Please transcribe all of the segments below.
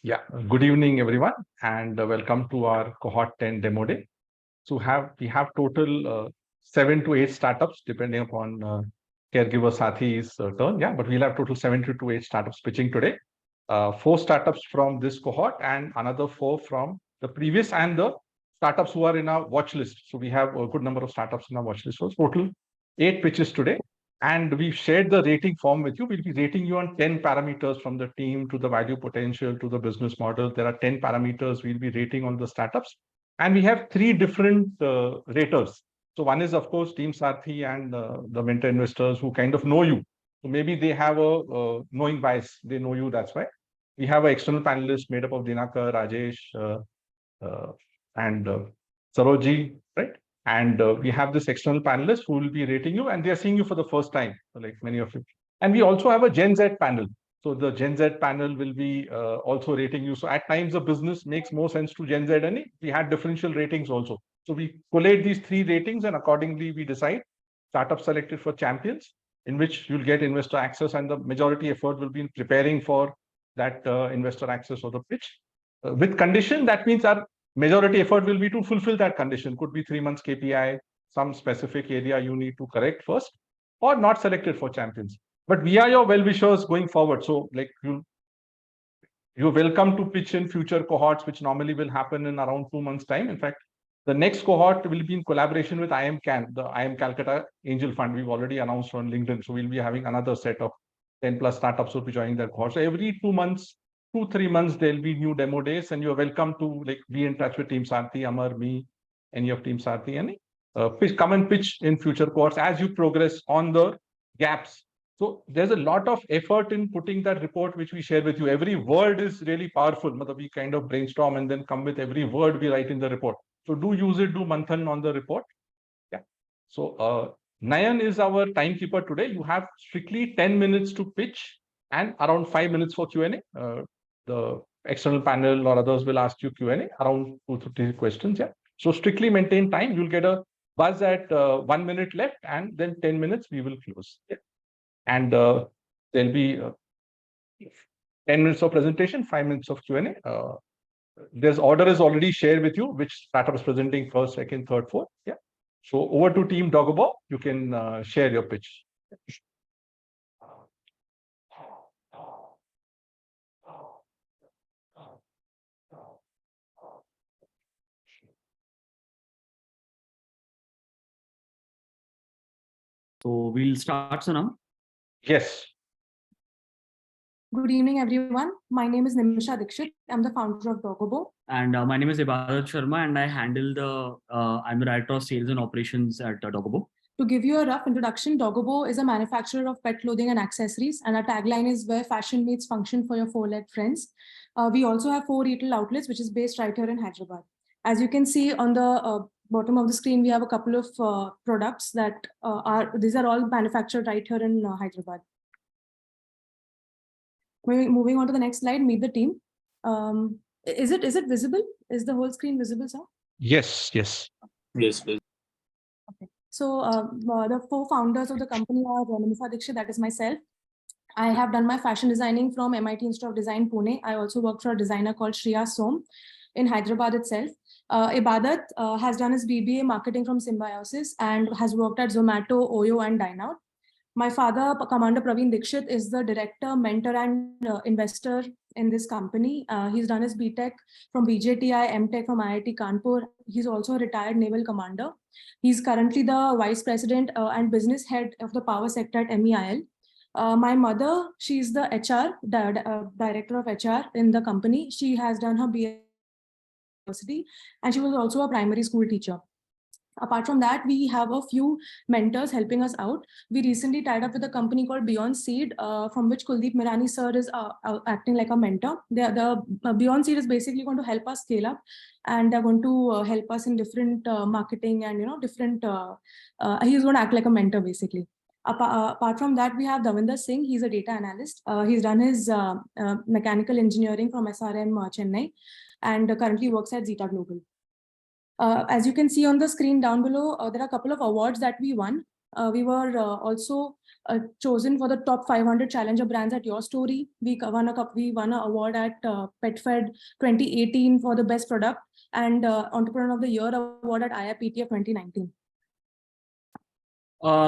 Yeah, good evening, everyone, and welcome to our Cohort 10 demo day. So we have total 7 to 8 startups, depending upon Caregiver Saathi's turn. Yeah, but we'll have total 7 to 8 startups pitching today. 4 startups from this cohort and another 4 from the previous and the startups who are in our watch list. So we have a good number of startups in our watch list. So total 8 pitches today. And we've shared the rating form with you. We'll be rating you on 10 parameters from the team to the value potential to the business model. There are 10 parameters we'll be rating on the startups. And we have 3 different raters. So one is, of course, Team Saathi and the mentor investors who kind of know you. So maybe they have a knowing bias. They know you, that's why. We have an external panelist made up of Dinakar, Rajesh, and Saroji, right? And we have this external panelist who will be rating you, and they are seeing you for the first time, like many of you. And we also have a Gen Z panel. So the Gen Z panel will be also rating you. So at times, the business makes more sense to Gen Z, and we had differential ratings also. So we collate these 3 ratings, and accordingly, we decide startup selected for champions, in which you'll get investor access, and the majority effort will be in preparing for that investor access or the pitch. With condition, that means our majority effort will be to fulfill that condition. Could be 3 months KPI, some specific area you need to correct first, or not selected for champions. But we are your well-wishers going forward. So like you're welcome to pitch in future cohorts, which normally will happen in around 2 months' time. In fact, the next cohort will be in collaboration with IM Can, the IM Calcutta Angel Fund. We've already announced on LinkedIn. So we'll be having another set of 10 plus startups will be joining that cohort. So every 2 months, 2-3 months, there'll be new demo days, and you're welcome to like be in touch with Team Saathi, Amar, me, any of Team Saathi, and come and pitch in future cohorts as you progress on the gaps. So there's a lot of effort in putting that report which we share with you. Every word is really powerful. We kind of brainstorm and then come with every word we write in the report. So do use it, do manthan on the report. Yeah. So Nayan is our timekeeper today. You have strictly 10 minutes to pitch and around 5 minutes for Q&A. The external panel or others will ask you Q&A, around 2 to 3 questions. Yeah. So strictly maintain time. You'll get a buzz at 1 minute left, and then 10 minutes we will close. Yeah. And there'll be 10 minutes of presentation, 5 minutes of Q&A. This order is already shared with you, which startup is presenting first, second, third, fourth. Yeah. So over to Team Dogobo, you can share your pitch. So we'll start, Sonam. Yes. Good evening, everyone. My name is Nimisha Dikshit. I'm the founder of Dogobo. And my name is Ibadat Sharma, and I handle I'm the director of sales and operations at Dogobo. To give you a rough introduction, Dogobo is a manufacturer of pet clothing and accessories, and our tagline is where fashion meets function for your 4-legged friends. We also have 4 retail outlets, which is based right here in Hyderabad. As you can see on the bottom of the screen, we have a couple of products that these are all manufactured right here in Hyderabad. Moving on to the next slide, meet the team. Is it visible? Is the whole screen visible, sir? Yes. Okay. So the 4 founders of the company are Nimisha Dikshit, that is myself. I have done my fashion designing from MIT Institute of Design, Pune. I also work for a designer called Shriya Som in Hyderabad itself. Ibadat has done his BBA marketing from Symbiosis and has worked at Zomato, Oyo, and Dineout. My father, Commander Praveen Dikshit, is the director, mentor, and investor in this company. He's done his BTech from BJTI, MTech from IIT Kanpur. He's also a retired naval commander. He's currently the vice president and business head of the power sector at MEIL. My mother, she's the HR, director of HR in the company. She has done her BA university, and she was also a primary school teacher. Apart from that, we have a few mentors helping us out. We recently tied up with a company called Beyond Seed, from which Kuldeep Mirani sir is acting like a mentor. The Beyond Seed is basically going to help us scale up, and they're going to help us in different marketing and different. He's going to act like a mentor basically. Apart from that, we have Davinder Singh. He's a data analyst. He's done his mechanical engineering from SRM Chennai, and currently works at Zeta Global. As you can see on the screen down below, there are a couple of awards that we won. We were also chosen for the top 500 challenger brands at Your Story. We won an award at PetFed 2018 for the best product, and Entrepreneur of the Year award at IIPTF 2019.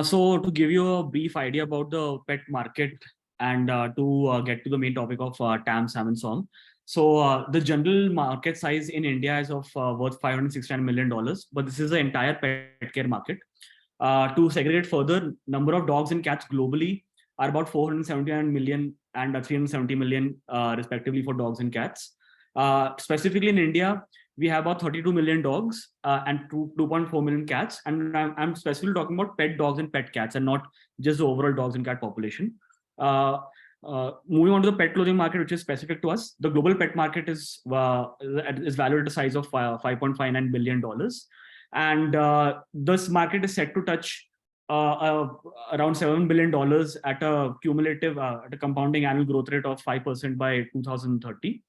So to give you a brief idea about the pet market and to get to the main topic of TAM, SAM and SOM. So the general market size in India is of worth $569 million, but this is the entire pet care market. To segregate further, number of dogs and cats globally are about 479 million and 370 million respectively for dogs and cats. Specifically in India, we have about 32 million dogs and 2.4 million cats. And I'm specifically talking about pet dogs and pet cats and not just the overall dogs and cat population. Moving on to the pet clothing market, which is specific to us, the global pet market is valued at a size of $5.59 billion. And this market is set to touch around $7 billion at a cumulative, at a compounding annual growth rate of 5% by 2030.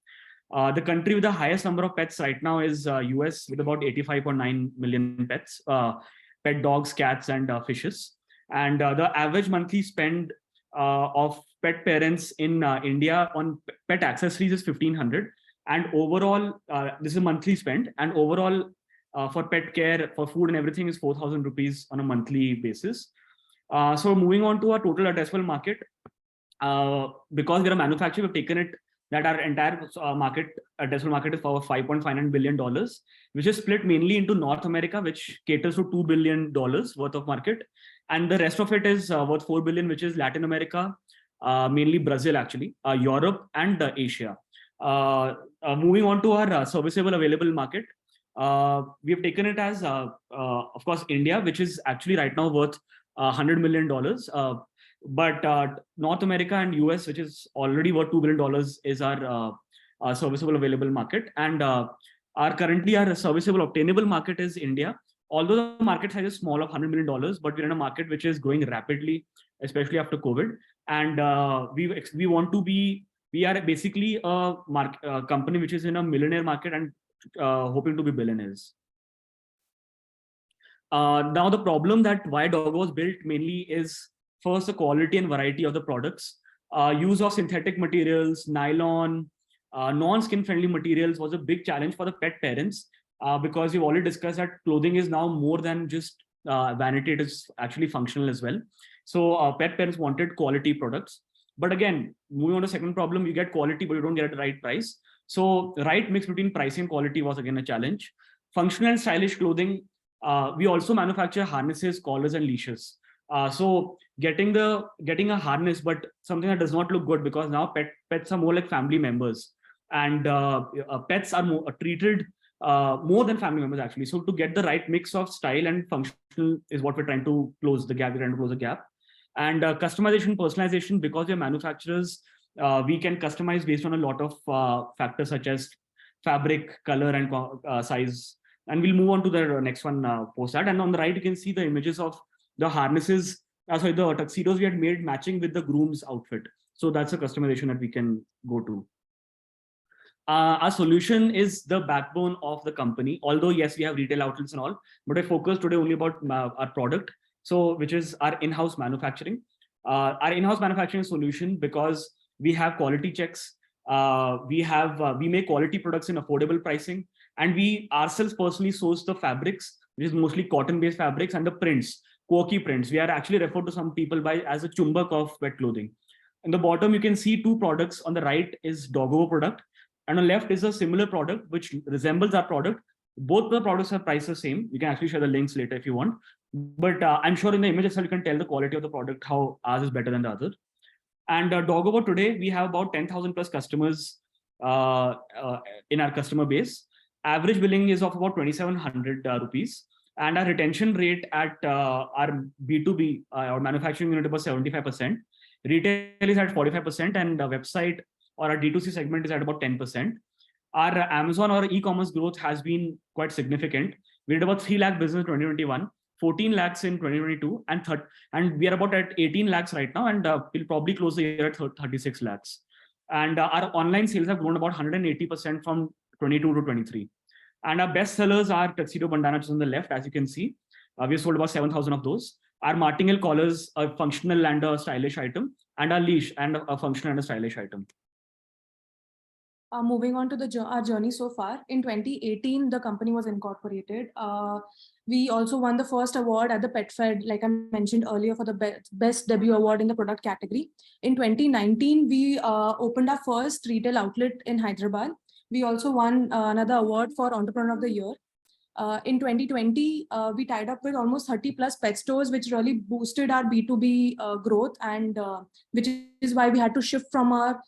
The country with the highest number of pets right now is US, with about 85.9 million pets, pet dogs, cats, and fishes. And the average monthly spend of pet parents in India on pet accessories is 1,500. And overall, this is a monthly spend. And overall, for pet care, for food and everything is 4,000 rupees on a monthly basis. So moving on to our total addressable market, because we're a manufacturer, we've taken it that our entire addressable market is for $5.59 billion, which is split mainly into North America, which caters to $2 billion worth of market. And the rest of it is worth $4 billion, which is Latin America, mainly Brazil, actually, Europe and Asia. Moving on to our serviceable available market, we have taken it as, of course, India, which is actually right now worth $100 million. But North America and US, which is already worth $2 billion, is our serviceable available market. And currently our serviceable obtainable market is India. Although the market size is small of $100 million, but we're in a market which is growing rapidly, especially after COVID. And we want to be, we are basically a company which is in a millionaire market and hoping to be billionaires. Now the problem that why Doggo was built mainly is first the quality and variety of the products. Use of synthetic materials, nylon, non-skin friendly materials was a big challenge for the pet parents, because we've already discussed that clothing is now more than just vanity, it is actually functional as well. So pet parents wanted quality products. But again, moving on to the second problem, you get quality, but you don't get the right price. So right mix between pricing and quality was again a challenge. Functional and stylish clothing, we also manufacture harnesses, collars, and leashes. So getting a harness, but something that does not look good, because now pets are more like family members, and pets are treated more than family members actually. So to get the right mix of style and functional is what we're trying to close the gap. We're trying to close the gap. And customization, personalization, because we're manufacturers, we can customize based on a lot of factors such as fabric, color, and size. And we'll move on to the next one post that. And on the right, you can see the images of the harnesses, the tuxedos we had made matching with the groom's outfit. So that's a customization that we can go to. Our solution is the backbone of the company. Although yes, we have retail outlets and all, but I focus today only about our product. So which is our in-house manufacturing. Our in-house manufacturing solution, because we have quality checks, we make quality products in affordable pricing, and we ourselves personally source the fabrics, which is mostly cotton-based fabrics, and the prints, quirky prints. We are actually referred to some people by as a chumbak of pet clothing. In the bottom, you can see two products. On the right is Doggo product, and on the left is a similar product which resembles our product. Both the products are priced the same. You can actually share the links later if you want. But I'm sure in the image itself, you can tell the quality of the product, how ours is better than the other. And Doggo today, we have about 10,000 plus customers in our customer base. Average billing is of about 2,700 rupees. And our retention rate at our B2B, our manufacturing unit, about 75%. Retail is at 45%, and the website or our D2C segment is at about 10%. Our Amazon or e-commerce growth has been quite significant. We did about 3 lakh business in 2021, 14 lakhs in 2022, and we are about at 18 lakhs right now, and we'll probably close the year at 36 lakhs. And our online sales have grown about 180% from 22 to 23. And our best sellers are tuxedo bandana, which is on the left, as you can see. We sold about 7,000 of those. Our martingale collars, a functional and a stylish item, and our leash and a functional and a stylish item. Moving on to our journey so far, in 2018, the company was incorporated. We also won the first award at the Petcare, like I mentioned earlier, for the best debut award in the product category. In 2019, we opened our first retail outlet in Hyderabad. We also won another award for Entrepreneur of the Year. In 2020, we tied up with almost 30 plus pet stores, which really boosted our B2B growth, and which is why we had to shift from our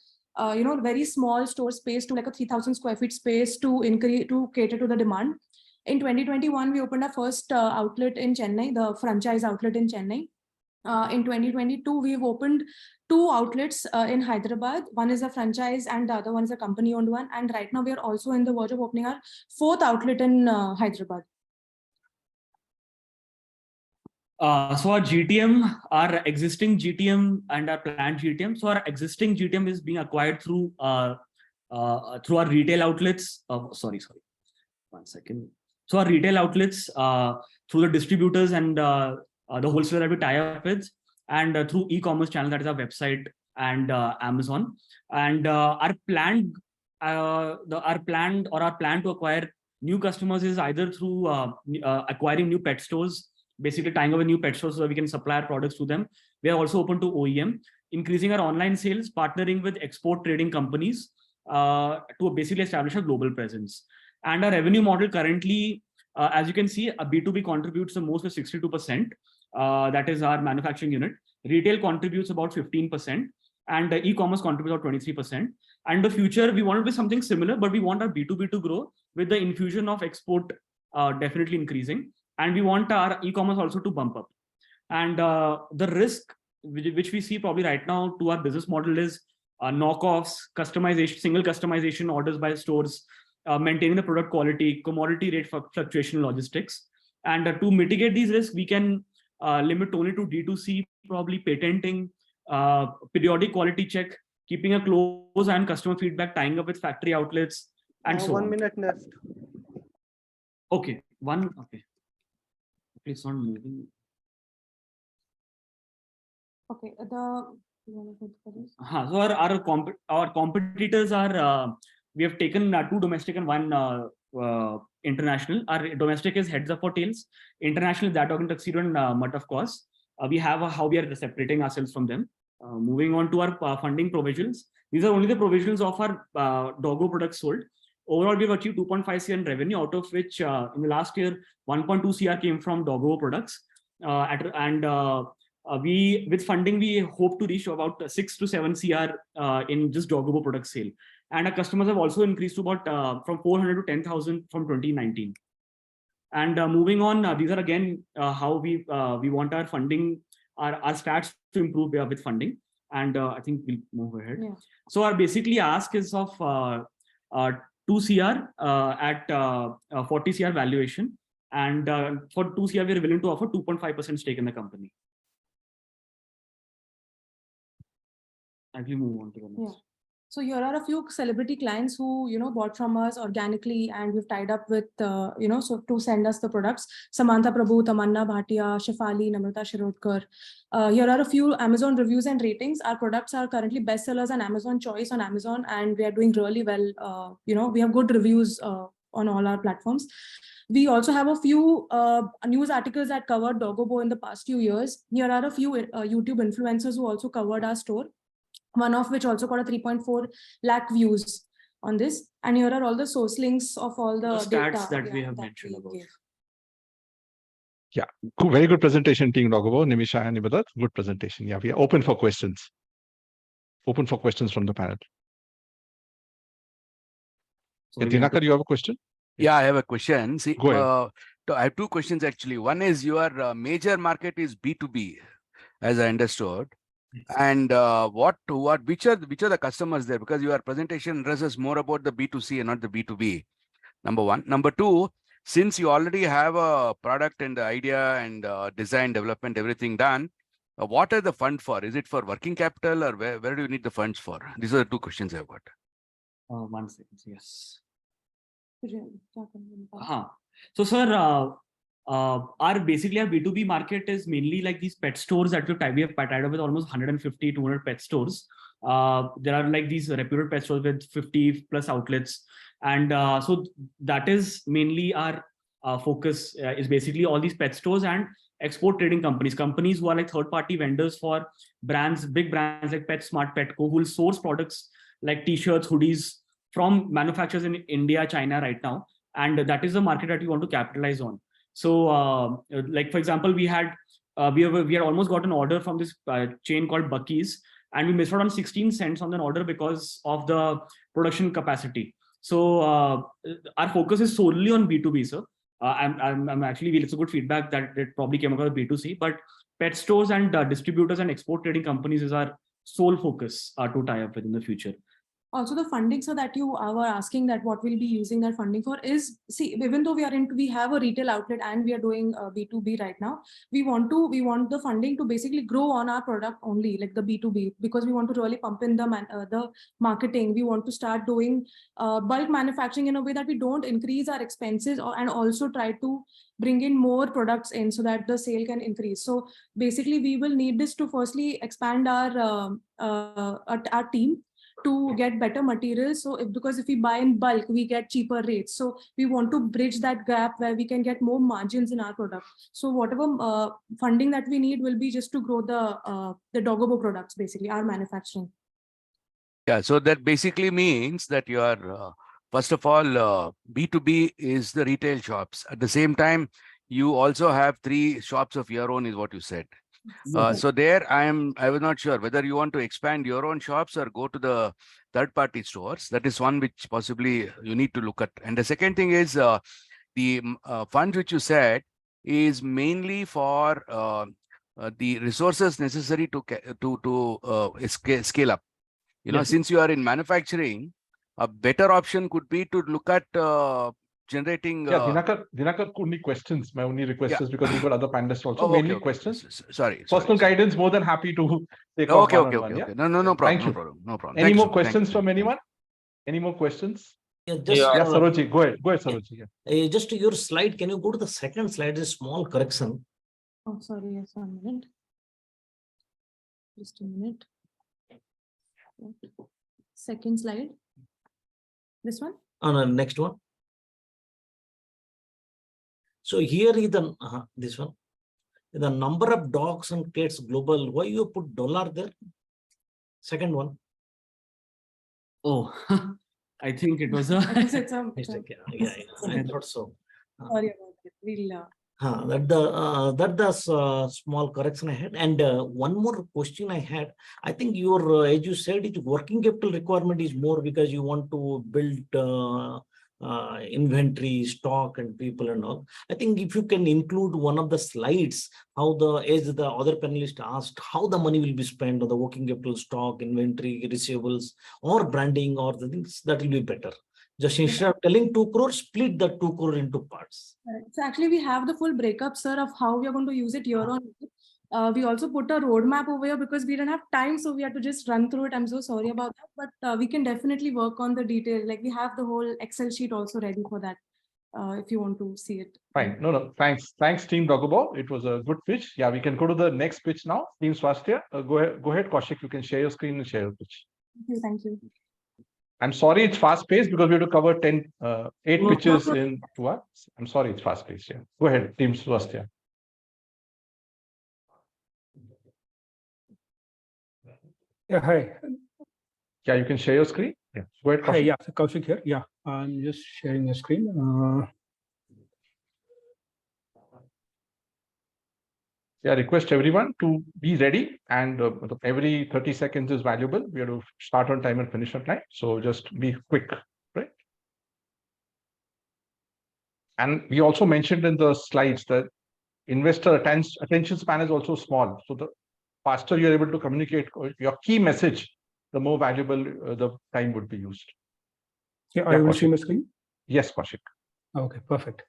very small store space to like a 3,000 square feet space to cater to the demand. In 2021, we opened our first outlet in Chennai, the franchise outlet in Chennai. In 2022, we've opened 2 outlets in Hyderabad. One is a franchise and the other one is a company-owned one. And right now we are also in the verge of opening our 4th outlet in Hyderabad. So our GTM, our existing GTM and our planned GTM. So our existing GTM is being acquired through our retail outlets. Sorry. 1 second. So our retail outlets through the distributors and the wholesaler that we tie up with, and through e-commerce channel, that is our website and Amazon. And our plan to acquire new customers is either through acquiring new pet stores, basically tying up with new pet stores so that we can supply our products to them. We are also open to OEM, increasing our online sales, partnering with export trading companies to basically establish a global presence. And our revenue model currently, as you can see, a B2B contributes the most with 62%. That is our manufacturing unit. Retail contributes about 15%, and e-commerce contributes about 23%. And in the future, we want to do something similar, but we want our B2B to grow with the infusion of export definitely increasing. And we want our e-commerce also to bump up. And the risk which we see probably right now to our business model is knockoffs, customization, single customization orders by stores, maintaining the product quality, commodity rate fluctuation, logistics. And to mitigate these risks, we can limit only to D2C, probably patenting, periodic quality check, keeping a close eye on customer feedback, tying up with factory outlets, and so 1 on. minute left. Okay, okay. It's not moving. Okay, So our competitors are, we have taken 2 domestic and 1 international. Our domestic is Heads Up for Tails. International is That Dog and Tuxedo and Mutt of course. We have how we are separating ourselves from them. Moving on to our funding provisions. These are only the provisions of our doggo products sold. Overall, we've achieved 2.5 CR in revenue, out of which in the last year, 1.2 CR came from doggo products. With funding, we hope to reach about 6 to 7 CR in just doggo product sale. And our customers have also increased to about from 400 to 10,000 from 2019. And moving on, these are again how we want our funding, our stats to improve with funding. And I think we'll move ahead. Yeah. So our basically ask is of 2 CR at 40 CR valuation. And for 2 CR, we're willing to offer 2.5% stake in the company. And we move on to the next. Yeah. So here are a few celebrity clients who, bought from us organically, and we've tied up with, so to send us the products. Samantha Prabhu, Tamanna Bhatia, Shefali, Namrata Shirodkar. Here are a few Amazon reviews and ratings. Our products are currently bestsellers and Amazon choice on Amazon, and we are doing really well. We have good reviews on all our platforms. We also have a few news articles that covered Doggobo in the past few years. Here are a few YouTube influencers who also covered our store. One of which also got a 3.4 lakh views on this. And here are all the source links of all the stats data that we have mentioned about. Yeah, very good presentation, Team Doggobo, Nimisha and Nibadat. Good presentation. Yeah, we are open for questions. Open for questions from the panel. Dinakar, you have a question? Yeah, I have a question. See, go ahead. I have 2 questions actually. One is your major market is B2B, as I understood. And which are the customers there? Because your presentation addresses more about the B2C and not the B2B. Number 1. Number 2, since you already have a product and the idea and design, development, everything done, what are the fund for? Is it for working capital, or where do you need the funds for? These are the 2 questions I've got. 1 second, yes. So, sir, our B2B market is mainly like these pet stores that we have tied up with almost 150, 200 pet stores. There are like these reputed pet stores with 50 plus outlets. And so that is mainly our focus is basically all these pet stores and export trading companies who are like third-party vendors for brands, big brands like PetSmart, Petco, who will source products like t-shirts, hoodies from manufacturers in India, China right now. And that is the market that we want to capitalize on. So like, for example, we had almost got an order from this chain called Bucky's, and we missed out on 16 cents on an order because of the production capacity. So our focus is solely on B2B, sir. I'm actually, it's a good feedback that it probably came across B2C, but pet stores and distributors and export trading companies is our sole focus to tie up with in the future. Also, the funding, so that you were asking that what we'll be using that funding for is, see, even though we have a retail outlet and we are doing B2B right now, we want the funding to basically grow on our product only, like the B2B, because we want to really pump in the marketing. We want to start doing bulk manufacturing in a way that we don't increase our expenses, and also try to bring in more products in so that the sale can increase. So basically, we will need this to firstly expand our team to get better materials. So because if we buy in bulk, we get cheaper rates. So we want to bridge that gap where we can get more margins in our product. So whatever funding that we need will be just to grow the Dogobo products, basically our manufacturing. Yeah, so that basically means that you are, first of all, B2B is the retail shops. At the same time, you also have 3 shops of your own, is what you said. So there I was not sure whether you want to expand your own shops or go to the third-party stores. That is one which possibly you need to look at. And the second thing is the funds which you said is mainly for the resources necessary to scale up. You know, since you are in manufacturing, a better option could be to look at generating. Dinakar, only questions. My only request is because we've got other panelists also. Mainly questions. Sorry. Personal guidance, more than happy to take off. Okay. Yeah? No problem. No problem. Any more questions from anyone? Any more questions? Yeah, Saroji, go ahead, Saroji. Yeah. Just to your slide, can you go to the second slide? A small correction. Oh, sorry, yes, 1 minute. Just a minute. Second slide. This one? No, next one. So here is the this one. The number of dogs and cats global. Why you put $? There? Second one. Oh, I think it was a mistake. Yeah, I thought so. Sorry about it. We'll That the small correction I had. And one more question I had. I think your, as you said, it working capital requirement is more because you want to build inventory, stock, and people and all. I think if you can include one of the slides, how as the other panelist asked, how the money will be spent on the working capital, stock, inventory, receivables, or branding, or the things, that will be better. Just instead of telling 2 crore, split the 2 crore into parts. So actually, we have the full breakup, sir, of how we are going to use it year on year. We also put a roadmap over here because we didn't have time, so we had to just run through it. I'm so sorry about that, but we can definitely work on the detail. Like, we have the whole Excel sheet also ready for that, if you want to see it. Fine. No. Thanks, Team Dogobo. It was a good pitch. Yeah, we can go to the next pitch now. Team Svasthiya, go ahead, Kaushik. You can share your screen and share your pitch. Thank you. I'm sorry, it's fast-paced because we have to cover 8 pitches in 2 hours. I'm sorry, it's fast-paced. Yeah. Go ahead, Team Svasthiya. Yeah, hi. Yeah, you can share your screen. Yeah, go ahead, Kaushik. Hi, yeah, Kaushik here. Yeah, I'm just sharing the screen. Yeah, request everyone to be ready, and every 30 seconds is valuable. We have to start on time and finish on time. So just be quick, right? And we also mentioned in the slides that investor attention span is also small. So the faster you're able to communicate your key message, the more valuable the time would be used. Yeah, are you able to see my screen? Yes, Kaushik. Okay, perfect.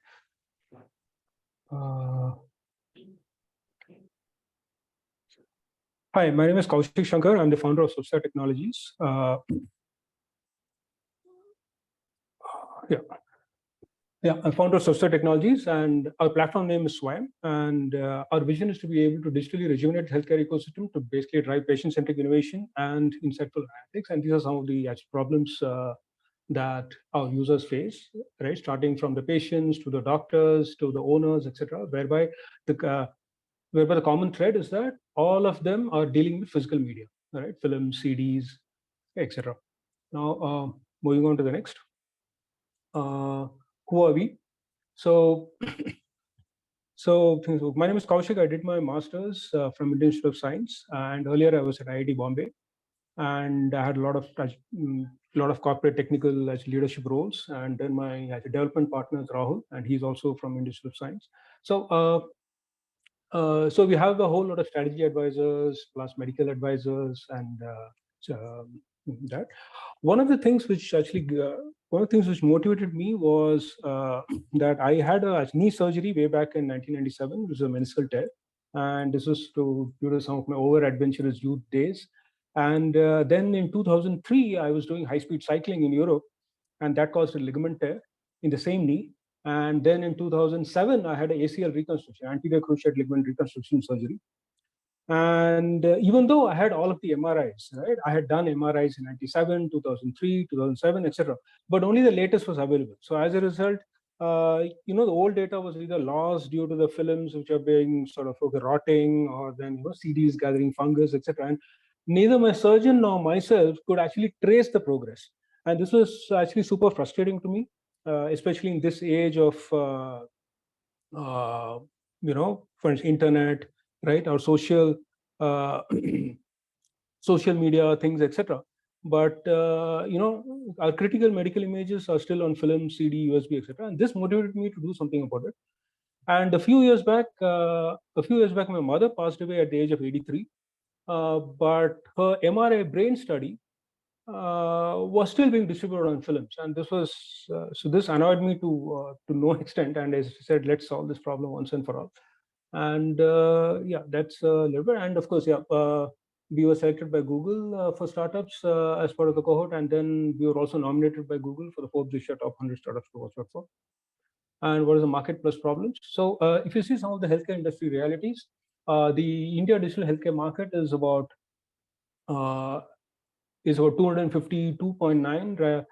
Hi, my name is Kaushik Shankar. I'm the founder of Svasthiya Technologies. Yeah. Yeah, I'm founder of Svasthiya Technologies, and our platform name is Swayam. And our vision is to be able to digitally rejuvenate the healthcare ecosystem to basically drive patient-centric innovation and insightful analytics. And these are some of the actual problems that our users face, right? Starting from the patients to the doctors to the owners, etc. Whereby the common thread is that all of them are dealing with physical media, right? Films, CDs, etc. Now, moving on to the next. Who are we? So, so my name is Kaushik. I did my master's from Indian Institute of Science, and earlier I was at IIT Bombay, and I had a lot of corporate technical leadership roles. And then my development partner is Rahul, and he's also from Indian Institute of Science. So we have a whole lot of strategy advisors plus medical advisors, and that. One of the things which motivated me was that I had a knee surgery way back in 1997. It was a meniscal tear, and this was due to some of my over adventurous youth days. And then in 2003, I was doing high-speed cycling in Europe, and that caused a ligament tear in the same knee. And then in 2007, I had an ACL reconstruction, anterior cruciate ligament reconstruction surgery. And even though I had all of the MRIs, right? I had done MRIs in 97, 2003, 2007, etc. But only the latest was available. So as a result, the old data was either lost due to the films which are being sort of rotting, or then CDs gathering fungus, etc. And neither my surgeon nor myself could actually trace the progress. And this was actually super frustrating to me, especially in this age of, for instance, internet, right, or social social media things, etc. But our critical medical images are still on film, CD, USB, etc. And this motivated me to do something about it. And a few years back, my mother passed away at the age of 83. But her MRI brain study was still being distributed on films, and this was this annoyed me to no extent. And I said, let's solve this problem once and for all. And yeah, that's a little bit. And of course, we were selected by Google for startups as part of the cohort, and then we were also nominated by Google for the Forbes Asia Top 100 Startups to watch out for. And what is the market plus problems? So if you see some of the healthcare industry realities, the India digital healthcare market is about 252.9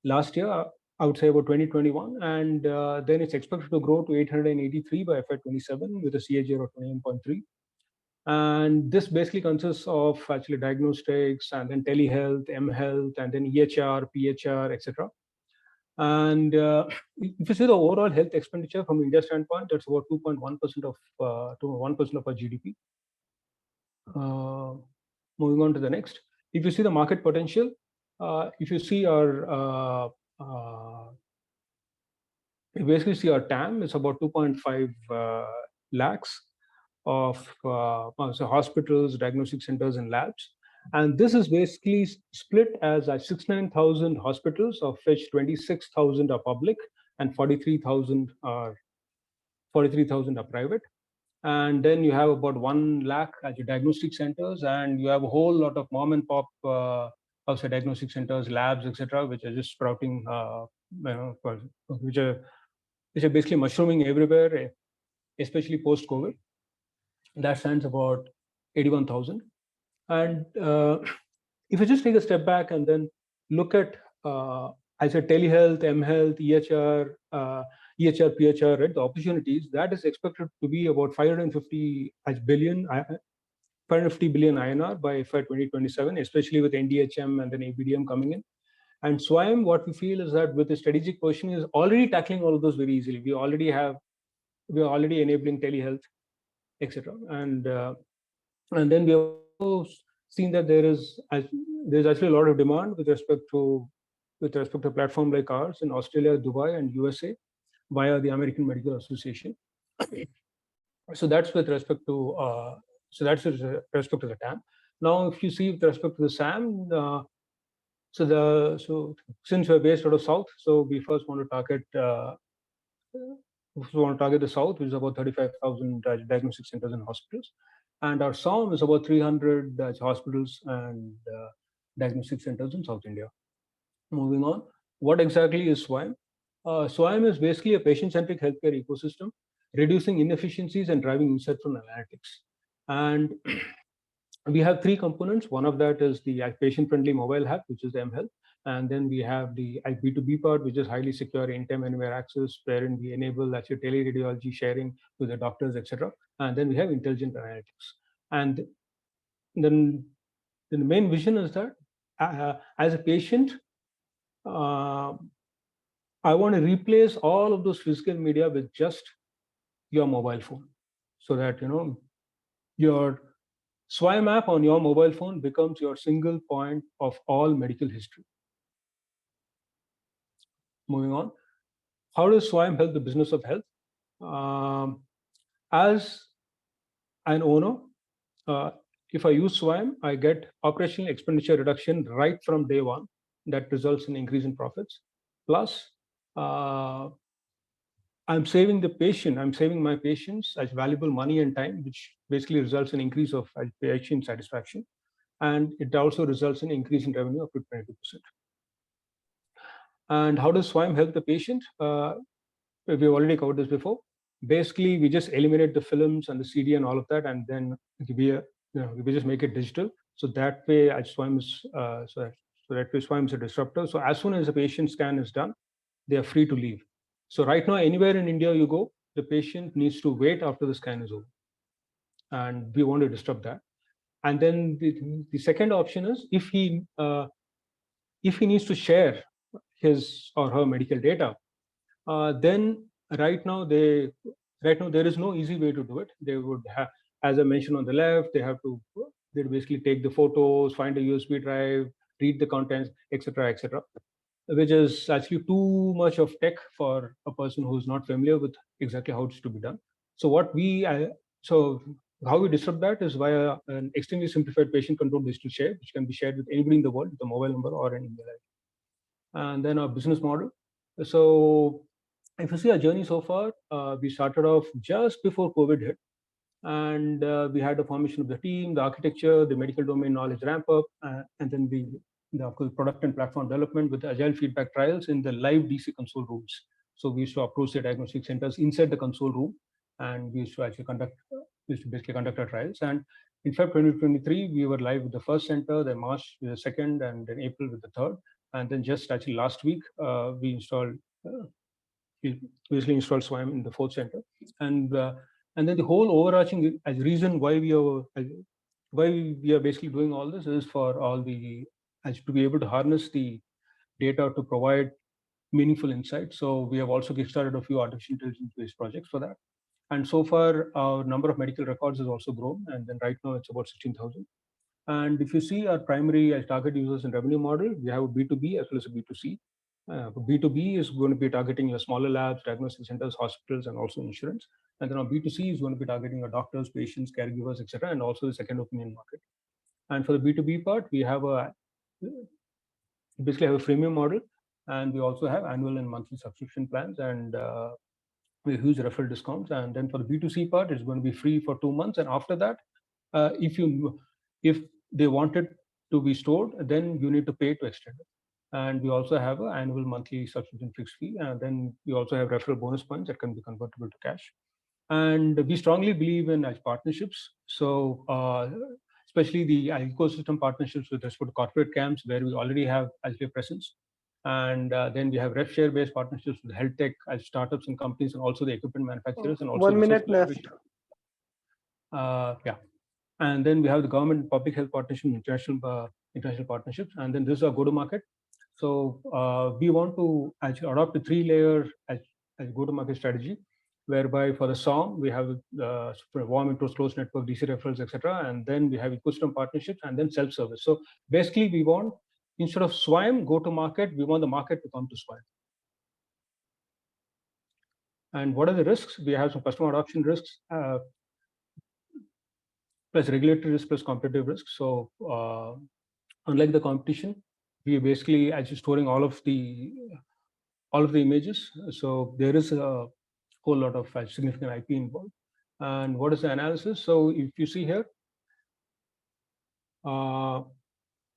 last year, I would say about 2021, and then it's expected to grow to 883 by FY27 with a CAGR of 21.3. And this basically consists of actually diagnostics, and then telehealth, mHealth, and then EHR, PHR, etc. And if you see the overall health expenditure from India standpoint, that's about 2.1% of 1% of our GDP. Moving on to the next. If you see the market potential, if you see our you basically see our TAM is about 2.5 lakhs of so hospitals, diagnostic centers, and labs. And this is basically split as 69,000 hospitals, of which 26,000 are public and 43,000 are private. And then you have about 1 lakh at your diagnostic centers, and you have a whole lot of mom and pop outside diagnostic centers, labs, etc., which are just sprouting, which are basically mushrooming everywhere, especially post-COVID. That stands about 81,000. And if you just take a step back and then look at, I said telehealth, mHealth, EHR, PHR, right? The opportunities, that is expected to be about 550 billion INR by FY 2027, especially with NDHM and then ABDM coming in. And Swayam, what we feel is that with the strategic positioning, is already tackling all of those very easily. We are already enabling telehealth, etc. And then we have also seen that there's actually a lot of demand with respect to a platform like ours in Australia, Dubai, and USA via the American Medical Association. So that's with respect to the TAM. Now, if you see with respect to the SAM, so since we're based out of South, so we first want to target the South, which is about 35,000 diagnostic centers and hospitals, and our SOM is about 300 hospitals and diagnostic centers in South India. Moving on, what exactly is Swayam? SWAM is basically a patient-centric healthcare ecosystem, reducing inefficiencies and driving insights from analytics. And we have three components. One of that is the patient-friendly mobile app, which is the mHealth. And then we have the B2B part, which is highly secure anytime, anywhere access, wherein we enable actually teleradiology sharing to the doctors, etc. And then we have intelligent analytics. And then the main vision is that as a patient, I want to replace all of those physical media with just your mobile phone, so that your SWAM app on your mobile phone becomes your single point of all medical history. Moving on, how does SWAM help the business of health? As an owner, if I use SWAM, I get operational expenditure reduction right from day one. That results in increase in profits. Plus, I'm saving the patient, I'm saving my patients as valuable money and time, which basically results in increase of patient satisfaction. And it also results in increase in revenue up to 22%. And how does SWAM help the patient? We've already covered this before. Basically, we just eliminate the films and the CD and all of that, and then we just make it digital. So that way, SWAM is so that way SWAM is a disruptor. So as soon as a patient scan is done, they are free to leave. So right now, anywhere in India you go, the patient needs to wait after the scan is over, and we want to disrupt that. And then the second option is if he needs to share his or her medical data, then right now there is no easy way to do it. They would have, as I mentioned on the left, they basically take the photos, find a USB drive, read the contents, etc., which is actually too much of tech for a person who's not familiar with exactly how it's to be done. So how we disrupt that is via an extremely simplified patient-controlled digital share, which can be shared with anybody in the world with a mobile number or an email ID. And then our business model. So if you see our journey so far, we started off just before COVID hit, and we had the formation of the team, the architecture, the medical domain knowledge ramp up, and then the product and platform development with agile feedback trials in the live DC console rooms. So we used to approach the diagnostic centers inside the console room, and we used to actually basically conduct our trials. And in Feb 2023, we were live with the first center, then March with the second, and then April with the third. And then just actually last week, we basically installed SWAM in the fourth center. And then the whole overarching reason why we are basically doing all this is for all the to be able to harness the data to provide meaningful insights. So we have also kickstarted a few artificial intelligence-based projects for that. And so far, our number of medical records has also grown. And then right now it's about 16,000. And if you see our primary target users and revenue model, we have a B2B as well as a B2C. B2B is going to be targeting your smaller labs, diagnostic centers, hospitals, and also insurance. And then our B2C is going to be targeting your doctors, patients, caregivers, etc., and also the second opinion market. And for the B2B part, we have basically have a freemium model, and we also have annual and monthly subscription plans, and we have huge referral discounts. And then for the B2C part, it's going to be free for 2 months, and after that, if they want it to be stored, then you need to pay to extend it. And we also have an annual monthly subscription fixed fee, and then we also have referral bonus points that can be convertible to cash. And we strongly believe in partnerships. So especially the ecosystem partnerships with respect to corporate camps, where we already have actually a presence. And then we have rev share based partnerships with health tech as startups and companies, and also the equipment manufacturers, and also 1 minute left. Yeah. And then we have the government public health partnership, international partnerships, and then this is our go-to-market. So we want to actually adopt a 3-layer go-to-market strategy, whereby for the SOM, we have warm intros, closed network, DC referrals, etc. And then we have ecosystem partnerships, and then self-service. So basically, we want, instead of SWAM go-to-market, we want the market to come to SWAM. And what are the risks? We have some customer adoption risks, plus regulatory risk, plus competitive risks. So unlike the competition, we are basically actually storing all of the images. So there is a whole lot of significant IP involved. And what is the analysis? So if you see here,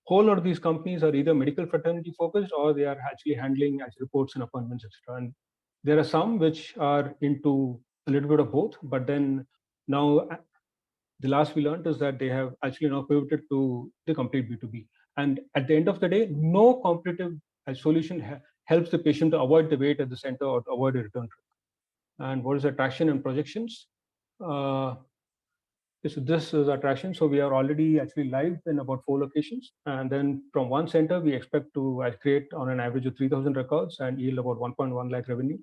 whole lot of these companies are either medical fraternity focused or they are actually handling reports and appointments, etc. And there are some which are into a little bit of both, but then now the last we learned is that they have actually now pivoted to the complete B2B. And at the end of the day, no competitive solution helps the patient to avoid the wait at the center or to avoid a return trip. And what is attraction and projections? This is attraction. So we are already actually live in about 4 locations. And then from one center, we expect to create on an average of 3,000 records and yield about 1.1 lakh revenue.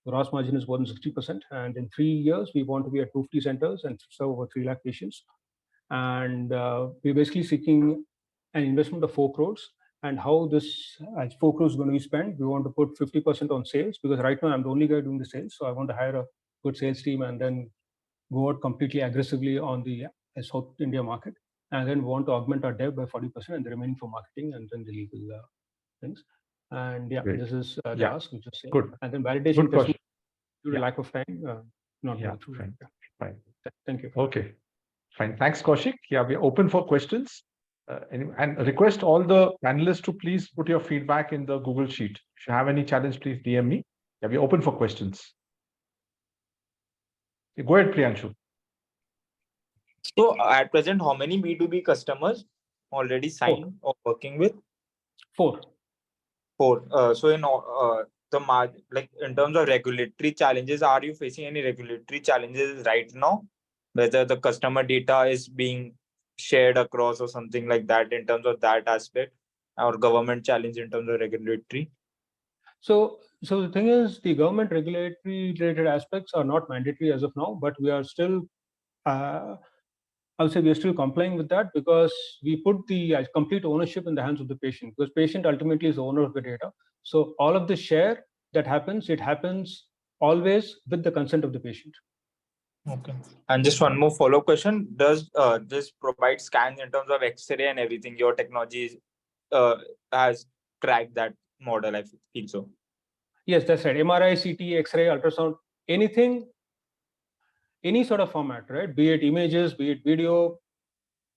Gross margin is more than 60%. And in 3 years, we want to be at 250 centers and serve over 3 lakh patients. And we're basically seeking an investment of 4 crores. And how this 4 crores is going to be spent, we want to put 50% on sales, because right now I'm the only guy doing the sales. So I want to hire a good sales team and then go out completely aggressively on the South India market. And then we want to augment our dev by 40% and the remaining for marketing and then the legal things. And yeah, Great. this is the Yeah. ask, which is saying. Good. And then validation testing, due to Yeah. lack of time, not Yeah, going through. fine. Fine. Thank you. Okay, fine. Thanks, Kaushik. Yeah, we're open for questions. And request all the panelists to please put your feedback in the Google Sheet. If you have any challenge, please DM me. Yeah, we're open for questions. Go ahead, Priyanshu. So at present, how many B2B customers already signed or working with? 4. 4. So in like in terms of regulatory challenges, are you facing any regulatory challenges right now? Whether the customer data is being shared across or something like that in terms of that aspect, or government challenge in terms of regulatory? So the thing is, the government regulatory related aspects are not mandatory as of now, but we are still, I'll say we are still complying with that, because we put the complete ownership in the hands of the patient, because patient ultimately is the owner of the data. So all of the share that happens, it happens always with the consent of the patient. Okay. And just one more follow-up question. Does this provide scans in terms of X-ray and everything? Your technology has cracked that model, I feel so. Yes, that's right. MRI, CT, X-ray, ultrasound, anything, any sort of format, right? Be it images, be it video,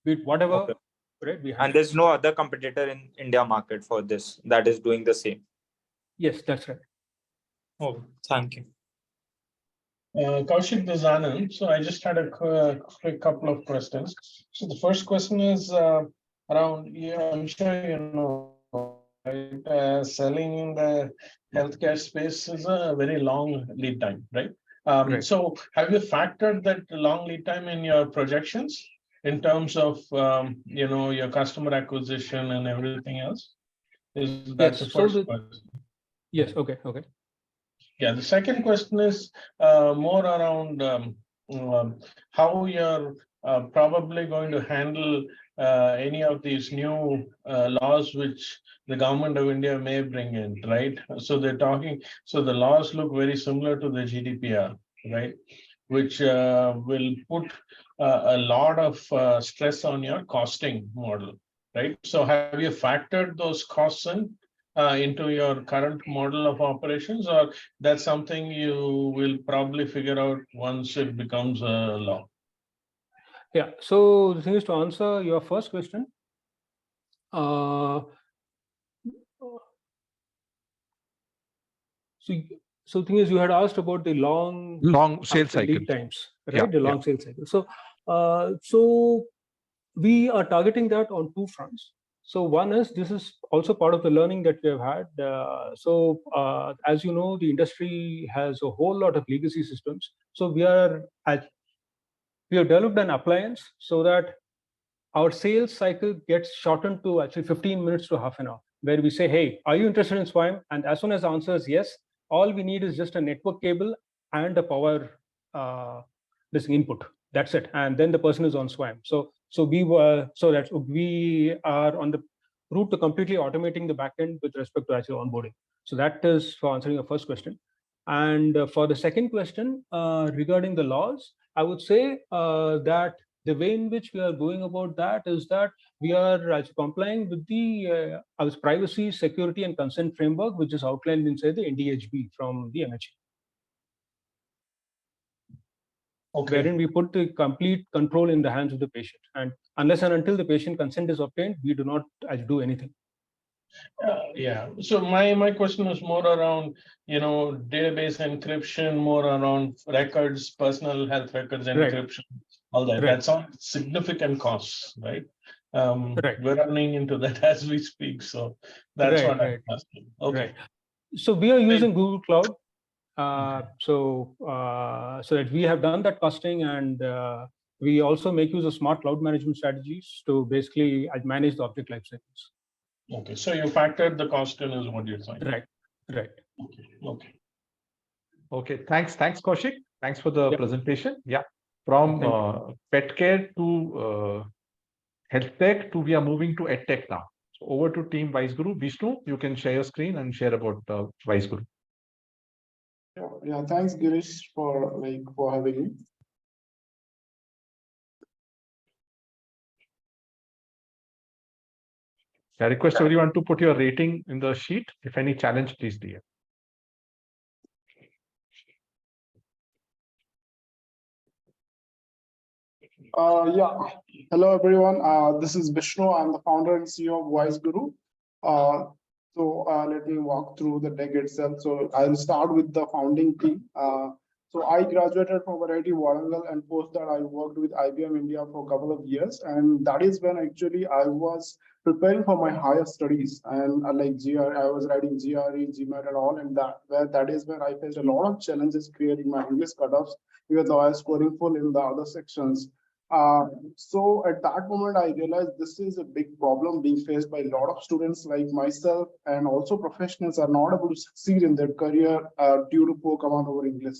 be it whatever, Okay. right? And there's no other competitor in India market for this that is doing the same. Yes, that's right. Oh, thank you. Kaushik, this is Anand. So I just had a quick couple of questions. So the first question is around, I'm sure you know, right? Selling in the healthcare space is a very long lead time, right? Right. So have you factored that long lead time in your projections in terms of, your customer acquisition and everything else? That's the first question. Yes, okay. Yeah, the second question is more around how you're probably going to handle any of these new laws which the government of India may bring in, right? So so the laws look very similar to the GDPR, right? Which will put a lot of stress on your costing model, right? So have you factored those costs in into your current model of operations, or that's something you will probably figure out once it becomes a law? Yeah, so the thing is, to answer your first question, so the thing is, you had asked about the long sales cycle lead times, right? Yeah, the long sales cycle. So we are targeting that on 2 fronts. So one is, this is also part of the learning that we have had. As you know, the industry has a whole lot of legacy systems. So we have developed an appliance so that our sales cycle gets shortened to actually 15 minutes to half an hour, where we say, hey, are you interested in SWAM? And as soon as the answer is yes, all we need is just a network cable and a power this input. That's it. And then the person is on SWAM. So we are on the route to completely automating the backend with respect to actual onboarding. So that is for answering your first question. And for the second question regarding the laws, I would say that the way in which we are going about that is that we are complying with the privacy, security, and consent framework, which is outlined inside the NDHB from the MHA. Okay. wherein we put the complete control in the hands of the patient. And unless and until the patient consent is obtained, we do not do anything. Yeah. So my question was more around, database encryption, more around records, personal health records encryption, all that. Right. That's all significant costs, right? Right. We're running into that as we speak. So that's what I'm asking. Okay. Right. So we are using Google Cloud. So that we have done that costing, and we also make use of smart cloud management strategies to basically manage the object life cycles. Okay, so you factored the cost in is what you're saying. Right. Okay. Okay, thanks, Kaushik. Thanks for the presentation. Yeah, from Petcare to Health-tech to we are moving to Edtech now. So over to Team Wiseguru. Vishnu, you can share your screen and share about Wiseguru. Yeah, thanks, Girish, for having me. I request everyone to put your rating in the sheet. If any challenge, please do it. Yeah, hello everyone. This is Vishnu. I'm the founder and CEO of Wiseguru. So let me walk through the deck itself. So I'll start with the founding team. So I graduated from IIT Warangal, and post that I worked with IBM India for a couple of years, and that is when actually I was preparing for my higher studies, and like GR, I was writing GRE, GMAT, and all, and that is when I faced a lot of challenges creating my English cutoffs, because I was scoring full in the other sections. So at that moment, I realized this is a big problem being faced by a lot of students like myself, and also professionals are not able to succeed in their career due to poor command over English.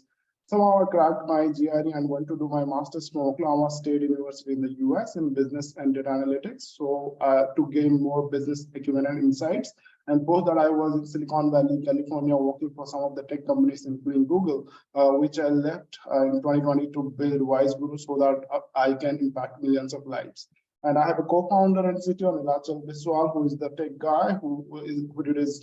Somehow I cracked my GRE and went to do my master's from Oklahoma State University in the US in business and data analytics. So to gain more business acumen and insights. And post that I was in Silicon Valley, California, working for some of the tech companies, including Google, which I left in 2020 to build Wiseguru so that I can impact millions of lives. And I have a co-founder and CTO, Nilachal Biswal, who is the tech guy who did his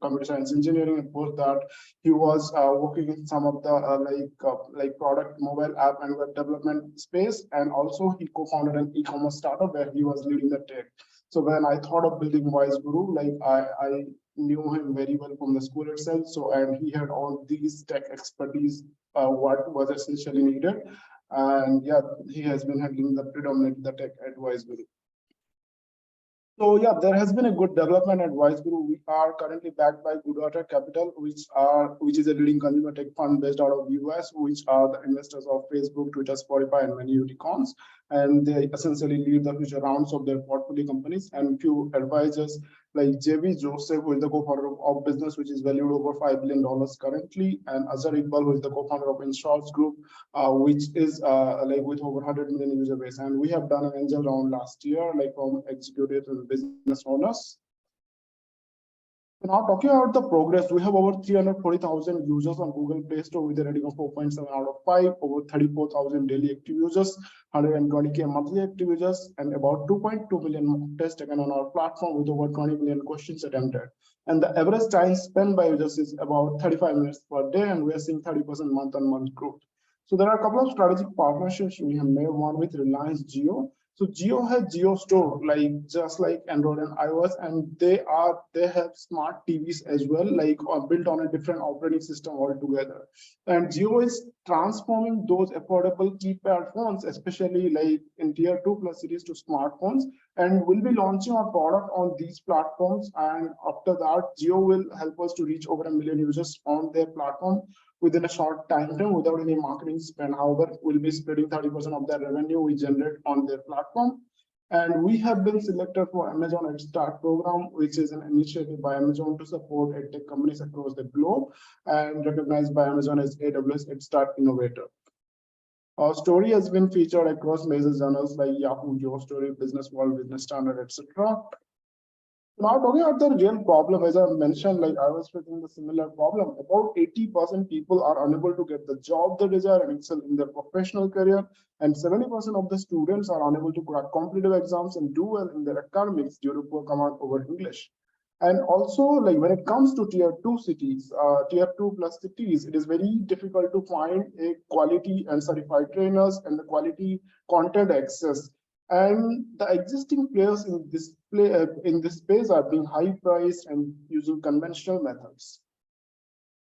computer science engineering, and post that he was working in some of the product mobile app and web development space, and also he co-founded an e-commerce startup where he was leading the tech. So when I thought of building Wiseguru, I knew him very well from the school itself. So, and he had all these tech expertise, what was essentially needed. And yeah, he has been handling the tech at Wiseguru. So yeah, there has been a good development at Wiseguru. We are currently backed by Good Order Capital, which is a leading consumer tech fund based out of US, which are the investors of Facebook, Twitter, Spotify, and many unicorns. And they essentially lead the future rounds of their portfolio companies, and few advisors like JB Joseph, who is the co-founder of Business, which is valued over $5 billion currently, and Azhar Iqbal, who is the co-founder of Insurance Group, which is with over 100 million user base. And we have done an angel round last year, from executives and business owners. Now talking about the progress, we have over 340,000 users on Google Play Store with a rating of 4.7 out of 5, over 34,000 daily active users, 120K monthly active users, and about 2.2 million mock tests taken on our platform with over 20 million questions attempted. And the average time spent by users is about 35 minutes per day, and we are seeing 30% month-on-month growth. So there are a couple of strategic partnerships we have made, one with Reliance Jio. So Jio has Jio Store, just like Android and iOS, and they have smart TVs as well, built on a different operating system altogether. And Jio is transforming those affordable keypad phones, especially in tier 2+ cities, to smartphones, and we'll be launching our product on these platforms. And after that, Jio will help us to reach over 1 million users on their platform within a short time frame without any marketing spend. However, we'll be splitting 30% of the revenue we generate on their platform. And we have been selected for Amazon Head Start program, which is an initiative by Amazon to support edtech companies across the globe, and recognized by Amazon as AWS Head Start Innovator. Our story has been featured across major journals like Yahoo, Your Story, Business World, Business Standard, etc. Now talking about the real problem, as I mentioned, I was facing the similar problem. About 80% people are unable to get the job they desire and excel in their professional career, and 70% of the students are unable to crack competitive exams and do well in their academics due to poor command over English. And also, like when it comes to tier 2 cities, tier 2+ cities, it is very difficult to find a quality and certified trainers and the quality content access. And the existing players in this space are being high priced and using conventional methods.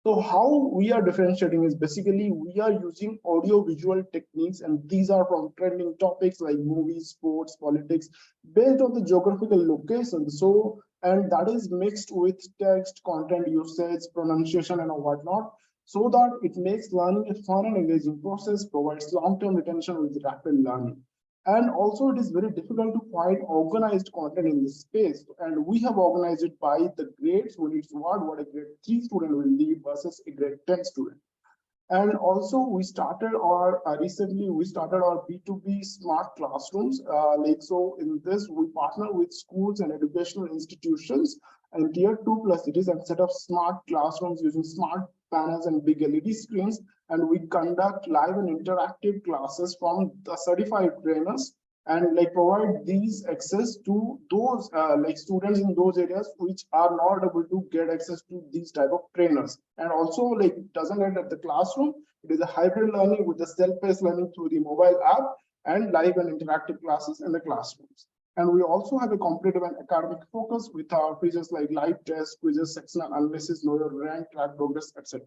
So how we are differentiating is basically we are using audio visual techniques, and these are from trending topics like movies, sports, politics, based on the geographical location. So, and that is mixed with text, content usage, pronunciation, and whatnot, so that it makes learning a fun and engaging process, provides long-term retention with rapid learning. And also, it is very difficult to find organized content in this space. And we have organized it by the grades, when it's what a grade 3 student will need versus a grade 10 student. And also, we started our recently we started our B2B smart classrooms. So in this, we partner with schools and educational institutions and tier 2+ cities and set up smart classrooms using smart panels and big LED screens. And we conduct live and interactive classes from the certified trainers and like provide these access to those like students in those areas which are not able to get access to these type of trainers. And also, like, it doesn't end at the classroom. It is a hybrid learning with the self-paced learning through the mobile app and live and interactive classes in the classrooms. And we also have a competitive and academic focus with our features like live tests, quizzes, sectional analysis, know your rank, track progress, etc.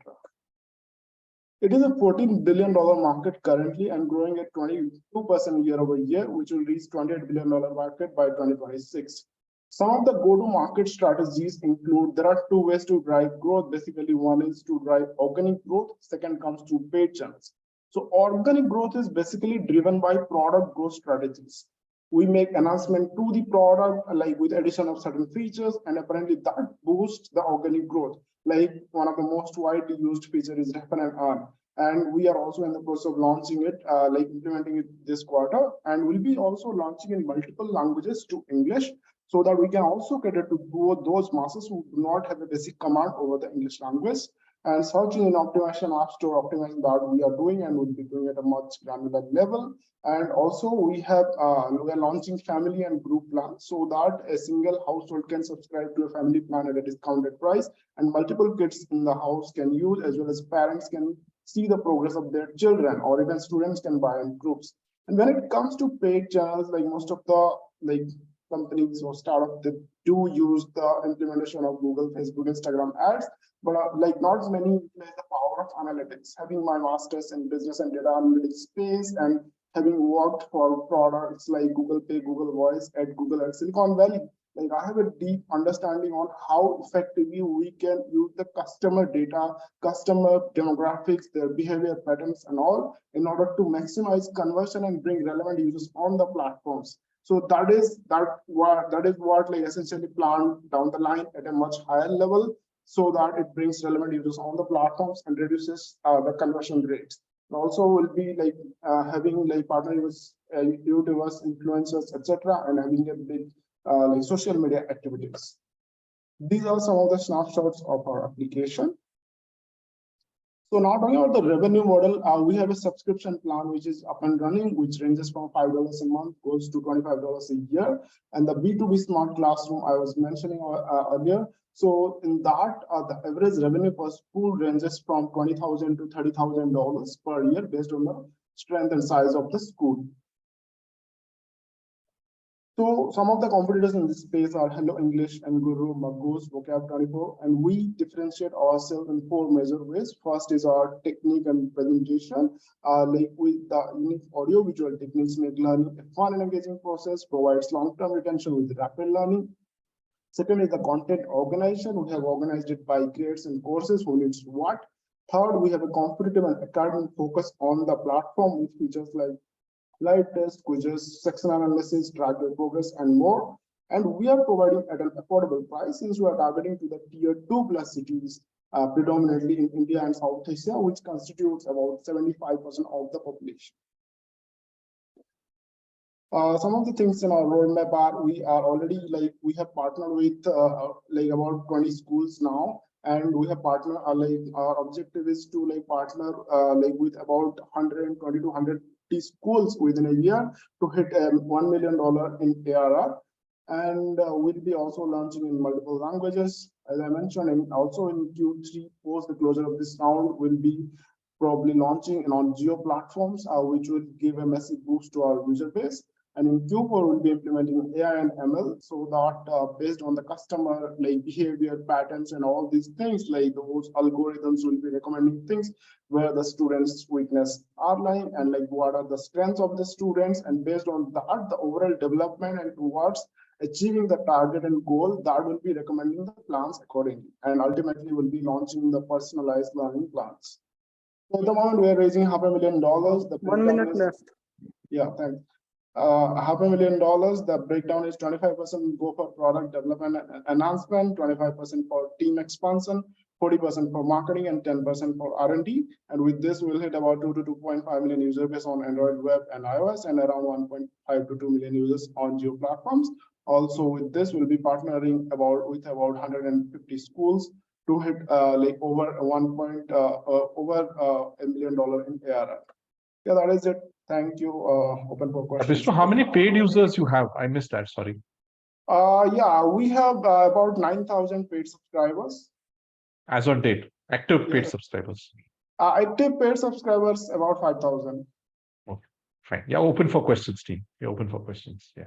It is a $14 billion market currently and growing at 22% year over year, which will reach $28 billion market by 2026. Some of the go-to-market strategies include, there are two ways to drive growth. Basically, one is to drive organic growth. Second comes to paid channels. So organic growth is basically driven by product growth strategies. We make enhancement to the product, like with addition of certain features, and apparently that boosts the organic growth. Like one of the most widely used features is Refer and Earn. And we are also in the process of launching it, like implementing it this quarter. And we'll be also launching in multiple languages to English, so that we can also cater to those masses who do not have a basic command over the English language. And search engine optimization, app store optimization that we are doing, and we'll be doing at a much granular level. And also we are launching family and group plans, so that a single household can subscribe to a family plan at a discounted price, and multiple kids in the house can use, as well as parents can see the progress of their children, or even students can buy in groups. And when it comes to paid channels, like most of the companies or startups, they do use the implementation of Google, Facebook, Instagram ads, but like not many utilize the power of analytics. Having my master's in business and data analytics space, and having worked for products like Google Pay, Google Voice at Google at Silicon Valley, like I have a deep understanding on how effectively we can use the customer data, customer demographics, their behavior patterns and all, in order to maximize conversion and bring relevant users on the platforms. So that is what like essentially planned down the line at a much higher level, so that it brings relevant users on the platforms and reduces the conversion rates. And also will be like having like partnering with YouTubers, influencers, etc., and having a big like social media activities. These are some of the snapshots of our application. So now talking about the revenue model, we have a subscription plan which is up and running, which ranges from $5 a month, goes to $25 a year. And the B2B smart classroom I was mentioning earlier. So in that, the average revenue per school ranges from $20,000 to $30,000 per year, based on the strength and size of the school. So some of the competitors in this space are Hello English and Guru, Maggoose, Vocab24, and we differentiate ourselves in 4 major ways. First is our technique and presentation, like with the unique audio visual techniques make learning a fun and engaging process, provides long-term retention with rapid learning. Second is the content organization. We have organized it by grades and courses, who needs what. Third, we have a competitive and academic focus on the platform with features like live tests, quizzes, section analysis, track your progress, and more. And we are providing at an affordable price, since we are targeting to the tier 2+ cities, predominantly in India and South Asia, which constitutes about 75% of the population. Some of the things in our roadmap are, we are already we have partnered with about 20 schools now, and we have partnered our objective is to partner with about 120 to 100 schools within a year to hit $1 million in ARR. And we'll be also launching in multiple languages. As I mentioned, and also in Q3, post the closure of this round, we'll be probably launching on geo platforms, which will give a massive boost to our user base. And in Q4, we'll be implementing AI and ML so that based on the customer like behavior patterns and all these things, like those algorithms will be recommending things where the students' weakness are lying and like what are the strengths of the students. And based on that, the overall development and towards achieving the target and goal, that will be recommending the plans accordingly. And ultimately, we'll be launching the personalized learning plans. So at the moment, we are raising $500,000. The 1 minute left. Yeah, thanks. $500,000. The breakdown is 25% go for product development and enhancement, 25% for team expansion, 40% for marketing, and 10% for R&D. And with this, we'll hit about 2 to 2.5 million user base on Android web and iOS, and around 1.5 to 2 million users on geo platforms. Also, with this, we'll be partnering with about 150 schools to hit like over $1 million in ARR. Yeah, that is it. Thank you. Open for questions. Vishnu, how many paid users you have? I missed that. Sorry. Yeah, we have about 9,000 paid subscribers. As on date, active paid subscribers. Active paid subscribers about 5,000. Okay, fine. Yeah, open for questions, team. You're open for questions. Yeah.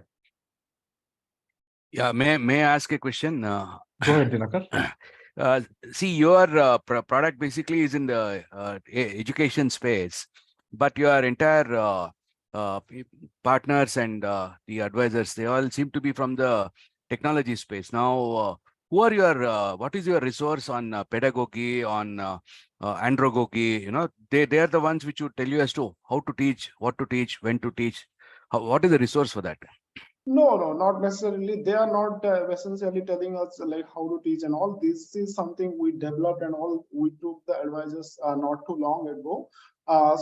Yeah, may I ask a question? Go ahead, Dinakar. See, your product basically is in the education space, but your entire partners and the advisors, they all seem to be from the technology space. Now, who are your, what is your resource on pedagogy, on andragogy? You know, they are the ones which would tell you as to how to teach, what to teach, when to teach. What is the resource for that? No, not necessarily. They are not essentially telling us like how to teach and all. This is something we developed and all. We took the advisors not too long ago.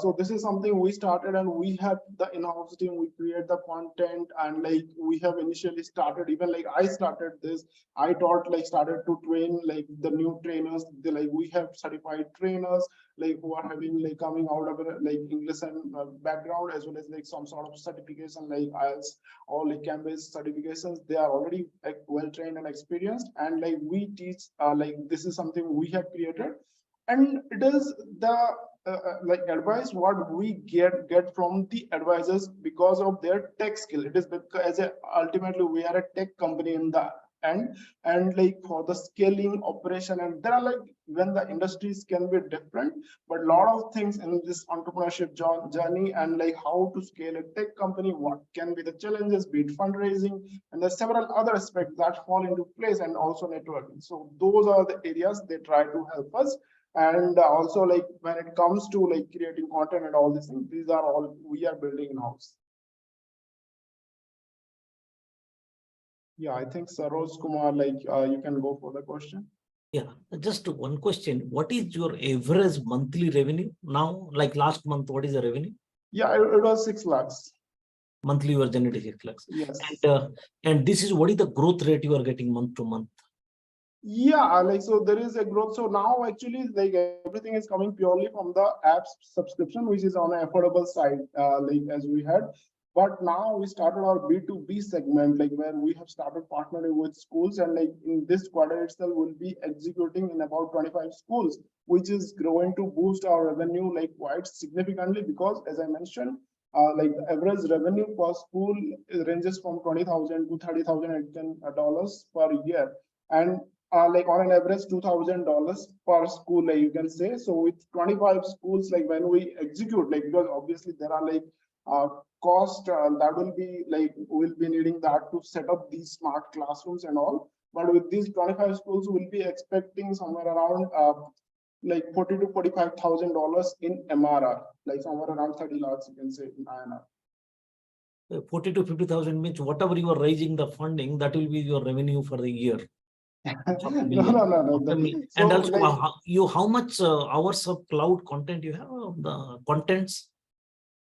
So this is something we started, and we have the in-house team. We create the content, and like we have initially started, even like I started this. I started to train like the new trainers. We have certified trainers like who are having like coming out of like English and background, as well as like some sort of certification like IELTS or like Cambridge certifications. They are already like well trained and experienced, and like we teach like this is something we have created, and it is the like advice what we get from the advisors because of their tech skill. It is because ultimately we are a tech company in the end, and like for the scaling operation, and there are like when the industries can be different, but a lot of things in this entrepreneurship journey and like how to scale a tech company, what can be the challenges, be it fundraising, and there's several other aspects that fall into place, and also networking. So those are the areas they try to help us. And also like when it comes to like creating content and all these things, these are all we are building in-house. Yeah, I think Saroj Kumar, like you can go for the question. Yeah, just one question. What is your average monthly revenue now? Like last month, what is the revenue? Yeah, it was 6 lakhs. Monthly you are generating 6 lakhs. Yes. And this is what is the growth rate you are getting month to month? Yeah, like so there is a growth. So now actually like everything is coming purely from the apps subscription, which is on an affordable side, like as we had. But now we started our B2B segment, like where we have started partnering with schools, and like in this quarter itself, we'll be executing in about 25 schools, which is going to boost our revenue like quite significantly, because as I mentioned, like the average revenue per school ranges from $20,000 to $30,000 per year, and like on an average $2,000 per school, like you can say. So with 25 schools, like when we execute, like because obviously there are like cost that will be like we'll be needing that to set up these smart classrooms and all. But with these 25 schools, we'll be expecting somewhere around like $40,000 to $45,000 in MRR, like somewhere around 30 lakhs, you can say in INR. 40 to 50,000 means whatever you are raising the funding, that will be your revenue for the year. No. And So, also, like, how much hours of cloud content you have? The contents?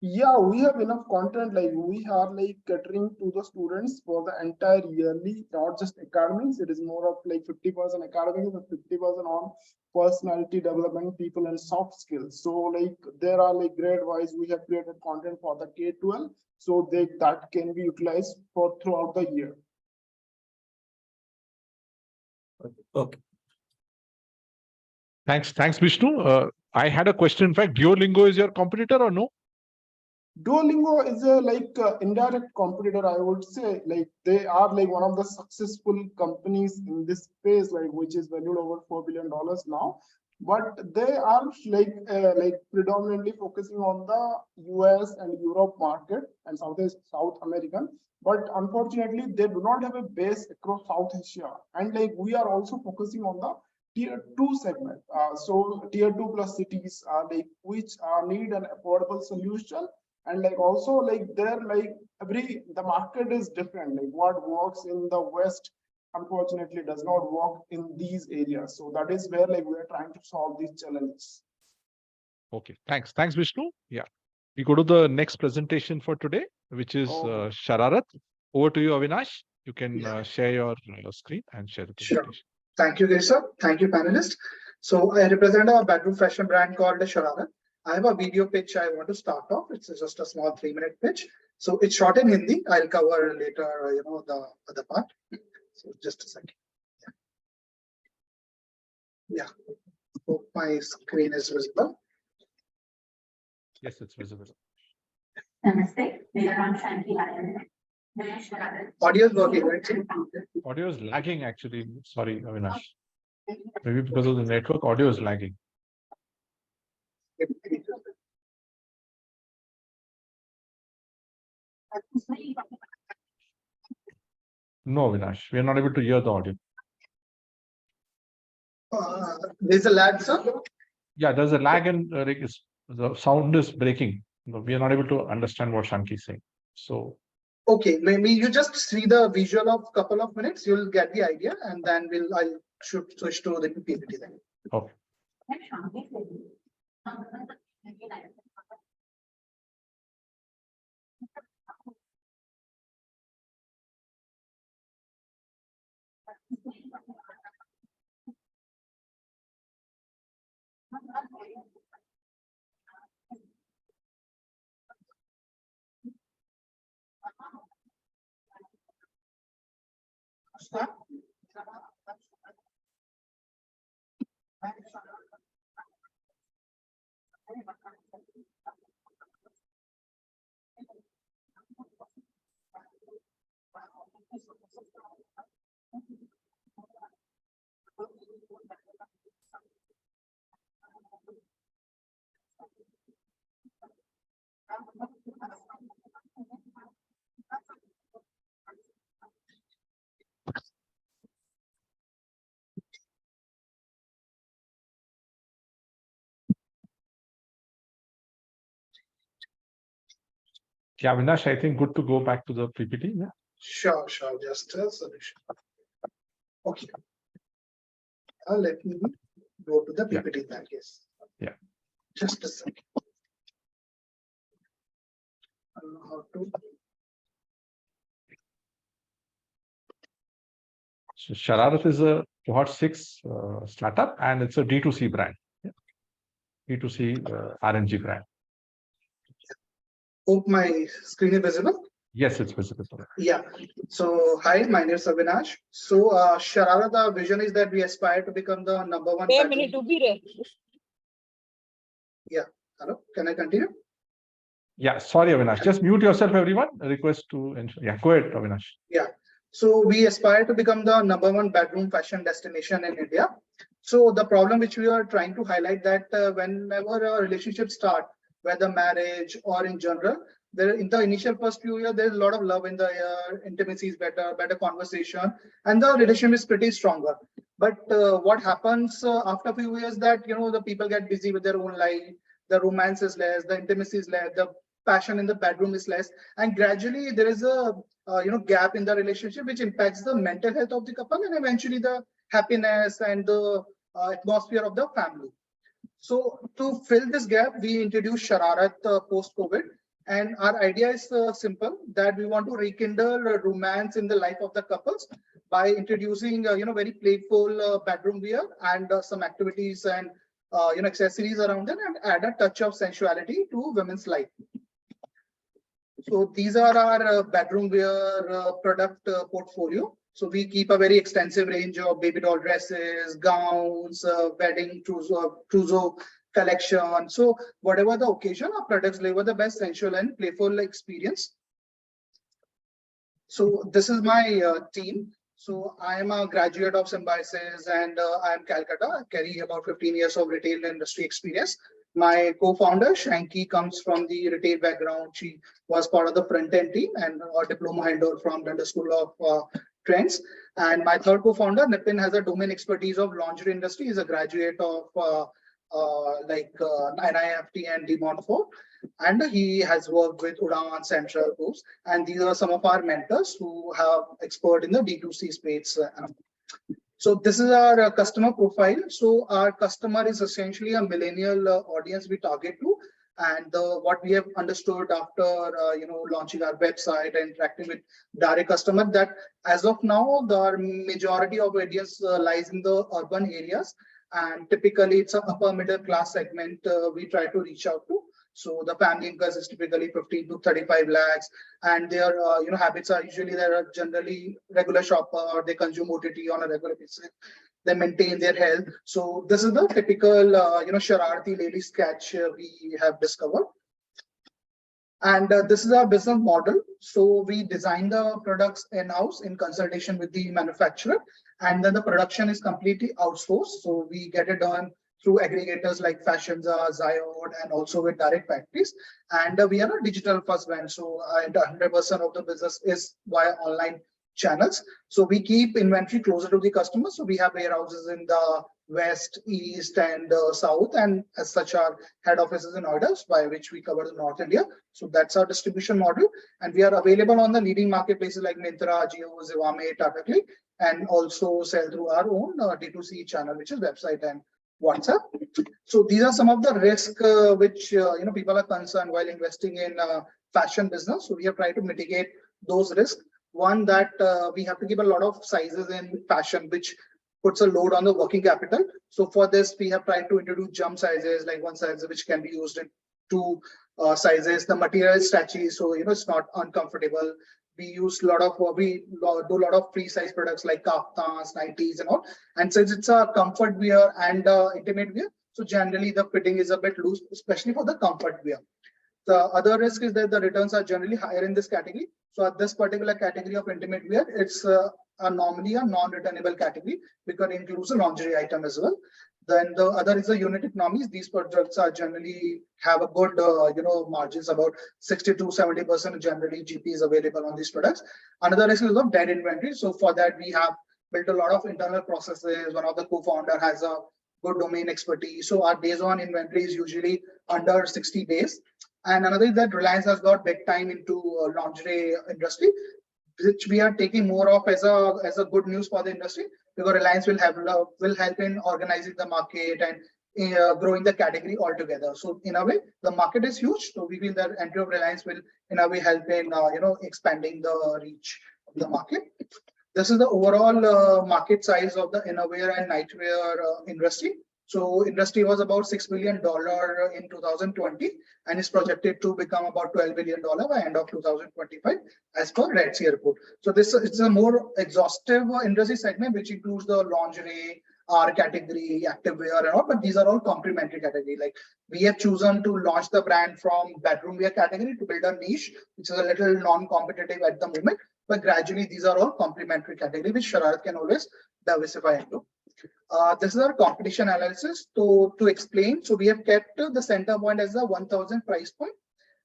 Yeah, we have enough content. Like we are like catering to the students for the entire yearly, not just academics. It is more of like 50% academics and 50% on personality development, people, and soft skills. So like there are like grade wise, we have created content for the K-12, so that can be utilized for throughout the year. Okay. Thanks, Vishnu. I had a question. In fact, Duolingo is your competitor or no? Duolingo is a indirect competitor, I would say. Like they are like one of the successful companies in this space, like which is valued over $4 billion now. But they are like predominantly focusing on the US and Europe market and South American. But unfortunately, they do not have a base across South Asia. And like we are also focusing on the tier 2 segment. So tier 2 plus cities which need an affordable solution. And like also like there the market is different. Like what works in the West unfortunately does not work in these areas. So that is where like we are trying to solve these challenges. Okay, thanks, Vishnu. Yeah, we go to the next presentation for today, which is Shararat. Over to you, Avinash. You can share your screen and share the presentation. Sure. Thank you, Keshav. Thank you, panelists. So I represent a bedroom fashion brand called Shararat. I have a video pitch I want to start off. It's just a small 3-minute pitch. So it's short in Hindi. I'll cover later, the other part. So just a second. Yeah. Hope my screen is visible. Yes, it's visible. Namaste. Audio is working, right? Audio is lagging actually. Sorry, Avinash. Maybe because of the network, audio is lagging. No, Avinash, we are not able to hear the audio. There's a lag, sir? Yeah, there's a lag and the sound is breaking. We are not able to understand what Shanki is saying. So. Okay, maybe you just see the visual of a couple of minutes, you'll get the idea, and then I'll switch to the PPT then. Okay. Yeah, Avinash, I think good to go back to the PPT. Yeah. Sure. Just a solution. Okay. Let me go to the PPT then. Yes. Yeah. Just a second. I don't know how to. So Shararat is a Cohort 6 startup, and it's a D2C brand. Yeah. D2C RNG brand. Hope my screen is visible. Yes, it's visible. Yeah. So hi, my name is Avinash. So Shararat, the vision is that we aspire to become the #1. Yeah. Hello. Can I continue? Yeah. Sorry, Avinash. Just mute yourself, everyone. A request to ensure. Yeah. Go ahead, Avinash. Yeah. So we aspire to become the #1 bedroom fashion destination in India. So the problem which we are trying to highlight that whenever a relationship start, whether marriage or in general, there in the initial first few years, there's a lot of love in the air, intimacy is better conversation, and the relationship is pretty stronger. But what happens after a few years that, the people get busy with their own life, the romance is less, the intimacy is less, the passion in the bedroom is less, and gradually there is a gap in the relationship which impacts the mental health of the couple and eventually the happiness and the atmosphere of the family. So to fill this gap, we introduced Shararat post-COVID, and our idea is simple, that we want to rekindle romance in the life of the couples by introducing very playful bedroom wear and some activities and accessories around it, and add a touch of sensuality to women's life. So these are our bedroom wear product portfolio. So we keep a very extensive range of baby doll dresses, gowns, wedding trousseau collection. So whatever the occasion, our products deliver the best sensual and playful experience. So this is my team. So I am a graduate of Symbiosis and I am Calcutta. I carry about 15 years of retail industry experience. My co-founder Shanky comes from the retail background. She was part of the front-end team and a diploma holder from London School of Trends. And my third co-founder Nipin has a domain expertise of lingerie industry. He's a graduate of NIFT and DMont4. And he has worked with Udaan, Central Groups, and these are some of our mentors who have expert in the D2C space. So this is our customer profile. So our customer is essentially a millennial audience we target to, and what we have understood after launching our website and interacting with direct customer, that as of now the majority of audience lies in the urban areas, and typically it's an upper middle class segment we try to reach out to. So the family income is typically 15 to 35 lakhs, and their habits are usually they are generally regular shopper, or they consume OTT on a regular basis. They maintain their health. So this is the typical Shararati lady sketch we have discovered. And this is our business model. So we design the products in-house in consultation with the manufacturer, and then the production is completely outsourced. So we get it done through aggregators like Fashionza, Ziod, and also with direct factories. And we are a digital first brand. So 100% of the business is via online channels. So we keep inventory closer to the customer. So we have warehouses in the west, east, and south, and as such our head offices in Noida, by which we cover the North India. So that's our distribution model, and we are available on the leading marketplaces like Myntra, Jio, Zivame, Tata Click, and also sell through our own D2C channel, which is website and WhatsApp. So these are some of the risks which people are concerned while investing in fashion business. So we have tried to mitigate those risks. One, that we have to give a lot of sizes in fashion, which puts a load on the working capital. So for this, we have tried to introduce jump sizes, like one size which can be used in two sizes. The material is stretchy, so it's not uncomfortable. We use a lot of we do a lot of free size products like kaftans, nighties, and all. And since it's a comfort wear and intimate wear, so generally the fitting is a bit loose, especially for the comfort wear. The other risk is that the returns are generally higher in this category. So at this particular category of intimate wear, it's normally a non-returnable category because it includes a lingerie item as well. Then the other is the unit economies. These products are generally have a good margins, about 60 to 70% generally GP is available on these products. Another risk is of dead inventory. So for that we have built a lot of internal processes. One of the co-founder has a good domain expertise. So our days on inventory is usually under 60 days. And another is that Reliance has got big time into lingerie industry, which we are taking more of as a good news for the industry, because Reliance will help in organizing the market and growing the category altogether. So in a way, the market is huge. So we feel that entry of Reliance will in a way help in expanding the reach of the market. This is the overall market size of the innerwear and nightwear industry. So industry was about $6 billion in 2020 and is projected to become about $12 billion by end of 2025 as per Red Sea report. So this is a more exhaustive industry segment, which includes the lingerie, our category, activewear, and all, but these are all complementary category. Like we have chosen to launch the brand from bedroom wear category to build a niche, which is a little non-competitive at the moment, but gradually these are all complementary category, which Shararat can always diversify into. This is our competition analysis. To explain, so we have kept the center point as a 1,000 price point,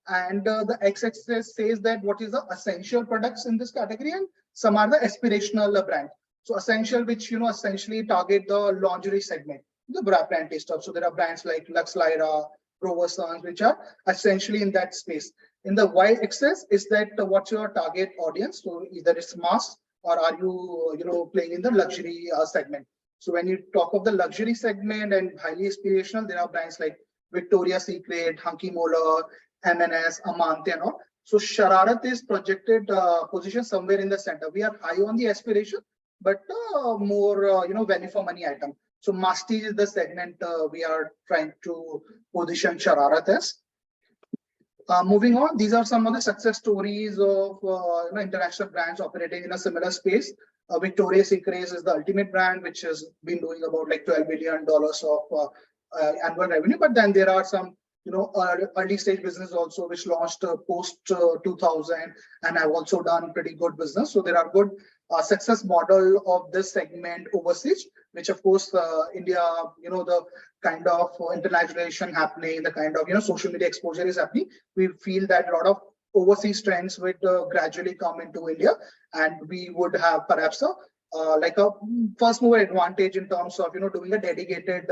and the x-axis says that what is the essential products in this category, and some are the aspirational brand. So essential, which essentially target the lingerie segment, the brand stuff. So there are brands like Lux Lyra, Provosons, which are essentially in that space. In the y-axis is that what's your target audience? So either it's mass or are you playing in the luxury segment. So when you talk of the luxury segment and highly aspirational, there are brands like Victoria's Secret, Hunky Mola, M&S, Amante, and all. So Shararat is projected position somewhere in the center. We are high on the aspiration, but more value for money item. So Mastige is the segment we are trying to position Shararat as. Moving on, these are some of the success stories of international brands operating in a similar space. Victoria's Secret is the ultimate brand, which has been doing about like $12 billion of annual revenue. But then there are some early stage business also which launched post 2000 and have also done pretty good business. So there are good success model of this segment overseas, which of course India, the kind of internationalization happening, the kind of social media exposure is happening. We feel that a lot of overseas trends would gradually come into India, and we would have perhaps like a first mover advantage in terms of doing a dedicated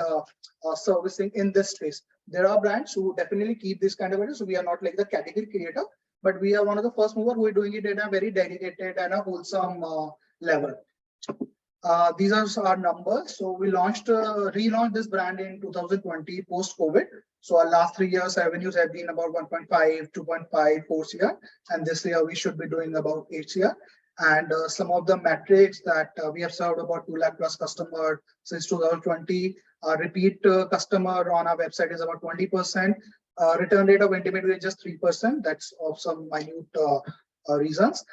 servicing in this space. There are brands who definitely keep this kind of value, so we are not like the category creator, but we are one of the first mover who are doing it in a very dedicated and a wholesome level. These are our numbers. So we relaunched this brand in 2020 post-COVID. So our last 3 years revenues have been about 1.5, 2.5, 4 CR, and this year we should be doing about 8 CR. And some of the metrics that we have served about 2 lakh plus customer since 2020. Repeat customer on our website is about 20%. Return rate of intimate is just 3%. That's of some minute reasons.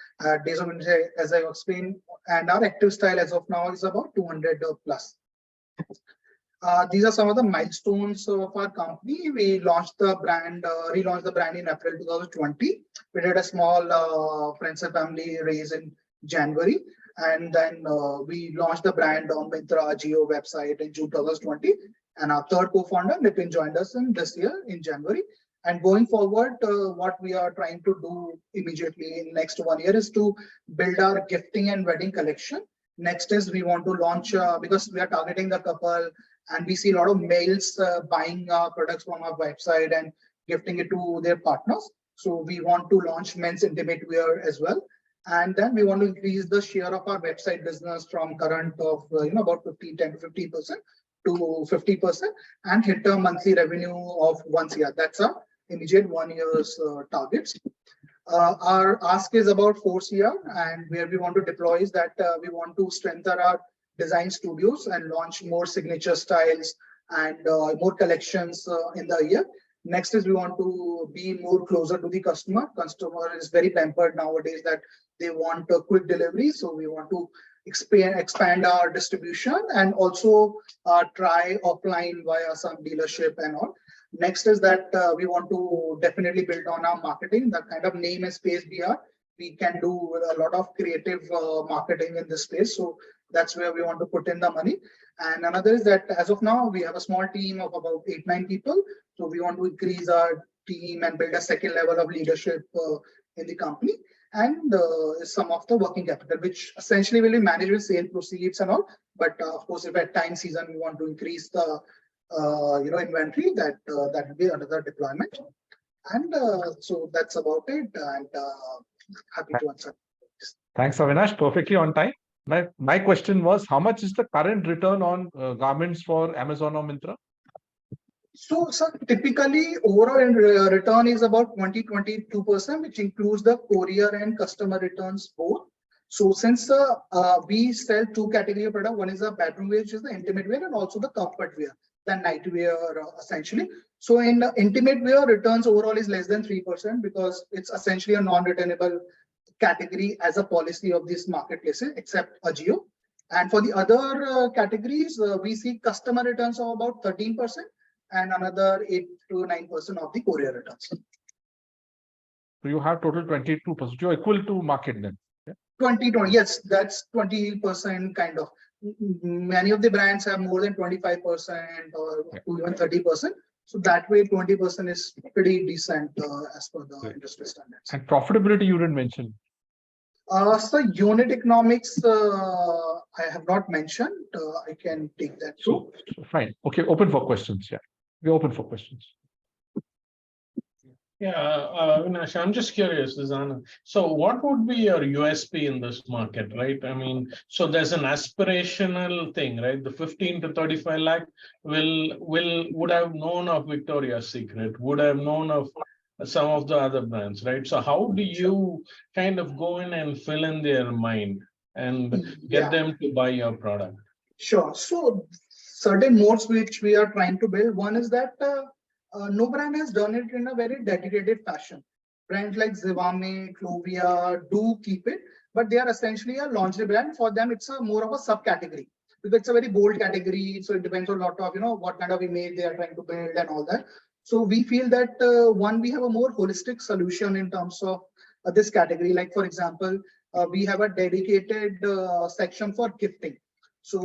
Days of inventory, as I explained, and our active style as of now is about 200 plus. These are some of the milestones of our company. We launched the brand, relaunched the brand in April 2020. We did a small friends and family raise in January. And then we launched the brand on Myntra Jio website in June 2020. And our third co-founder, Nitin, joined us in this year in January. And going forward, what we are trying to do immediately in next 1 year is to build our gifting and wedding collection. Next is we want to launch, because we are targeting the couple, and we see a lot of males buying products from our website and gifting it to their partners. So we want to launch men's intimate wear as well. And then we want to increase the share of our website business from current of about 10 to 15% to 50% and hit a monthly revenue of 1 CR. That's our immediate 1 year's targets. Our ask is about 4 CR, and where we want to deploy is that we want to strengthen our design studios and launch more signature styles and more collections in the year. Next is we want to be more closer to the customer. Customer is very pampered nowadays that they want a quick delivery. So we want to expand our distribution and also try offline via some dealership and all. Next is that we want to definitely build on our marketing, the kind of name and space we can do a lot of creative marketing in this space. So that's where we want to put in the money. And another is that as of now, we have a small team of about 8-9 people. So we want to increase our team and build a second level of leadership in the company. And some of the working capital, which essentially will be managed with sale proceeds and all. But of course, if at time season we want to increase the inventory, that will be another deployment. And so that's about it. And happy to answer. Thanks, Avinash. Perfectly on time. My question was, how much is the current return on garments for Amazon or Myntra? So, typically overall return is about 20-22%, which includes the courier and customer returns both. So since we sell 2 category of product, one is the bedroom wear, which is the intimate wear, and also the comfort wear, the night wear essentially. So in intimate wear, returns overall is less than 3% because it's essentially a non-returnable category as a policy of these marketplaces, except Ajio. And for the other categories, we see customer returns of about 13%. And another 8 to 9% of the courier returns. So you have total 22%. You're equal to market then. Yeah? 20, yes, that's 20% kind of. Many of the brands have more than 25% or even 30%. So that way, 20% is pretty decent as per the industry standards. And profitability you didn't mention. So unit economics, I have not mentioned. I can take that. So fine. Okay, open for questions. Yeah. We're open for questions. Yeah, Avinash, I'm just curious, Zana. So what would be your USP in this market, right? I mean, so there's an aspirational thing, right? The 15 to 35 lakh would have known of Victoria's Secret, would have known of some of the other brands, right? So how do you kind of go in and fill in their mind and get them to buy your product? Sure. So certain modes which we are trying to build. One is that no brand has done it in a very dedicated fashion. Brands like Zivame, Clovia do keep it, but they are essentially a lingerie brand. For them, it's a more of a subcategory because it's a very bold category. So it depends on a lot of, what kind of image they are trying to build and all that. So we feel that one, we have a more holistic solution in terms of this category. Like, for example, we have a dedicated section for gifting. So,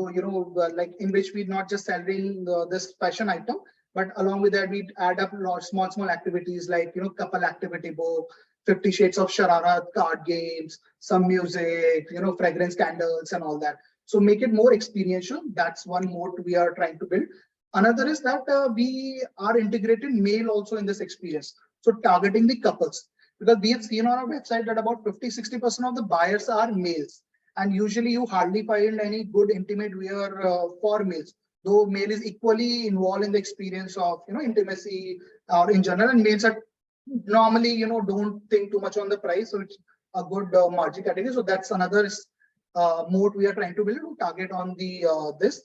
like in which we're not just selling this fashion item, but along with that, we add up small activities like, couple activity book, 50 Shades of Shararat card games, some music, fragrance candles and all that. So make it more experiential. That's one mode we are trying to build. Another is that we are integrating mail also in this experience. So targeting the couples, because we have seen on our website that about 50-60% of the buyers are males. And usually you hardly find any good intimate wear for males, though male is equally involved in the experience of, intimacy or in general, and males are normally, don't think too much on the price. So it's a good margin category. So that's another mode we are trying to build to target on the this.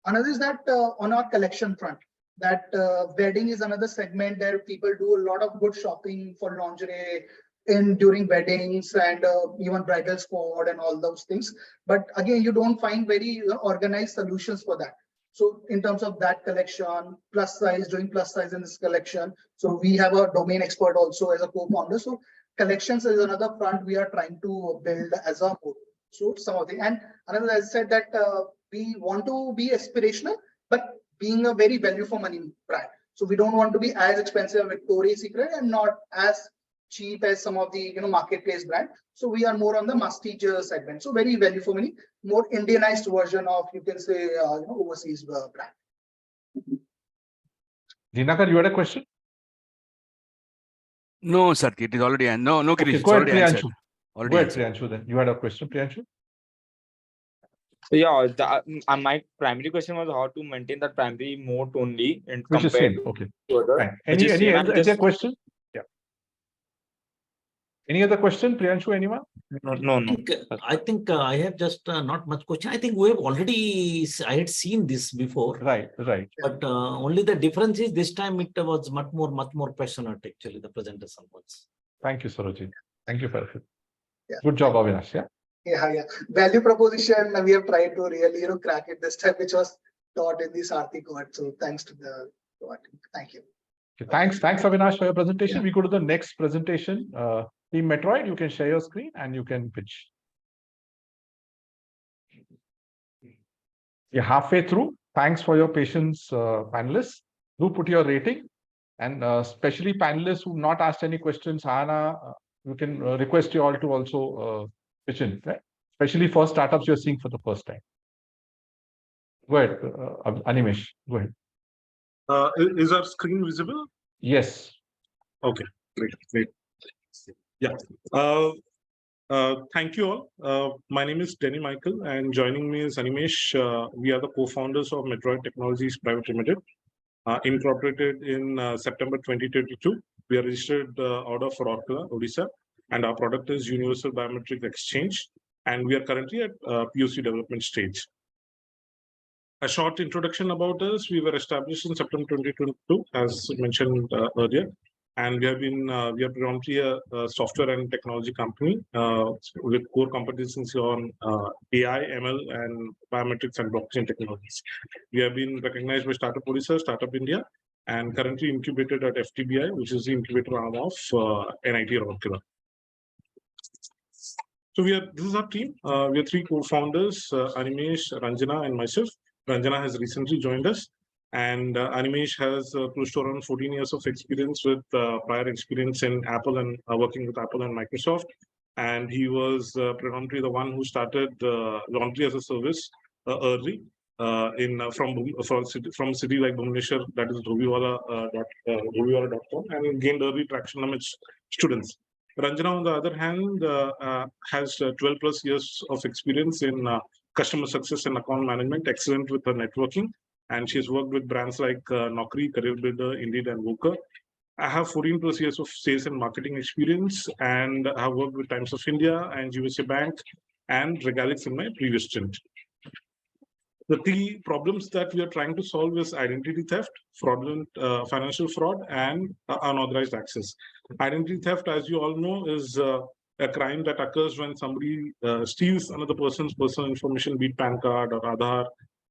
Another is that on our collection front, that wedding is another segment where people do a lot of good shopping for lingerie during weddings and even bridal squad and all those things. But again, you don't find very organized solutions for that. So in terms of that collection, plus size, doing plus size in this collection. So we have a domain expert also as a co-founder. So collections is another front we are trying to build as a whole. So some of the, and another, as I said, that we want to be aspirational, but being a very value for money brand. So we don't want to be as expensive as Victoria's Secret and not as cheap as some of the marketplace brand. So we are more on the prestige segment. So very value for money, more Indianized version of, you can say, overseas brand. Dinakar, you had a question? No, sir, it is already no, Okay, Girish, go ahead, already answered. Priyanshu. Already Go ahead, answered. Priyanshu. Then you had a question, Priyanshu. So yeah, my primary question was how to maintain that primary moat only and Which is compared same. Okay. to other. Fine. Which is Any same, and other just question? Yeah. Any other question, Priyanshu? Anyone? no. I think I have just not much question. I think we have already, I had seen this before. Right. But only the difference is this time it was much more passionate actually, the presentation was. Thank you, Sarojit. Thank you for it. Yeah. Good job, Avinash. Yeah. Yeah. Value proposition, we have tried to really, crack it this time, which was taught in the Saathi Cohort. So thanks to the cohort. Thank you. Okay, thanks, Avinash, for your presentation. Yeah. We go to the next presentation. Team Metroid, you can share your screen and you can pitch. You're halfway through. Thanks for your patience, panelists. Do put your rating, and especially panelists who've not asked any questions. Hana, you can request you all to also pitch in, right? Especially for startups you're seeing for the first time. Go ahead, Animesh. Go ahead. Is our screen visible? Yes. Okay, great. Yeah. Thank you all. My name is Denny Michael, and joining me is Animesh. We are the co-founders of Metroid Technologies Private Limited, incorporated in September 2022. We are registered out of Rourkela, Odisha, and our product is Universal Biometric Exchange, and we are currently at POC development stage. A short introduction about us: we were established in September 2022, as mentioned earlier. And we are predominantly a software and technology company with core competencies on AI, ML, and biometrics and blockchain technologies. We have been recognized by Startup Odisha, Startup India, and currently incubated at FTBI, which is the incubator arm of NIT Rourkela. So this is our team. We are three co-founders, Animesh, Ranjana, and myself. Ranjana has recently joined us. And Animesh has close to around 14 years of experience with prior experience in Apple and working with Apple and Microsoft. And he was predominantly the one who started laundry as a service early from a city like Bhubaneswar, that is Dhobiwala.com, and gained early traction amongst students. Ranjana, on the other hand, has 12 plus years of experience in customer success and account management, excellent with her networking. And she's worked with brands like Naukri, Career Builder, Indeed, and Wooker. I have 14 plus years of sales and marketing experience, and I have worked with Times of India and USA Bank and Regalix in my previous stint. The three problems that we are trying to solve is identity theft, fraudulent financial fraud, and unauthorized access. Identity theft, as you all know, is a crime that occurs when somebody steals another person's personal information, be it PAN card or Aadhaar,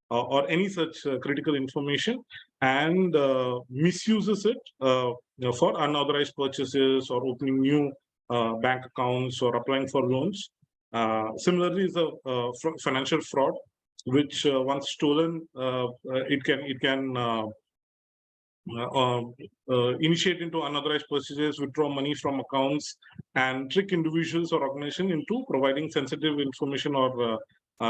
or any such critical information, and misuses it for unauthorized purchases or opening new bank accounts or applying for loans. Similarly, is a financial fraud, which once stolen, it can initiate into unauthorized purchases, withdraw money from accounts, and trick individuals or organizations into providing sensitive information or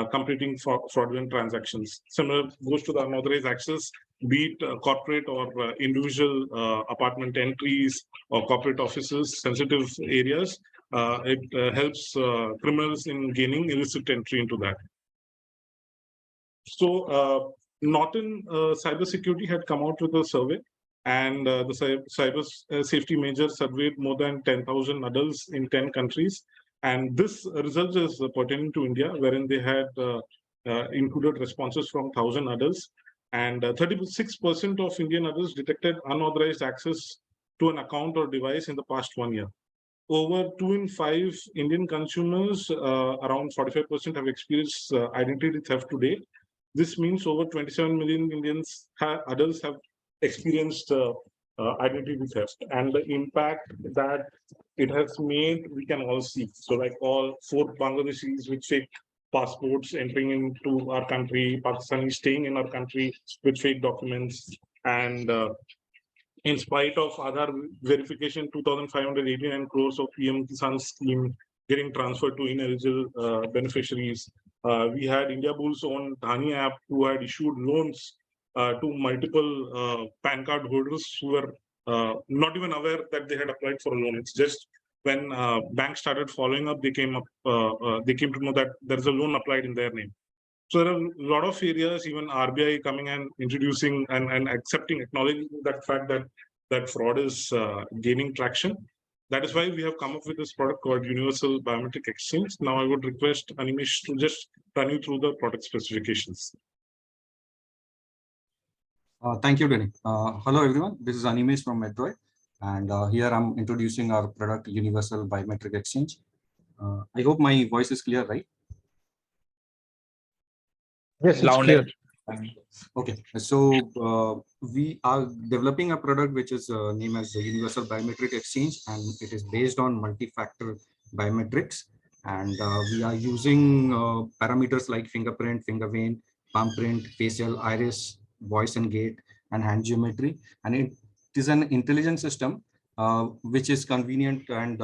completing fraudulent transactions. Similar goes to the unauthorized access, be it corporate or individual apartment entries or corporate offices, sensitive areas. It helps criminals in gaining illicit entry into that. So Norton Cybersecurity had come out with a survey, and the cyber safety major surveyed more than 10,000 adults in 10 countries. And this result is pertaining to India, wherein they had included responses from 1,000 adults. And 36% of Indian adults detected unauthorized access to an account or device in the past 1 year. Over 2 in 5 Indian consumers, around 45%, have experienced identity theft to date. This means over 27 million Indians adults have experienced identity theft, and the impact that it has made, we can all see. So like all 4 Bangladeshis with fake passports entering into our country, Pakistanis staying in our country with fake documents, and in spite of Aadhaar verification, 2,589 crores of PM Kisan scheme getting transferred to ineligible beneficiaries. We had India Bull's own Dhani app, who had issued loans to multiple PAN card holders who were not even aware that they had applied for a loan. It's just when banks started following up, they came to know that there's a loan applied in their name. So there are a lot of areas, even RBI coming and introducing and accepting, acknowledging that fact that fraud is gaining traction. That is why we have come up with this product called Universal Biometric Exchange. Now I would request Animesh to just run you through the product specifications. Thank you, Denny. Hello, everyone. This is Animesh from Metroid. And here I'm introducing our product, Universal Biometric Exchange. I hope my voice is clear, right? Yes, it's clear. Okay, so we are developing a product which is named as the Universal Biometric Exchange, and it is based on multi-factor biometrics. And we are using parameters like fingerprint, finger vein, palm print, facial, iris, voice and gait, and hand geometry. And it is an intelligent system which is convenient, and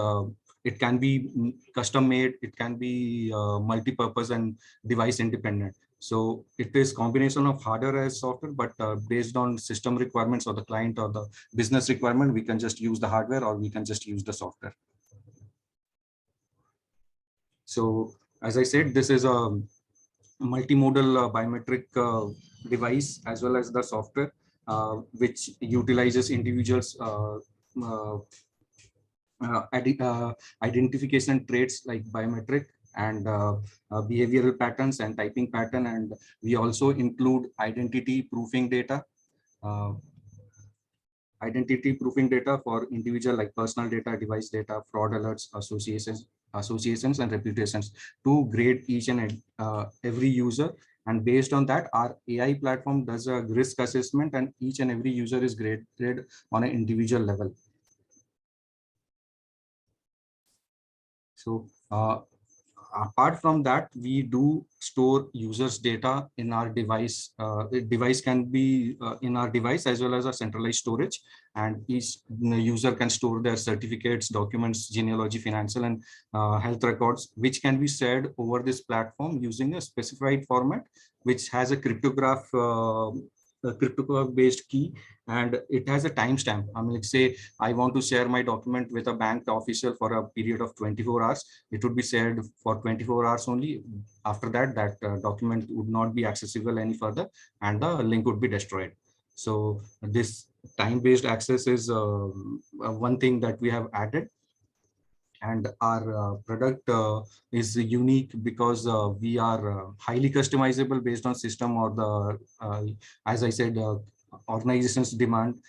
it can be custom made, it can be multi-purpose and device independent. So it is combination of hardware as software, but based on system requirements or the client or the business requirement, we can just use the hardware or we can just use the software. So as I said, this is a multimodal biometric device as well as the software, which utilizes individuals' identification traits like biometric and behavioral patterns and typing pattern. And we also include identity proofing data for individual, like personal data, device data, fraud alerts, associations and reputations to grade each and every user. And based on that, our AI platform does a risk assessment, and each and every user is graded on an individual level. So apart from that, we do store users' data in our device. Device can be in our device as well as a centralized storage, and each user can store their certificates, documents, genealogy, financial and health records, which can be shared over this platform using a specified format, which has a cryptograph-based key, and it has a timestamp. I mean, let's say I want to share my document with a bank official for a period of 24 hours. It would be shared for 24 hours only. After that, document would not be accessible any further, and the link would be destroyed. So this time-based access is one thing that we have added. And our product is unique because we are highly customizable based on system or the, as I said, organization's demand.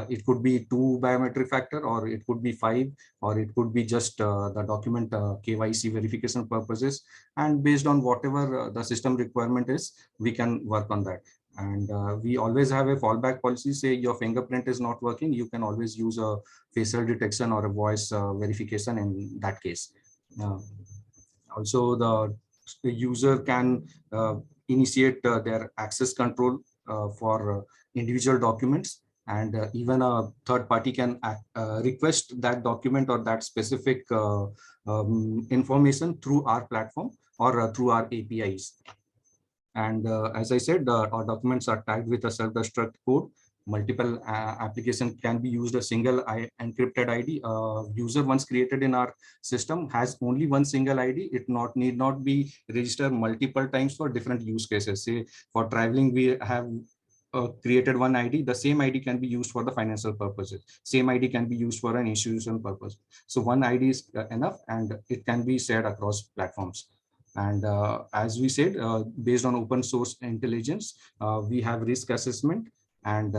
It could be 2 biometric factor, or it could be 5, or it could be just the document KYC verification purposes. And based on whatever the system requirement is, we can work on that. And we always have a fallback policy. Say your fingerprint is not working, you can always use a facial detection or a voice verification in that case. Also, the user can initiate their access control for individual documents, and even a third party can request that document or that specific information through our platform or through our APIs. And as I said, our documents are tagged with a self-destruct code. Multiple applications can be used a single encrypted ID. User once created in our system has only one single ID. It need not be registered multiple times for different use cases. Say for traveling, we have created one ID. The same ID can be used for the financial purposes. Same ID can be used for an institutional purpose. So one ID is enough, and it can be shared across platforms. And as we said, based on open source intelligence, we have risk assessment, and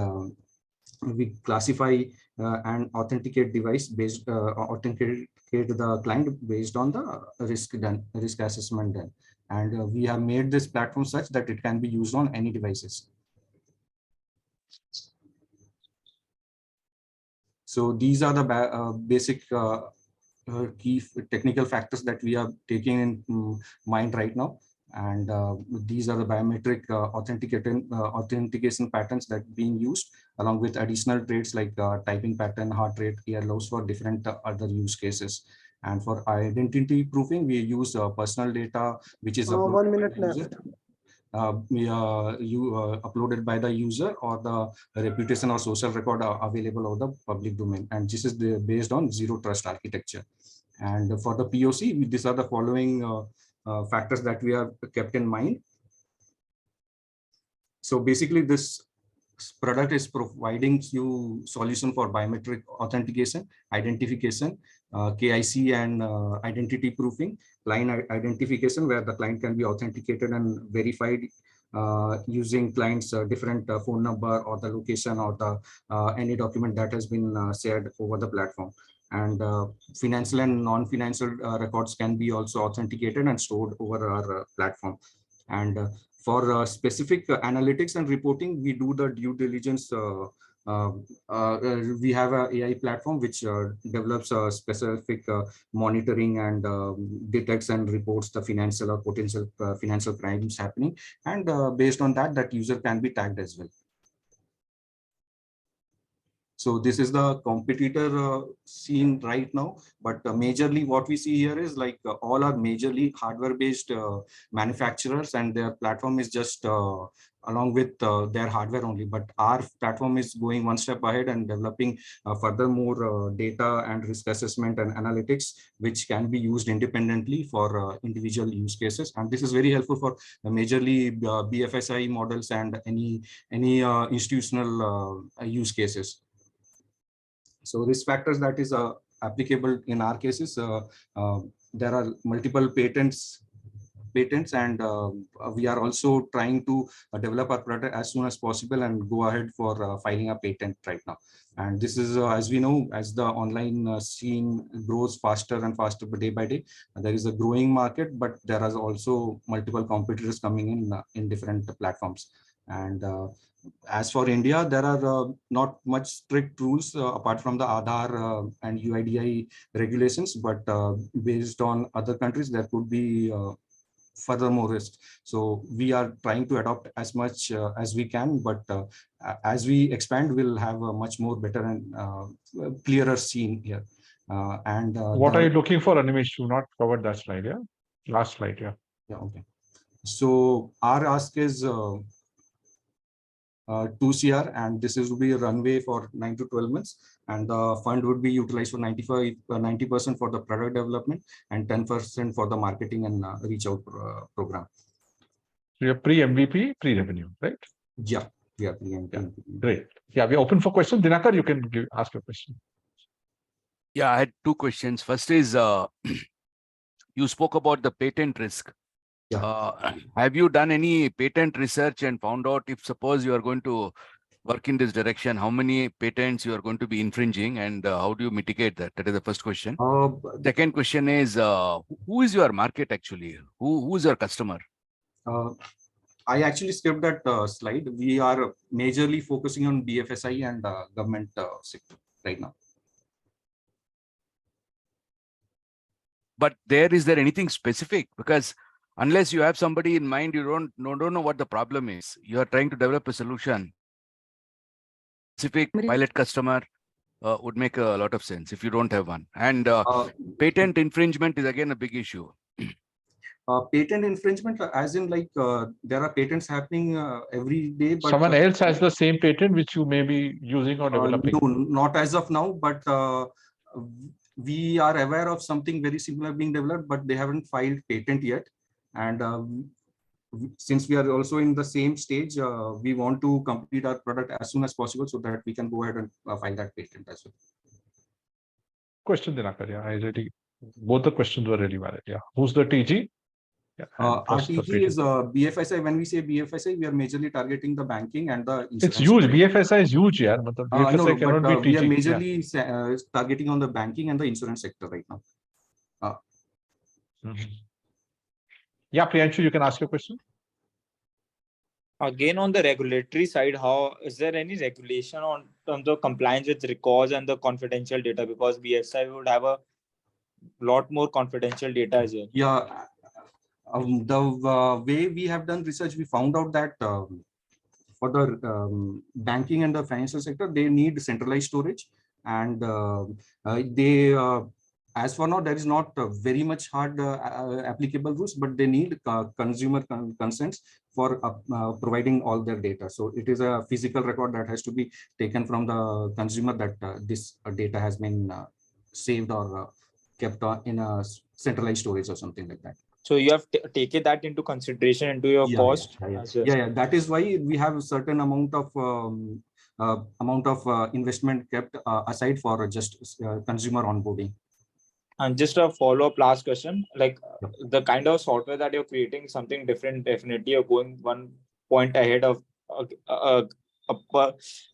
we classify and authenticate device based authenticate the client based on the risk assessment done. And we have made this platform such that it can be used on any devices. So these are the basic key technical factors that we are taking in mind right now. And these are the biometric authentication patterns that are being used, along with additional traits like typing pattern, heart rate, ear lobes for different other use cases. And for identity proofing, we use personal data, which is 1 minute left. Uploaded by the user, or the reputation or social record are available over the public domain. And this is based on zero trust architecture. And for the POC, these are the following factors that we have kept in mind. So basically, this product is providing you solution for biometric authentication, identification, KIC, and identity proofing, client identification, where the client can be authenticated and verified using client's different phone number or the location or the any document that has been shared over the platform. And financial and non-financial records can be also authenticated and stored over our platform. And for specific analytics and reporting, we do the due diligence. We have an AI platform which develops a specific monitoring and detects and reports the financial or potential financial crimes happening. And based on that, that user can be tagged as well. So this is the competitor scene right now, but majorly what we see here is like all are majorly hardware-based manufacturers, and their platform is just along with their hardware only. But our platform is going one step ahead and developing furthermore data and risk assessment and analytics, which can be used independently for individual use cases. And this is very helpful for majorly BFSI models and any institutional use cases. So risk factors that is applicable in our cases, there are multiple patents, and we are also trying to develop our product as soon as possible and go ahead for filing a patent right now. And this is, as we know, as the online scene grows faster and faster day by day, there is a growing market, but there are also multiple competitors coming in different platforms. And as for India, there are not much strict rules apart from the Aadhaar and UIDAI regulations, but based on other countries, there could be furthermore risk. So we are trying to adopt as much as we can, but as we expand, we'll have a much more better and clearer scene here. What are you looking for, Animesh? You not covered that slide, yeah? Last slide, yeah. Yeah, okay. So our ask is 2 CR, and this is will be a runway for 9 to 12 months, and the fund would be utilized for 90% for the product development and 10% for the marketing and reach out program. So you're pre-MVP, pre-revenue, right? Yeah, we are pre-MVP. Yeah. Great. Yeah, we're open for questions. Dinakar, you can ask your question. Yeah, I had two questions. First is, you spoke about the patent risk. Yeah. Have you done any patent research and found out if suppose you are going to work in this direction, how many patents you are going to be infringing, and how do you mitigate that? That is the first question. Second question is, who is your market actually? Who is your customer? I actually skipped that slide. We are majorly focusing on BFSI and government sector right now. But is there anything specific? Because unless you have somebody in mind, you don't know what the problem is. You are trying to develop a solution. Specific pilot customer would make a lot of sense if you don't have one. And patent infringement is again a big issue. Patent infringement, as in like there are patents happening every day. But someone else has the same patent which you may be using or developing. No, not as of now, but we are aware of something very similar being developed, but they haven't filed patent yet. And since we are also in the same stage, we want to complete our product as soon as possible so that we can go ahead and file that patent as well. Question, Dinakar. Yeah, both the questions were really valid. Yeah, who's the TG? Yeah, our TG is BFSI. When we say BFSI, we are majorly targeting the banking and the insurance. It's huge. BFSI is huge, yeah. BFSI no, cannot but, be TG. We are majorly targeting on the banking and the insurance sector right now. Yeah, Priyanshu, you can ask your question. Again, on the regulatory side, how is there any regulation on terms of compliance with records and the confidential data? Because BFSI would have a lot more confidential data as well. Yeah. The way we have done research, we found out that for the banking and the financial sector, they need centralized storage, and as for now, there is not very much hard applicable rules, but they need consumer consents for providing all their data. So it is a physical record that has to be taken from the consumer that this data has been saved or kept in a centralized storage or something like that. So you have taken that into consideration into your cost. Yeah. That is why we have a certain amount of investment kept aside for just consumer onboarding. And just a follow-up last question, like the kind of software that you're creating, something different. Definitely, you're going one point ahead of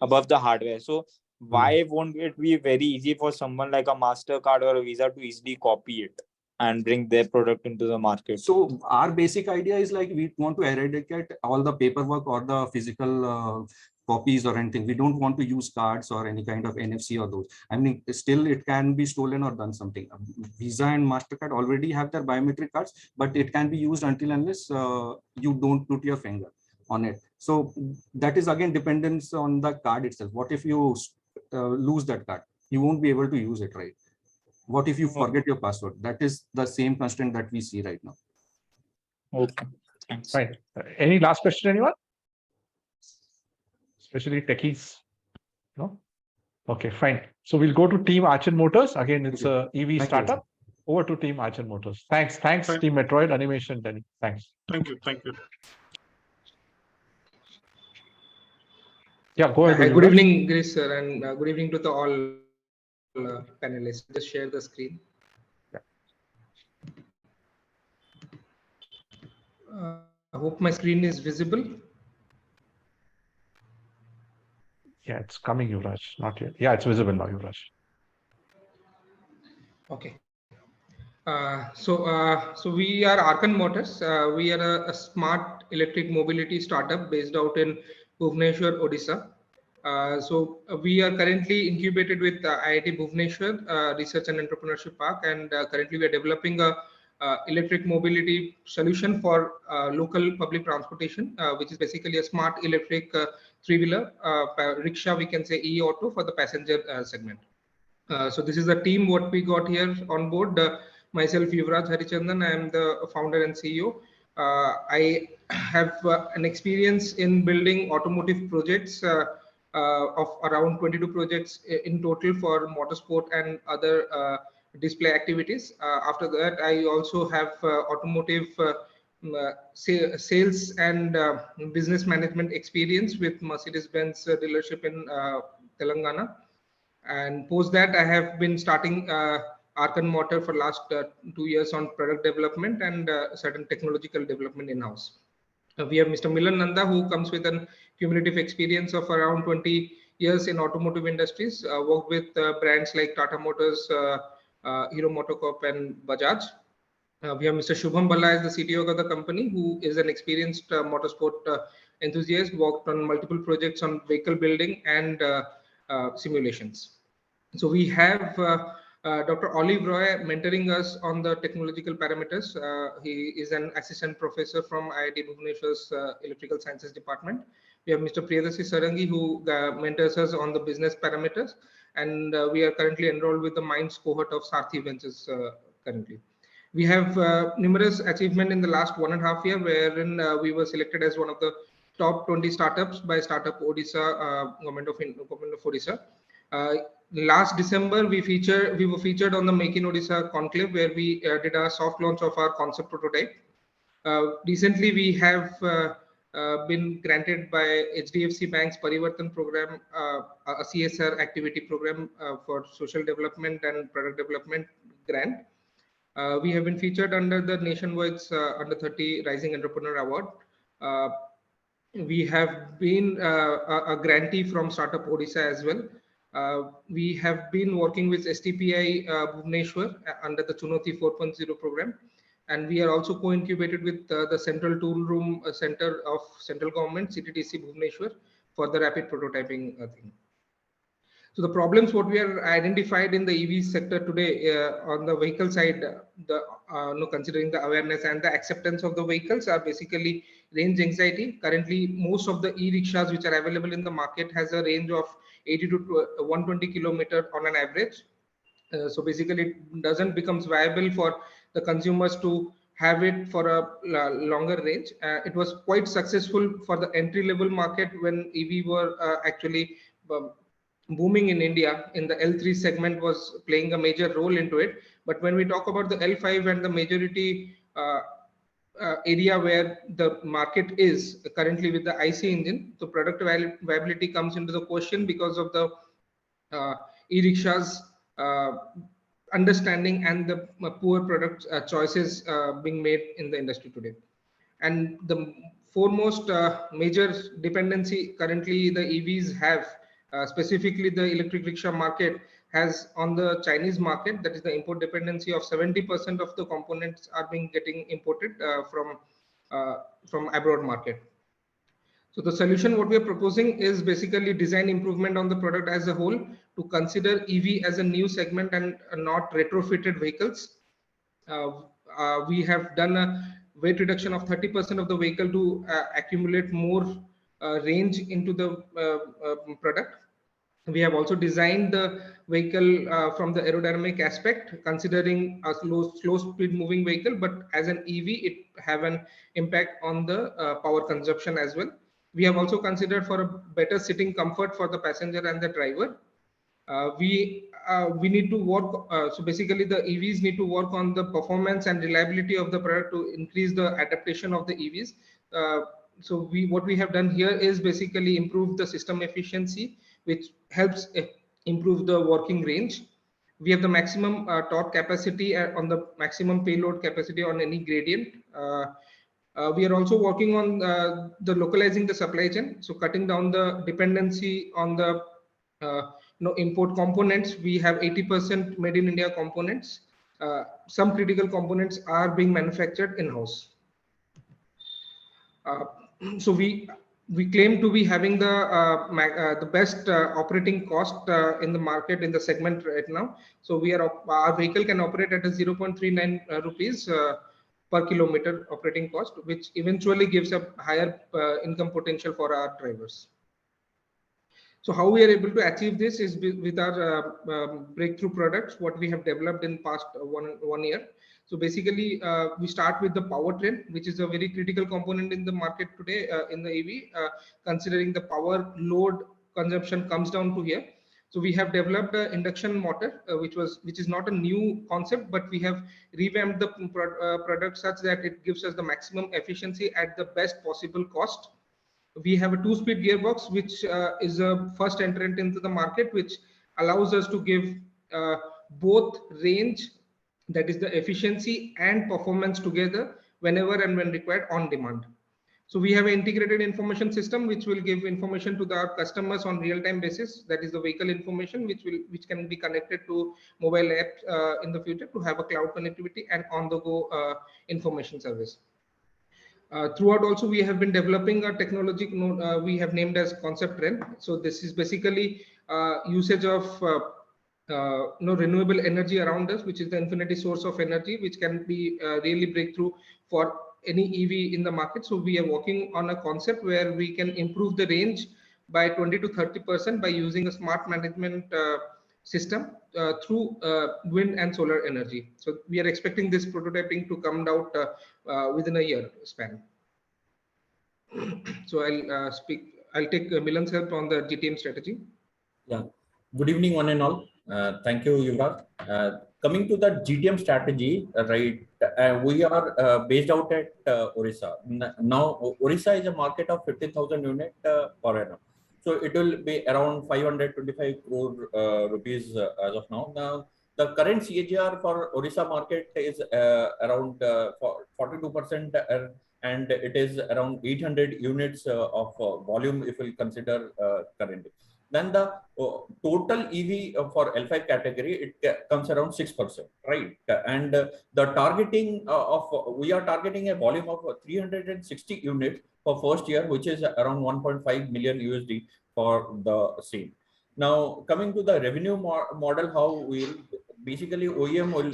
above the hardware. So why won't it be very easy for someone like a MasterCard or a Visa to easily copy it and bring their product into the market? So our basic idea is like we want to eradicate all the paperwork or the physical copies or anything. We don't want to use cards or any kind of NFC or those. I mean, still it can be stolen or done something. Visa and MasterCard already have their biometric cards, but it can be used until unless you don't put your finger on it. So that is again dependence on the card itself. What if you lose that card? You won't be able to use it, right? What if you forget your password? That is the same constraint that we see right now. Okay, thanks. Fine. Any last question, anyone? Especially techies? No? Okay, fine. So we'll go to Team Archon Motors. Again, it's a EV startup. Over to Team Archon Motors. Thanks, Team Metroid Animation. Denny. Thanks. Thank you. Yeah, go ahead. Good evening, Girish sir, and good evening to all panelists. Just share the screen. I hope my screen is visible. Yeah, it's coming, Yuvraj. Not yet. Yeah, it's visible now, Yuvraj. Okay. So we are Archon Motors. We are a smart electric mobility startup based out in Bhubaneswar, Odisha. So we are currently incubated with IIT Bhubaneswar Research and Entrepreneurship Park, and currently we are developing a electric mobility solution for local public transportation, which is basically a smart electric three-wheeler rickshaw, we can say e-auto for the passenger segment. So this is the team what we got here on board. Myself, Yuvraj Harichandan, I am the founder and CEO. I have an experience in building automotive projects of around 22 projects in total for motorsport and other display activities. After that, I also have automotive sales and business management experience with Mercedes-Benz dealership in Telangana. And post that, I have been starting Archon Motor for last 2 years on product development and certain technological development in-house. We have Mr. Milan Nanda, who comes with an cumulative experience of around 20 years in automotive industries, worked with brands like Tata Motors, Hero MotoCorp, and Bajaj. We have Mr. Shubham Balla as the CTO of the company, who is an experienced motorsport enthusiast, worked on multiple projects on vehicle building and simulations. So we have Dr. Olive Roy mentoring us on the technological parameters. He is an assistant professor from IIT Bhubaneswar's Electrical Sciences Department. We have Mr. Priyadasi Sarangi, who mentors us on the business parameters. And we are currently enrolled with the Minds cohort of Saathi Ventures currently. We have numerous achievements in the last 1.5 years, wherein we were selected as one of the top 20 startups by Startup Odisha, Government of Odisha. Last December, we were featured on the Make in Odisha conclave, where we did a soft launch of our concept prototype. Recently, we have been granted by HDFC Bank's Parivartan program, a CSR activity program for social development and product development grant. We have been featured under the nationwide's Under 30 Rising Entrepreneur Award. We have been a grantee from Startup Odisha as well. We have been working with STPI Bhubaneswar under the Chunoti 4.0 program. And we are also co-incubated with the Central Tool Room Center of Central Government, CTTC Bhubaneswar, for the rapid prototyping thing. So the problems what we are identified in the EV sector today on the vehicle side, considering the awareness and the acceptance of the vehicles, are basically range anxiety. Currently, most of the e-rickshaws which are available in the market has a range of 80 to 120 kilometers on an average. So basically, it doesn't become viable for the consumers to have it for a longer range. It was quite successful for the entry-level market when EV were actually booming in India. In the L3 segment was playing a major role into it. But when we talk about the L5 and the majority area where the market is currently with the IC engine, the product viability comes into the question because of the e-rickshaws understanding and the poor product choices being made in the industry today. And the foremost major dependency currently the EVs have, specifically the electric rickshaw market, has on the Chinese market. That is the import dependency of 70% of the components are getting imported from abroad market. So the solution what we are proposing is basically design improvement on the product as a whole to consider EV as a new segment and not retrofitted vehicles. We have done a weight reduction of 30% of the vehicle to accumulate more range into the product. We have also designed the vehicle from the aerodynamic aspect, considering a slow speed moving vehicle, but as an EV, it have an impact on the power consumption as well. We have also considered for a better sitting comfort for the passenger and the driver. We need to work, so basically the EVs need to work on the performance and reliability of the product to increase the adaptation of the EVs. So what we have done here is basically improve the system efficiency, which helps improve the working range. We have the maximum torque capacity on the maximum payload capacity on any gradient. We are also working on the localizing the supply chain, so cutting down the dependency on the import components. We have 80% made in India components. Some critical components are being manufactured in-house. So we claim to be having the best operating cost in the market in the segment right now. So our vehicle can operate at a 0.39 rupees per kilometer operating cost, which eventually gives a higher income potential for our drivers. So how we are able to achieve this is with our breakthrough products, what we have developed in past one year. So basically, we start with the powertrain, which is a very critical component in the market today in the EV, considering the power load consumption comes down to here. So we have developed an induction motor, which is not a new concept, but we have revamped the product such that it gives us the maximum efficiency at the best possible cost. We have a 2-speed gearbox, which is a first entrant into the market, which allows us to give both range, that is the efficiency and performance together whenever and when required on demand. So we have an integrated information system which will give information to our customers on real-time basis. That is the vehicle information which can be connected to mobile apps in the future to have a cloud connectivity and on-the-go information service. Throughout also we have been developing a technology we have named as Concept Realm. So this is basically usage of renewable energy around us, which is the infinity source of energy, which can be really breakthrough for any EV in the market. So we are working on a concept where we can improve the range by 20 to 30% by using a smart management system through wind and solar energy. So we are expecting this prototyping to come out within a year span. So I'll take Milan's help on the GTM strategy. Yeah. Good evening, one and all. Thank you, Yuvraj. Coming to the GTM strategy, right? We are based out at Orissa. Now, Orissa is a market of 50,000 units per annum. So it will be around 525 crore rupees as of now. Now, the current CAGR for Orissa market is around 42%, and it is around 800 units of volume if we consider currently. Then the total EV for L5 category, it comes around 6%, right? And the targeting we are targeting a volume of 360 units for first year, which is around 1.5 million USD for the same. Now, coming to the revenue model, how we'll basically OEM will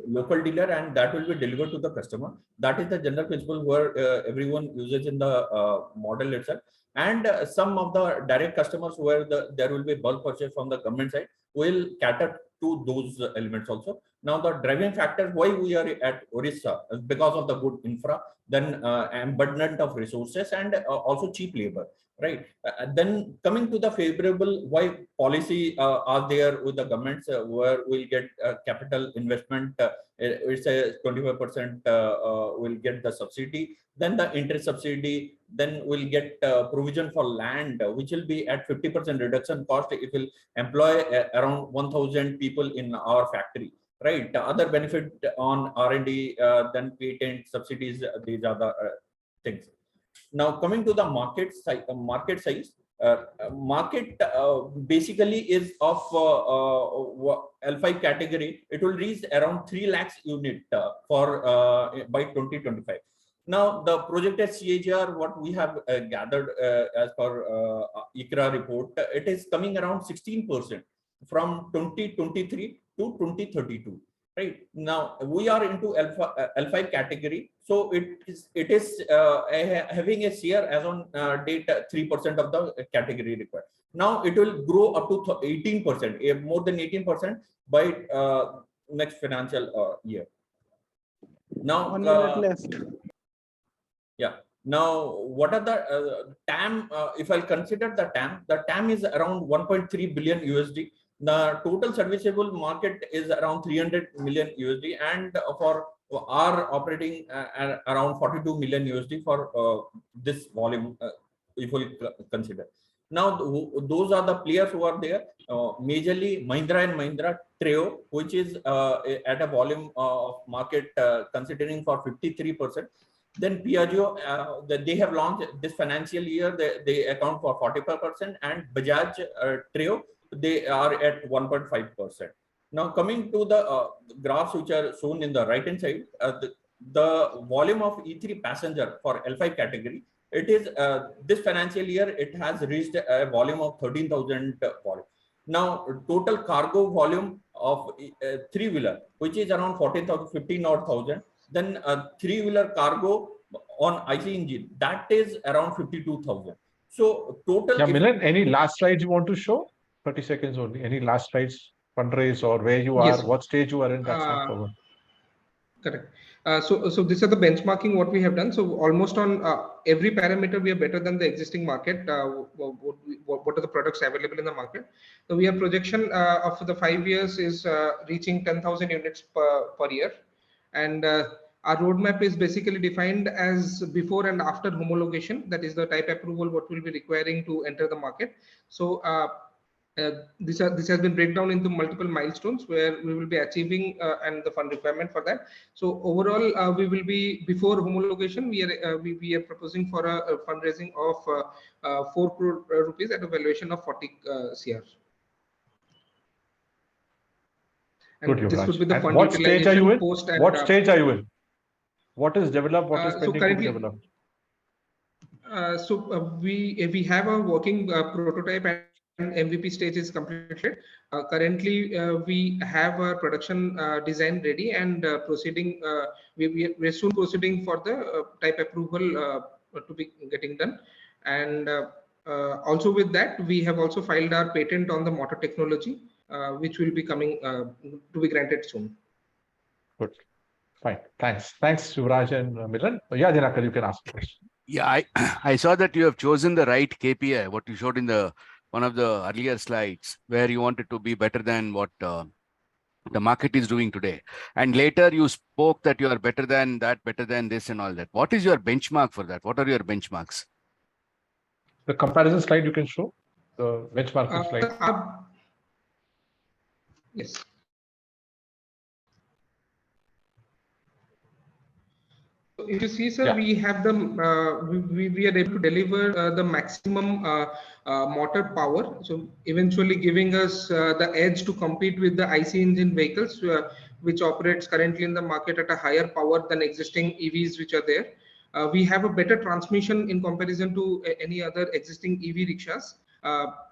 local dealer and that will be delivered to the customer. That is the general principle where everyone uses in the model itself. And some of the direct customers where there will be bulk purchase from the government side will cater to those elements also. Now the driving factor why we are at Orissa is because of the good infra, then abundant of resources and also cheap labor, right? Then coming to the favorable why policy are there with the governments where we'll get capital investment. It's a 25% will get the subsidy, then the interest subsidy, then we'll get provision for land, which will be at 50% reduction cost. It will employ around 1,000 people in our factory, right? Other benefit on R&D, then patent subsidies, these are the things. Now coming to the market size, market basically is of L5 category. It will reach around 3 lakhs unit for by 2025. Now the projected CAGR, what we have gathered as per ICRA report, it is coming around 16% from 2023 to 2032. Right now we are into L5 category, so it is having a share as on date 3% of the category required. Now it will grow up to 18%, more than 18% by next financial year. Now 1 minute left. Yeah. Now what are the TAM? If I consider the TAM is around 1.3 billion USD. The total serviceable market is around 300 million USD, and for our operating around 42 million USD for this volume, if we consider. Now those are the players who are there. Majorly Mahindra and Mahindra Treo, which is at a volume of market considering for 53%. Then Piaggio, they have launched this financial year. They account for 45%, and Bajaj Treo, they are at 1.5%. Now coming to the graphs which are shown in the right hand side, the volume of E3 passenger for L5 category, it is this financial year it has reached a volume of 13,000 volume. Now total cargo volume of three-wheeler, which is around 14,000, 15,000. Then three-wheeler cargo on IC engine, that is around 52,000. So total. Yeah, Milan, any last slides you want to show? 30 seconds only. Any last slides, fundraise or where you are, Yes. what stage you are in, that's not covered. Correct. So these are the benchmarking what we have done. So almost on every parameter we are better than the existing market. What are the products available in the market? So we have projection of the 5 years is reaching 10,000 units per year, and our roadmap is basically defined as before and after homologation. That is the type approval what will be requiring to enter the market. So This has been breakdown into multiple milestones where we will be achieving and the fund requirement for that. So overall, we will be before homologation. We are proposing for a fundraising of 4 crore rupees at a valuation of 40 crore. And Good, this would Yuvraj. be the And fund what stage are you utilization in? post and What stage are you in? What is developed? What is so pending to be currently, developed? We have a working prototype and MVP stage is completed. Currently, we have a production design ready and proceeding. We're soon proceeding for the type approval to be getting done. And also with that, we have also filed our patent on the motor technology, which will be coming to be granted soon. Good. Fine. Thanks, Yuvraj and Milan. Yeah, Dinakar, you can ask a question. Yeah, I saw that you have chosen the right KPI, what you showed in one of the earlier slides, where you wanted to be better than what the market is doing today. And later you spoke that you are better than that, better than this and all that. What is your benchmark for that? What are your benchmarks? The comparison slide you can show, the benchmarking slide. Yes. So if you see, sir, Yeah. we have the we are able to deliver the maximum motor power. So eventually giving us the edge to compete with the IC engine vehicles, which operates currently in the market at a higher power than existing EVs which are there. We have a better transmission in comparison to any other existing EV rickshaws.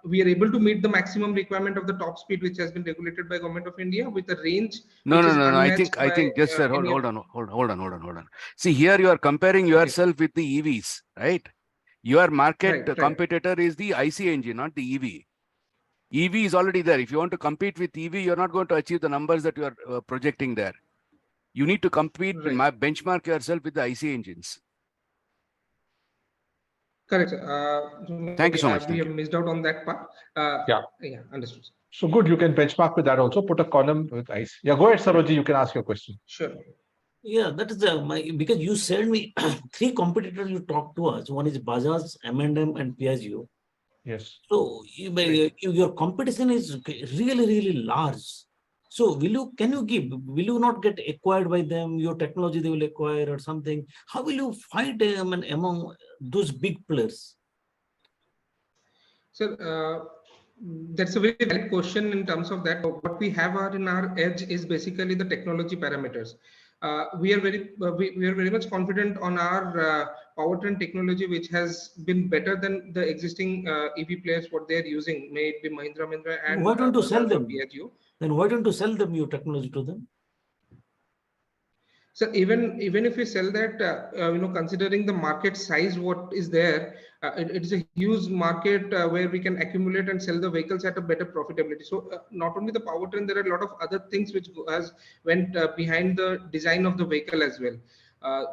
We are able to meet the maximum requirement of the top speed, which has been regulated by Government of India, with a range. No. I Unmatched think just sir, hold on. See, here you are comparing yourself with the EVs, right? Your market competitor is the IC engine, not the EV. EV is already there. If you want to compete with EV, you're not going to achieve the numbers that you are projecting there. You need to compete, benchmark yourself with the IC engines. Correct. Thank you so much. We have missed out on that part. Yeah, understood. So good, you can benchmark with that also. Put a column with ICE. Yeah, go ahead, Saroji. You can ask your question. Sure. Yeah, that is because you said me 3 competitors you talked to us. One is Bajaj, M&M, and Piaggio. Yes. So your competition is really large. So will you not get acquired by them? Your technology they will acquire or something. How will you fight among those big players? So that's a very valid question in terms of that. What we have in our edge is basically the technology parameters. We are very much confident on our powertrain technology, which has been better than the existing EV players what they are using. May it be Mahindra and why don't you sell them? Piaggio. Then why don't you sell them your technology to them? So even if we sell that, considering the market size, what is there, it is a huge market where we can accumulate and sell the vehicles at a better profitability. So not only the powertrain, there are a lot of other things which went behind the design of the vehicle as well.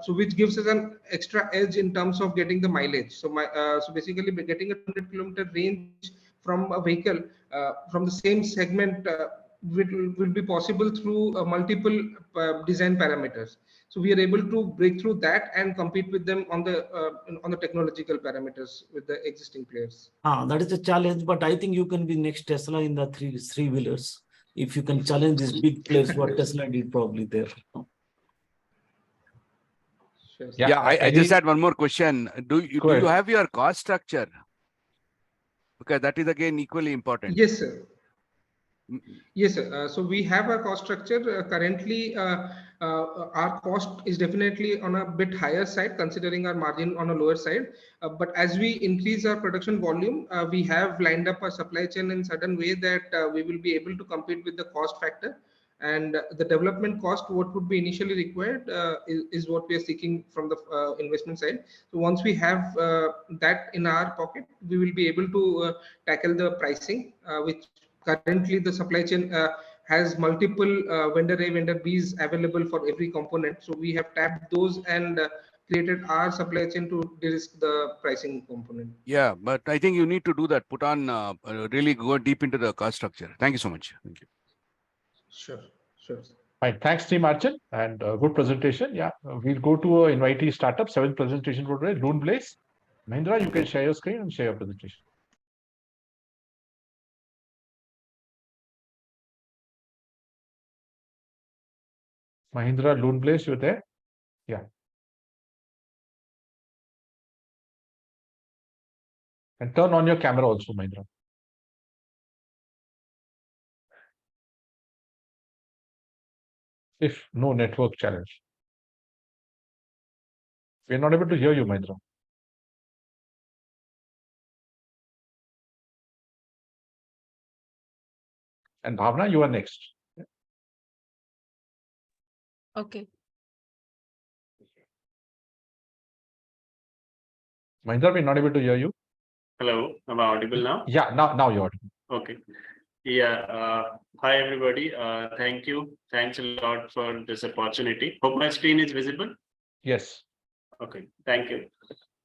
So which gives us an extra edge in terms of getting the mileage. So so basically getting a 100-kilometer range from a vehicle from the same segment will be possible through multiple design parameters. So we are able to break through that and compete with them on the technological parameters with the existing players. That is a challenge, but I think you can be next Tesla in the three-wheelers. If you can challenge these big players, what Tesla did probably there. Sure. Yeah, I just had one more question. Do you have your cost structure? Because that is again equally important. Yes, sir. Yes, sir. So we have a cost structure. Currently, our cost is definitely on a bit higher side, considering our margin on a lower side. But as we increase our production volume, we have lined up a supply chain in certain way that we will be able to compete with the cost factor. And the development cost, what would be initially required, is what we are seeking from the investment side. So once we have that in our pocket, we will be able to tackle the pricing, which currently the supply chain has multiple vendor A, vendor B's available for every component. So we have tapped those and created our supply chain to de-risk the pricing component. Yeah, but I think you need to do that. Put on really go deep into the cost structure. Thank you so much. Thank you. Sure. Fine. Thanks, Team Archon, and good presentation. Yeah, we'll go to a invitee startup. 7th presentation today, Luneblaze. Mahindra, you can share your screen and share your presentation. Mahindra Luneblaze, you're there? Yeah. And turn on your camera also, Mahindra. If no network challenge. We're not able to hear you, Mahindra. And Bhavna, you are next. Okay. Mahindra, we're not able to hear you. Hello, am I audible now? Yeah, now you're audible. Okay. Yeah. Hi, everybody. Thank you. Thanks a lot for this opportunity. Hope my screen is visible. Yes. Okay. Thank you.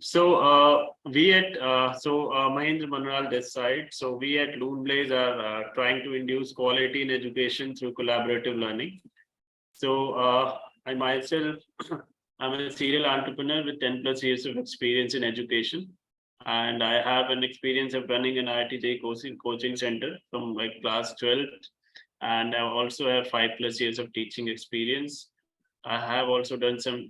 So Mahindra Manral this side. So we at Luneblaze are trying to induce quality in education through collaborative learning. So I myself, I'm a serial entrepreneur with 10 plus years of experience in education. And I have an experience of running an IITJ coaching center from like class 12. And I also have 5+ years of teaching experience. I have also done some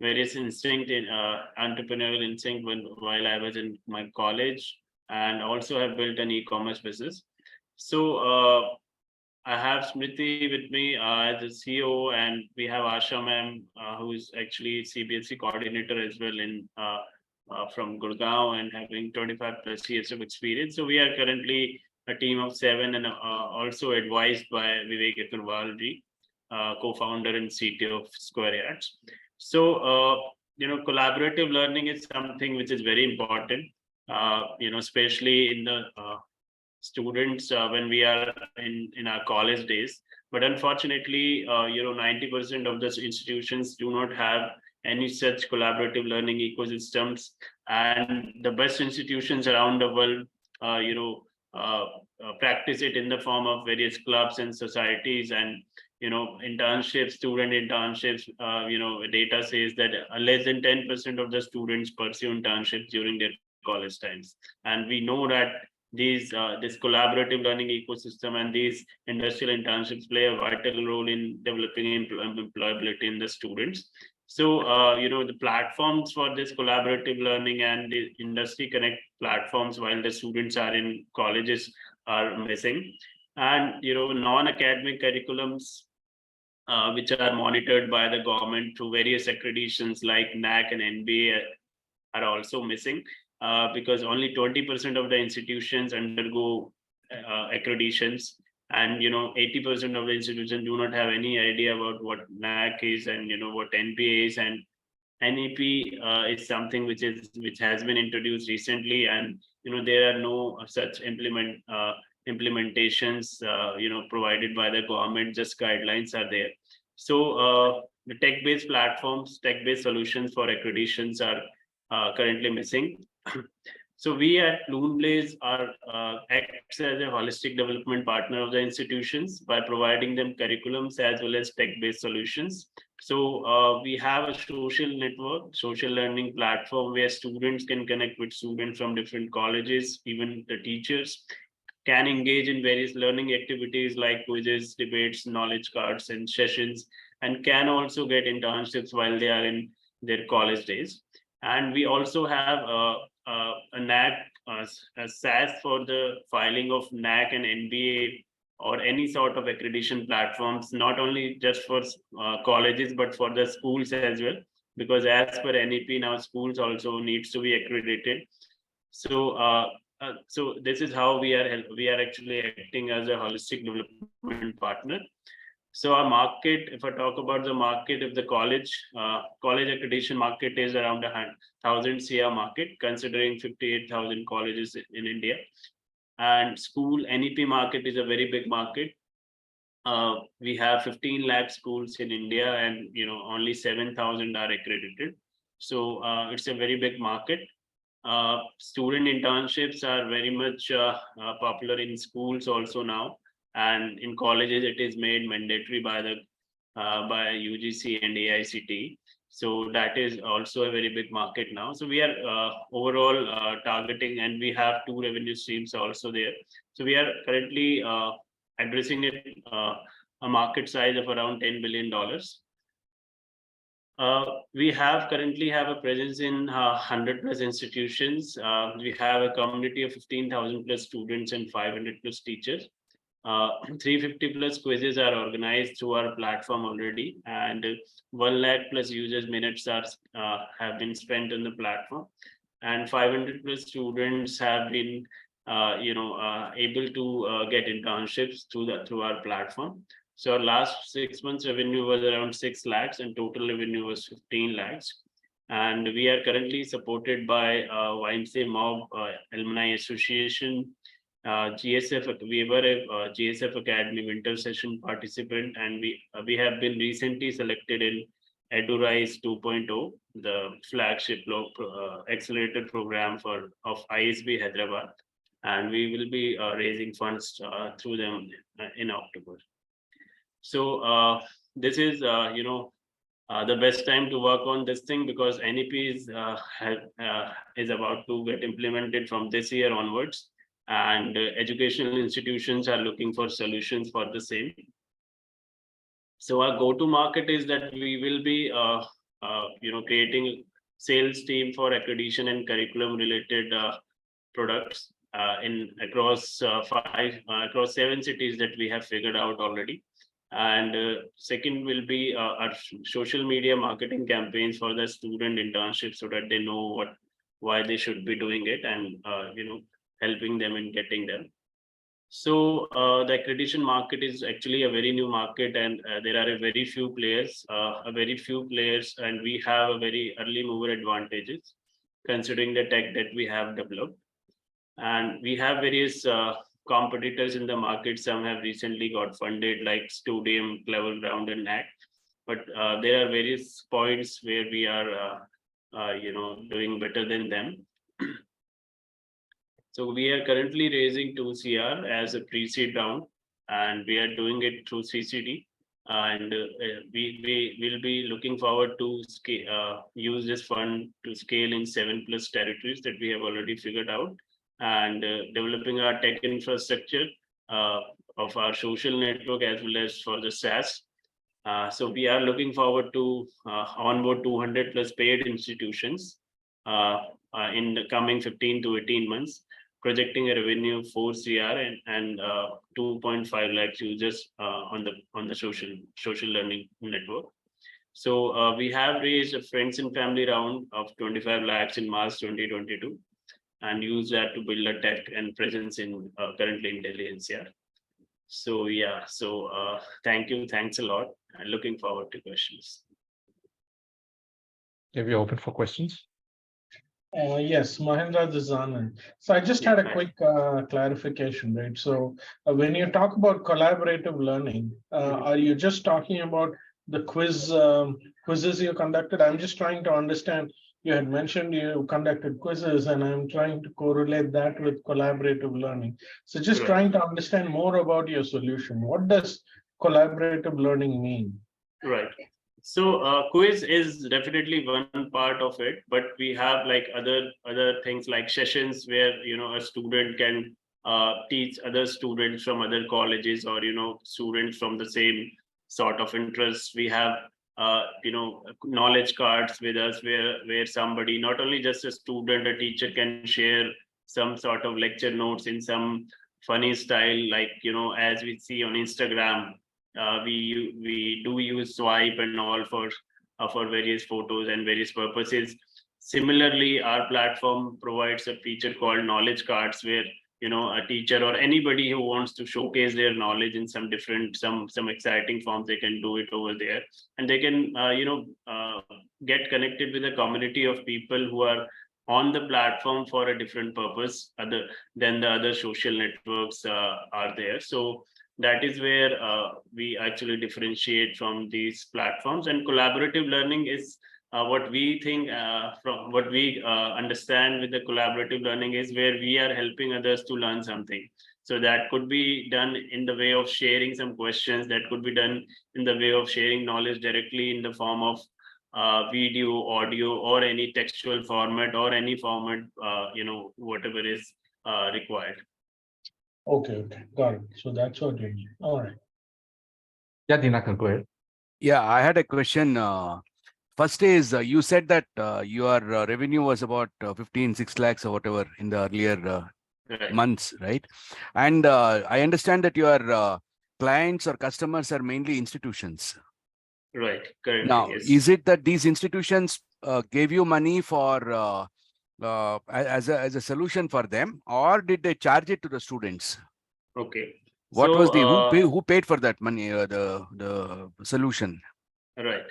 various entrepreneurial instinct while I was in my college, and also have built an e-commerce business. So I have Smriti with me as a CEO, and we have Asha ma'am, who is actually CBSE coordinator as well in from Gurgaon and having 25+ years of experience. So we are currently a team of 7 and also advised by Vivek Agarwalji, co-founder and CTO of Square Yards. So, collaborative learning is something which is very important, especially in the students when we are in our college days. But unfortunately, 90% of the institutions do not have any such collaborative learning ecosystems, and the best institutions around the world, practice it in the form of various clubs and societies and internships, student internships. Data says that less than 10% of the students pursue internships during their college times, and we know that this collaborative learning ecosystem and these industrial internships play a vital role in developing employability in the students. So, the platforms for this collaborative learning and the industry connect platforms while the students are in colleges are missing. And, non-academic curriculums, which are monitored by the government through various accreditations like NAC and NBA are also missing. Because only 20% of the institutions undergo accreditations, and 80% of the institutions do not have any idea about what NAC is and what NPA is, and NEP is something which has been introduced recently, and there are no such implementations provided by the government. Just guidelines are there. So the tech-based platforms, tech-based solutions for accreditations are currently missing. So we at Luneblaze acts as a holistic development partner of the institutions by providing them curriculums as well as tech-based solutions. So we have a social network, social learning platform where students can connect with students from different colleges. Even the teachers can engage in various learning activities like quizzes, debates, knowledge cards, and sessions, and can also get internships while they are in their college days. And we also have a NAC, a Saas for the filing of NAC and NBA or any sort of accreditation platforms, not only just for colleges, but for the schools as well, because as per NEP now, schools also needs to be accredited. So so this is how we are actually acting as a holistic development partner. So our market, if I talk about the market of the college accreditation market is around 1,000 CR market, considering 58,000 colleges in India. And school NEP market is a very big market. We have 15 lakh schools in India, and only 7,000 are accredited. So it's a very big market. Student internships are very much popular in schools also now. And in colleges, it is made mandatory by UGC and AICTE. So that is also a very big market now. So we are overall targeting, and we have 2 revenue streams also there. So we are currently addressing it a market size of around $10 billion. We currently have a presence in 100 plus institutions. We have a community of 15,000 plus students and 500 plus teachers. 350 plus quizzes are organized through our platform already, and 1 lakh plus users minutes have been spent on the platform, and 500 plus students have been able to get internships through our platform. So our last 6 months revenue was around 6 lakhs and total revenue was 15 lakhs. And we are currently supported by YMCA Mob Alumni Association, GSF. We were a GSF Academy winter session participant, and we have been recently selected in EduRise 2.0, the flagship accelerator program of ISB Hyderabad, and we will be raising funds through them in October. So this is the best time to work on this thing, because NEP is about to get implemented from this year onwards, and educational institutions are looking for solutions for the same. So our go-to market is that we will be creating sales team for accreditation and curriculum related products across 7 cities that we have figured out already. And second will be our social media marketing campaigns for the student internships, so that they know why they should be doing it, and helping them in getting them. So the accreditation market is actually a very new market, and there are very few players, and we have a very early mover advantages considering the tech that we have developed. And we have various competitors in the market. Some have recently got funded, like Studium, Clever Ground, and NAC. But there are various points where we are, doing better than them. So we are currently raising 2 CR as a pre-seed round, and we are doing it through CCD. And we will be looking forward to use this fund to scale in 7+ territories that we have already figured out, and developing our tech infrastructure of our social network as well as for the Saas. So we are looking forward to onboard 200+ paid institutions in the coming 15 to 18 months, projecting a revenue of 4 CR and 2.5 lakh users on the social learning network. So we have raised a friends and family round of 25 lakhs in March 2022, and use that to build a tech and presence in currently in Delhi NCR. So yeah, thanks a lot, and looking forward to questions. If you're open for questions. Yes, Mahendra, this is Anand. So I just had a quick clarification, right? So when you talk about collaborative learning, are you just talking about the quizzes you conducted? I'm just trying to understand. You had mentioned you conducted quizzes, and I'm trying to correlate that with collaborative learning. So just trying to understand more about your solution. What does collaborative learning mean? Right. So quiz is definitely one part of it, but we have like other things like sessions where a student can teach other students from other colleges, or students from the same sort of interests. We have knowledge cards with us where somebody, not only just a student, a teacher can share some sort of lecture notes in some funny style, like as we see on Instagram. We do use swipe and all for various photos and various purposes. Similarly, our platform provides a feature called knowledge cards, where a teacher or anybody who wants to showcase their knowledge in some exciting forms, they can do it over there, and they can get connected with a community of people who are on the platform for a different purpose other than the other social networks are there. So that is where we actually differentiate from these platforms. And collaborative learning is what we think, from what we understand with the collaborative learning, is where we are helping others to learn something. So that could be done in the way of sharing some questions, that could be done in the way of sharing knowledge directly in the form of video, audio, or any textual format, or any format, whatever is required. Okay, got it. So that's what you mean. All right. Yeah, Dinakar, go ahead. Yeah, I had a question. First is, you said that your revenue was about 6 lakhs or whatever in the earlier months, right? And I understand that your clients or customers are mainly institutions. Right, correct. Now, Yes. is it that these institutions gave you money for as a solution for them, or did they charge it to the students? Okay. What So, was the who paid for that money? The solution. Right.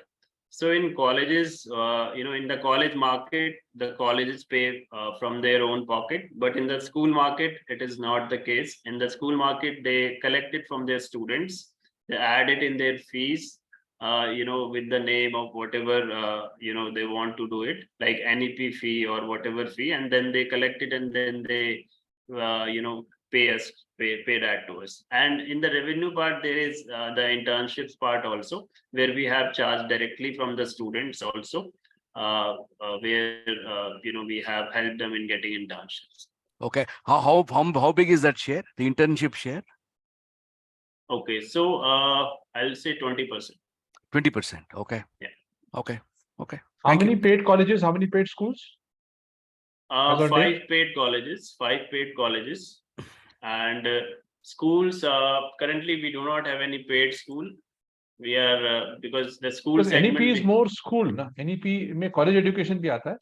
So in colleges, in the college market, the colleges pay from their own pocket, but in the school market, it is not the case. In the school market, they collect it from their students, they add it in their fees, with the name of whatever, they want to do it, like NEP fee or whatever fee, and then they collect it and then they, pay that to us. And in the revenue part, there is the internships part also, where we have charged directly from the students also, where we have helped them in getting internships. Okay, how big is that share? The internship share? Okay, so I'll say 20%. 20%. Okay. Yeah. Okay. Okay. How many paid colleges? How many paid schools? 5 paid colleges. And schools, currently we do not have any paid school. We are because the school Because segment NEP is more school, na? NEP में college education भी आता है.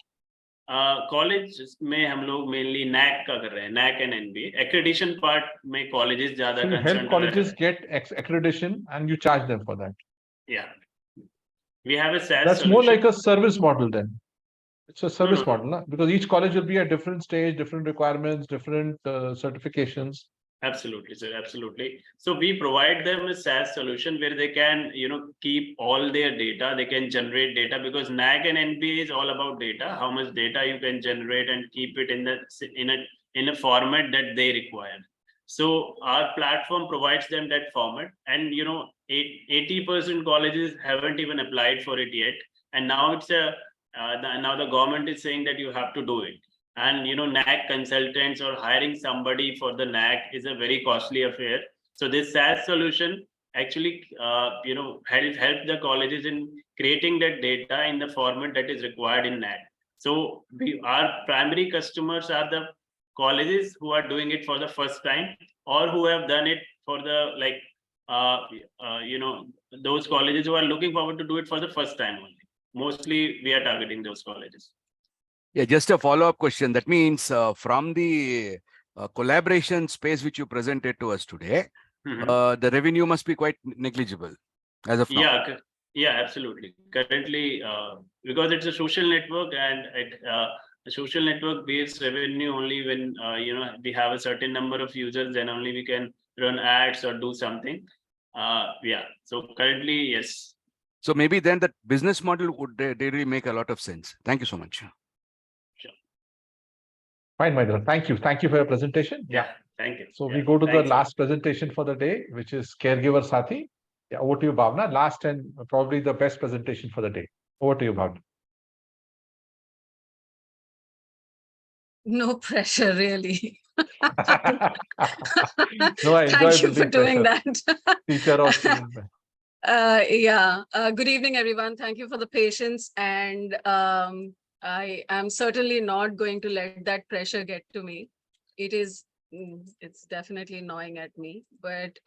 College में हम लोग mainly NAC का कर रहे हैं, NAC and NBA. Accreditation part में colleges ज़्यादा So you help colleges get accreditation and you charge them for that. Yeah, we have a SaaS That's solution. more like a service model then. It's a service No. model, na? Because each college will be at different stage, different requirements, different certifications. Absolutely, sir. Absolutely. So we provide them a SaaS solution where they can, keep all their data. They can generate data because NAC and NBA is all about data. How much data you can generate and keep it in a format that they require. So our platform provides them that format, and 80% colleges haven't even applied for it yet. And now now the government is saying that you have to do it. And NAC consultants or hiring somebody for the NAC is a very costly affair. So this SaaS solution actually help the colleges in creating that data in the format that is required in NAC. So our primary customers are the colleges who are doing it for the first time, or who have done it for the those colleges who are looking forward to do it for the first time only. Mostly we are targeting those colleges. Yeah, just a follow-up question. That means from the collaboration space which you presented to us today, the revenue must be quite negligible as of now. Yeah, absolutely. Currently, because it's a social network, and a social network based revenue only when we have a certain number of users, then only we can run ads or do something. Yeah. So currently, yes. So maybe then that business model would really make a lot of sense. Thank you so much. Fine, Mahendra. Thank you. Thank you for your presentation. Yeah, thank you. So we go to the last presentation for the day, which is Caregiver Saathi. Yeah, over to you, Bhavna. Last and probably the best presentation for the day. Over to you, Bhavna. No pressure, really. No, I enjoy Thank you for doing that. Teacher or student. Good evening, everyone. Thank you for the patience. And I am certainly not going to let that pressure get to me. It's definitely gnawing at me, but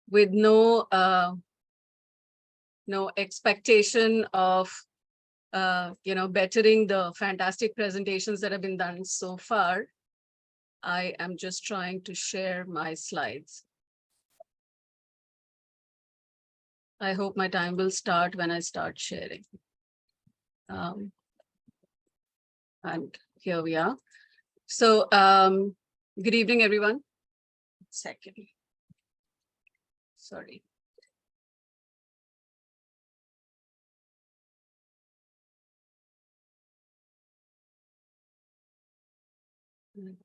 with no expectation of bettering the fantastic presentations that have been done so far. I am just trying to share my slides. I hope my time will start when I start sharing. And here we are. So good evening, everyone. Second. Sorry.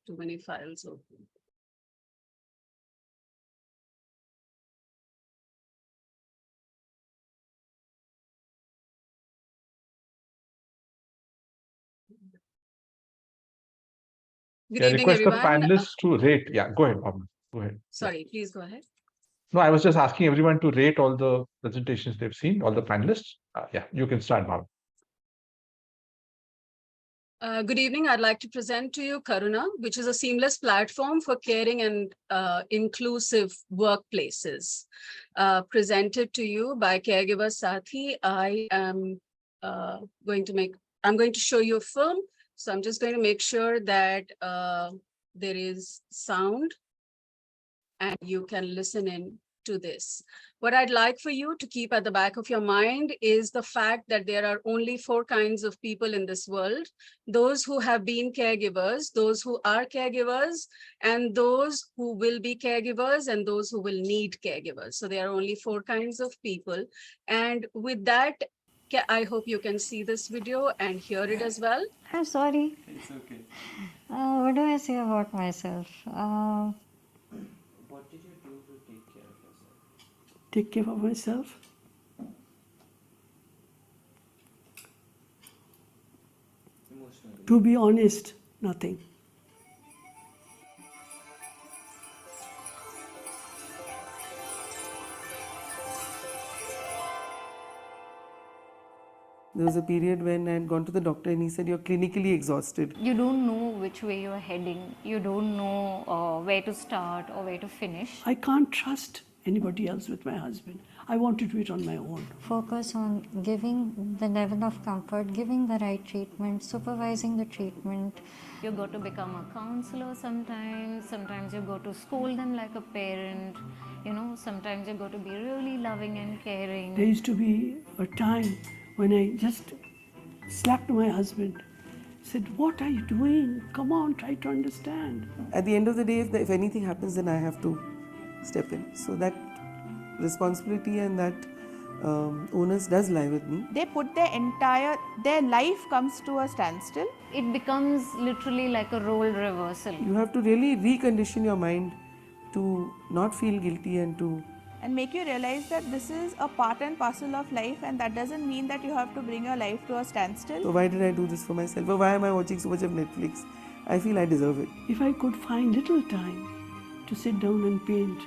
Too many files open. Good evening, request everyone. the panelists to rate. Yeah, go ahead, Bhavna. Go ahead. Sorry, please go ahead. No, I was just asking everyone to rate all the presentations they've seen, all the panelists. Yeah, you can start, Bhav. Good evening. I'd like to present to you Karuna, which is a seamless platform for caring and inclusive workplaces. Presented to you by Caregiver Saathi. I am I'm going to show you a film. So I'm just going to make sure that there is sound and you can listen in to this. What I'd like for you to keep at the back of your mind is the fact that there are only 4 kinds of people in this world: those who have been caregivers, those who are caregivers, and those who will be caregivers, and those who will need caregivers. So there are only 4 kinds of people. And with that, I hope you can see this video and hear it as well. I'm sorry. It's okay. What do I say about myself? What did you do to take care of yourself? Take care of myself? Emotionally. To be honest, nothing. There was a period when I had gone to the doctor and he said, you're clinically exhausted. You don't know which way you're heading. You don't know where to start or where to finish. I can't trust anybody else with my husband. I want to do it on my own. Focus on giving the level of comfort, giving the right treatment, supervising the treatment. You go to become a counselor sometimes. Sometimes you go to scold them like a parent. You know, sometimes you go to be really loving and caring. There used to be a time when I just slapped my husband, said, what are you doing? Come on, try to understand. At the end of the day, if anything happens, then I have to step in. So that responsibility and that onus does lie with me. They put their life comes to a standstill. It becomes literally like a role reversal. You have to really recondition your mind to not feel guilty and make you realize that this is a part and parcel of life, and that doesn't mean that you have to bring your life to a standstill. So why did I do this for myself? Or why am I watching so much of Netflix? I feel I deserve it. If I could find little time to sit down and paint,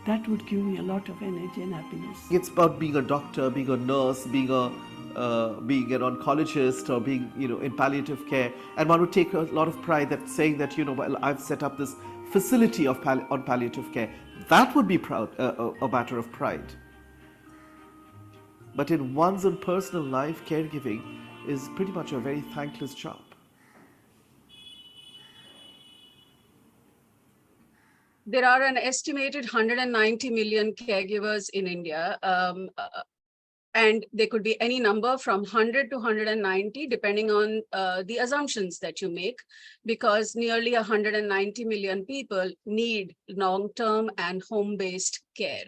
that would give me a lot of energy and happiness. It's about being a doctor, being a nurse, being an oncologist, or being, in palliative care. And one would take a lot of pride that saying that, well, I've set up this facility on palliative care. That would be a matter of pride. But in one's own personal life, caregiving is pretty much a very thankless job. There are an estimated 190 million caregivers in India. And there could be any number from 100 to 190, depending on the assumptions that you make, because nearly 190 million people need long-term and home-based care.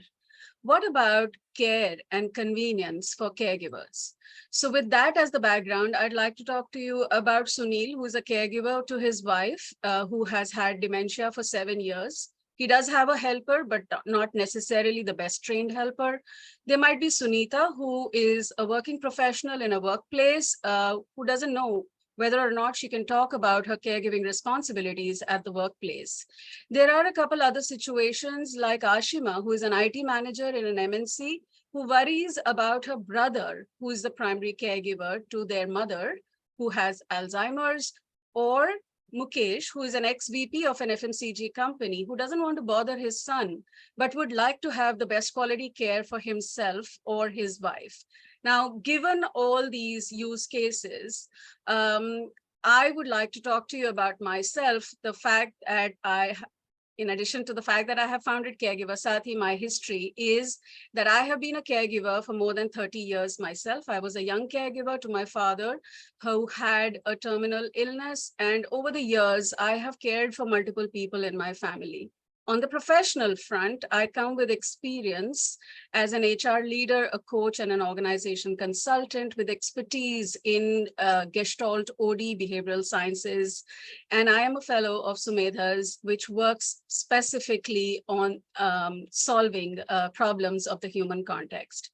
What about care and convenience for caregivers? So with that as the background, I'd like to talk to you about Sunil, who is a caregiver to his wife, who has had dementia for 7 years. He does have a helper, but not necessarily the best trained helper. There might be Sunita, who is a working professional in a workplace, who doesn't know whether or not she can talk about her caregiving responsibilities at the workplace. There are a couple other situations like Ashima, who is an IT manager in an MNC, who worries about her brother, who is the primary caregiver to their mother, who has Alzheimer's, or Mukesh, who is an ex-VP of an FMCG company, who doesn't want to bother his son, but would like to have the best quality care for himself or his wife. Now, given all these use cases, I would like to talk to you about myself, the fact that in addition to the fact that I have founded Caregiver Saathi, my history is that I have been a caregiver for more than 30 years myself. I was a young caregiver to my father, who had a terminal illness. And over the years, I have cared for multiple people in my family. On the professional front, I come with experience as an HR leader, a coach, and an organization consultant with expertise in Gestalt, OD, behavioral sciences. And I am a fellow of Sumedhas, which works specifically on solving problems of the human context.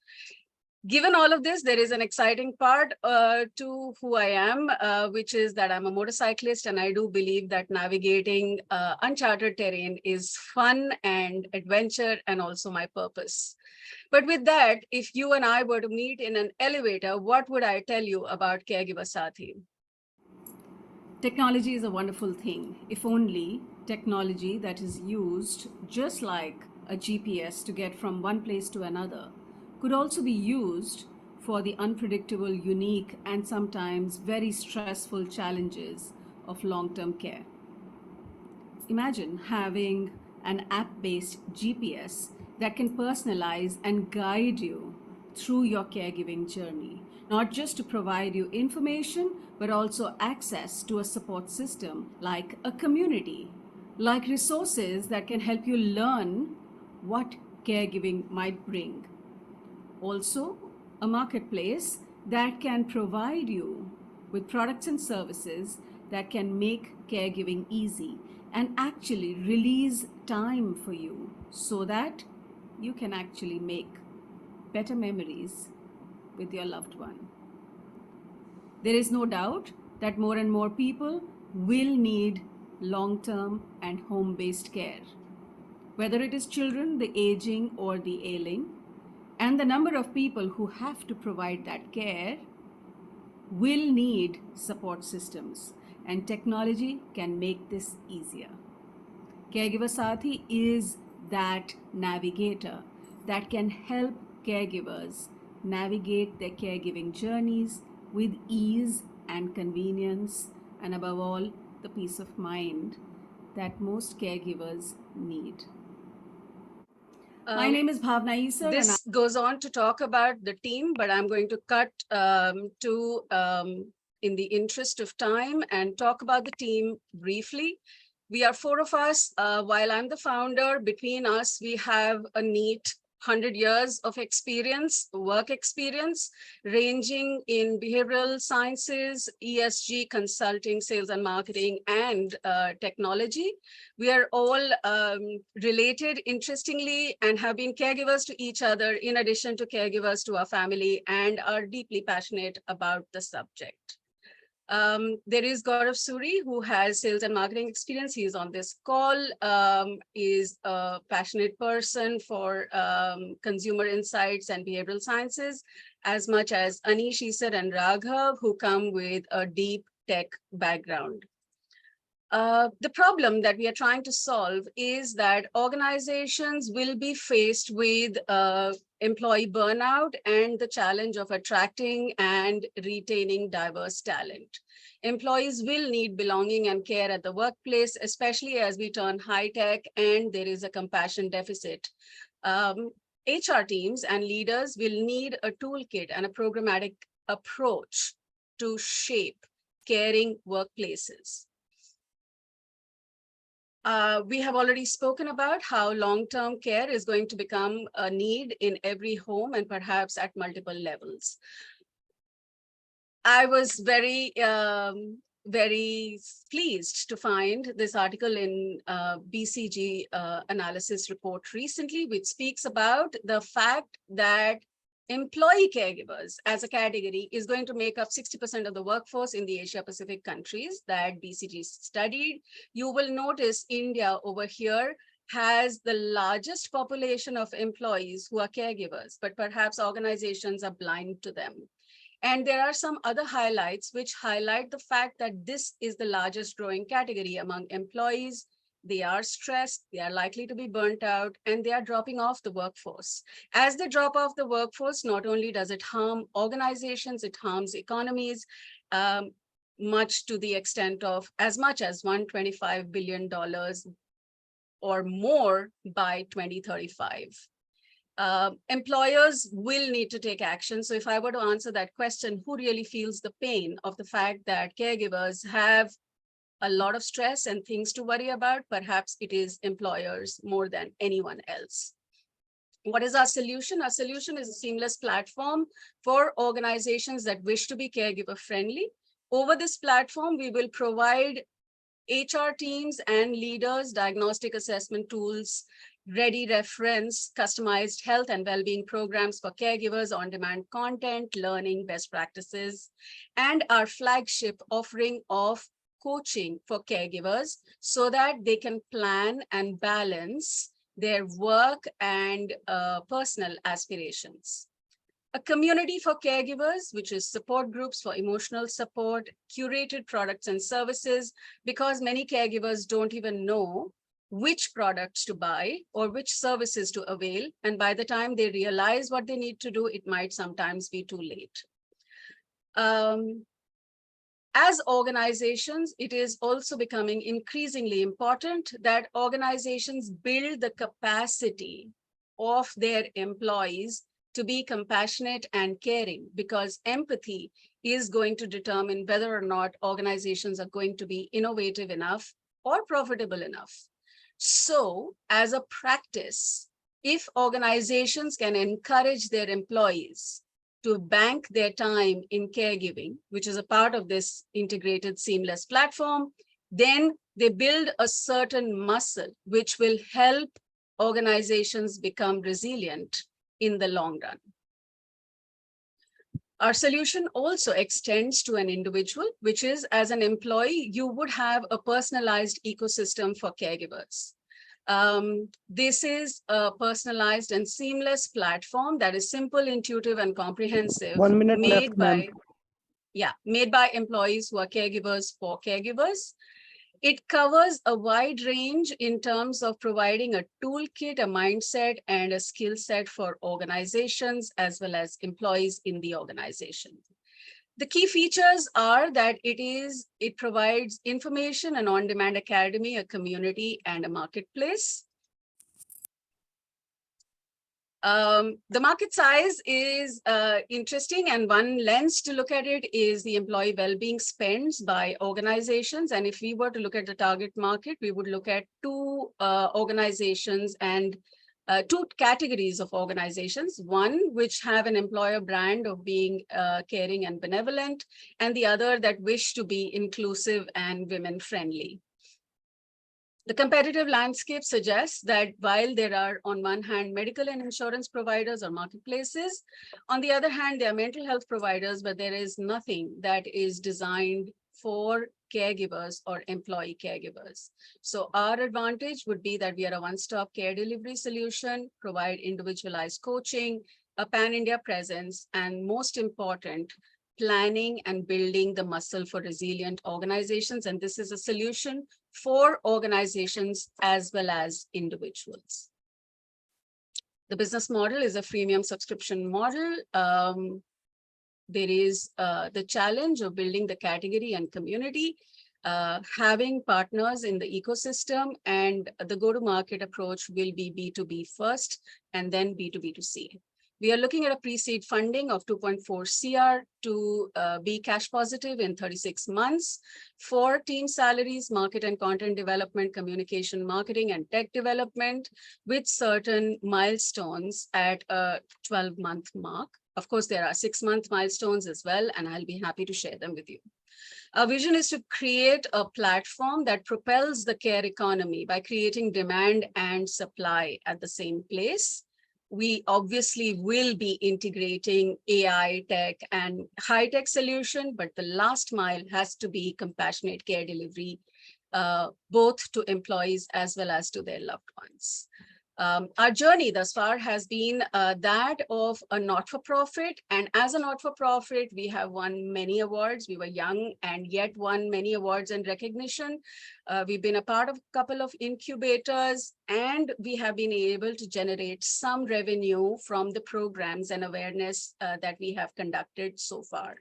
Given all of this, there is an exciting part to who I am, which is that I'm a motorcyclist, and I do believe that navigating uncharted terrain is fun and adventure and also my purpose. But with that, if you and I were to meet in an elevator, what would I tell you about Caregiver Saathi? Technology is a wonderful thing, if only technology that is used just like a GPS to get from one place to another could also be used for the unpredictable, unique, and sometimes very stressful challenges of long-term care. Imagine having an app-based GPS that can personalize and guide you through your caregiving journey, not just to provide you information, but also access to a support system like a community, like resources that can help you learn what caregiving might bring. Also, a marketplace that can provide you with products and services that can make caregiving easy and actually release time for you so that you can actually make better memories with your loved one. There is no doubt that more and more people will need long-term and home-based care, whether it is children, the aging, or the ailing. And the number of people who have to provide that care will need support systems, and technology can make this easier. Caregiver Saathi is that navigator that can help caregivers navigate their caregiving journeys with ease and convenience, and above all, the peace of mind that most caregivers need. My name is Bhavna Isar. This goes on to talk about the team, but I'm going to cut in the interest of time and talk about the team briefly. We are 4 of us. While I'm the founder, between us, we have a neat 100 years of experience, work experience, ranging in behavioral sciences, ESG, consulting, sales and marketing, and technology. We are all related, interestingly, and have been caregivers to each other, in addition to caregivers to our family, and are deeply passionate about the subject. There is Gaurav Suri, who has sales and marketing experience. He is on this call, is a passionate person for consumer insights and behavioral sciences, as much as Anish, Isar, and Raghav, who come with a deep tech background. The problem that we are trying to solve is that organizations will be faced with employee burnout and the challenge of attracting and retaining diverse talent. Employees will need belonging and care at the workplace, especially as we turn high-tech and there is a compassion deficit. HR teams and leaders will need a toolkit and a programmatic approach to shape caring workplaces. We have already spoken about how long-term care is going to become a need in every home and perhaps at multiple levels. I was very pleased to find this article in BCG analysis report recently, which speaks about the fact that employee caregivers as a category is going to make up 60% of the workforce in the Asia Pacific countries that BCG studied. You will notice India over here has the largest population of employees who are caregivers, but perhaps organizations are blind to them. And there are some other highlights which highlight the fact that this is the largest growing category among employees. They are stressed, they are likely to be burnt out, and they are dropping off the workforce. As they drop off the workforce, not only does it harm organizations, it harms economies, much to the extent of as much as $125 billion or more by 2035. Employers will need to take action. So if I were to answer that question, who really feels the pain of the fact that caregivers have a lot of stress and things to worry about? Perhaps it is employers more than anyone else. What is our solution? Our solution is a seamless platform for organizations that wish to be caregiver friendly. Over this platform, we will provide HR teams and leaders diagnostic assessment tools ready reference, customized health and well-being programs for caregivers, on-demand content, learning best practices, and our flagship offering of coaching for caregivers so that they can plan and balance their work and personal aspirations. A community for caregivers, which is support groups for emotional support, curated products and services, because many caregivers don't even know which products to buy or which services to avail. And by the time they realize what they need to do, it might sometimes be too late. As organizations, it is also becoming increasingly important that organizations build the capacity of their employees to be compassionate and caring, because empathy is going to determine whether or not organizations are going to be innovative enough or profitable enough. So as a practice, if organizations can encourage their employees to bank their time in caregiving, which is a part of this integrated seamless platform, then they build a certain muscle which will help organizations become resilient in the long run. Our solution also extends to an individual, which is, as an employee, you would have a personalized ecosystem for caregivers. This is a personalized and seamless platform that is simple, intuitive, and comprehensive. 1 minute left, ma'am. Made by employees who are caregivers for caregivers. It covers a wide range in terms of providing a toolkit, a mindset, and a skill set for organizations as well as employees in the organization. The key features are that it provides information, an on-demand academy, a community, and a marketplace. The market size is interesting, and one lens to look at it is the employee well-being spends by organizations. And if we were to look at the target market, we would look at two organizations and two categories of organizations. One, which have an employer brand of being caring and benevolent, and the other that wish to be inclusive and women-friendly. The competitive landscape suggests that while there are, on one hand, medical and insurance providers or marketplaces, on the other hand, there are mental health providers, but there is nothing that is designed for caregivers or employee caregivers. So our advantage would be that we are a one-stop care delivery solution, provide individualized coaching, a pan-India presence, and most important, planning and building the muscle for resilient organizations. And this is a solution for organizations as well as individuals. The business model is a freemium subscription model. There is the challenge of building the category and community, having partners in the ecosystem, and the go-to-market approach will be B2B first and then B2B2C. We are looking at a pre-seed funding of 2.4 CR to be cash positive in 36 months for team salaries, market and content development, communication, marketing, and tech development, with certain milestones at a 12-month mark. Of course, there are 6-month milestones as well, and I'll be happy to share them with you. Our vision is to create a platform that propels the care economy by creating demand and supply at the same place. We obviously will be integrating AI, tech, and high-tech solution, but the last mile has to be compassionate care delivery, both to employees as well as to their loved ones. Our journey thus far has been that of a not-for-profit, and as a not-for-profit, we have won many awards. We were young and yet won many awards and recognition. We've been a part of a couple of incubators, and we have been able to generate some revenue from the programs and awareness that we have conducted so far.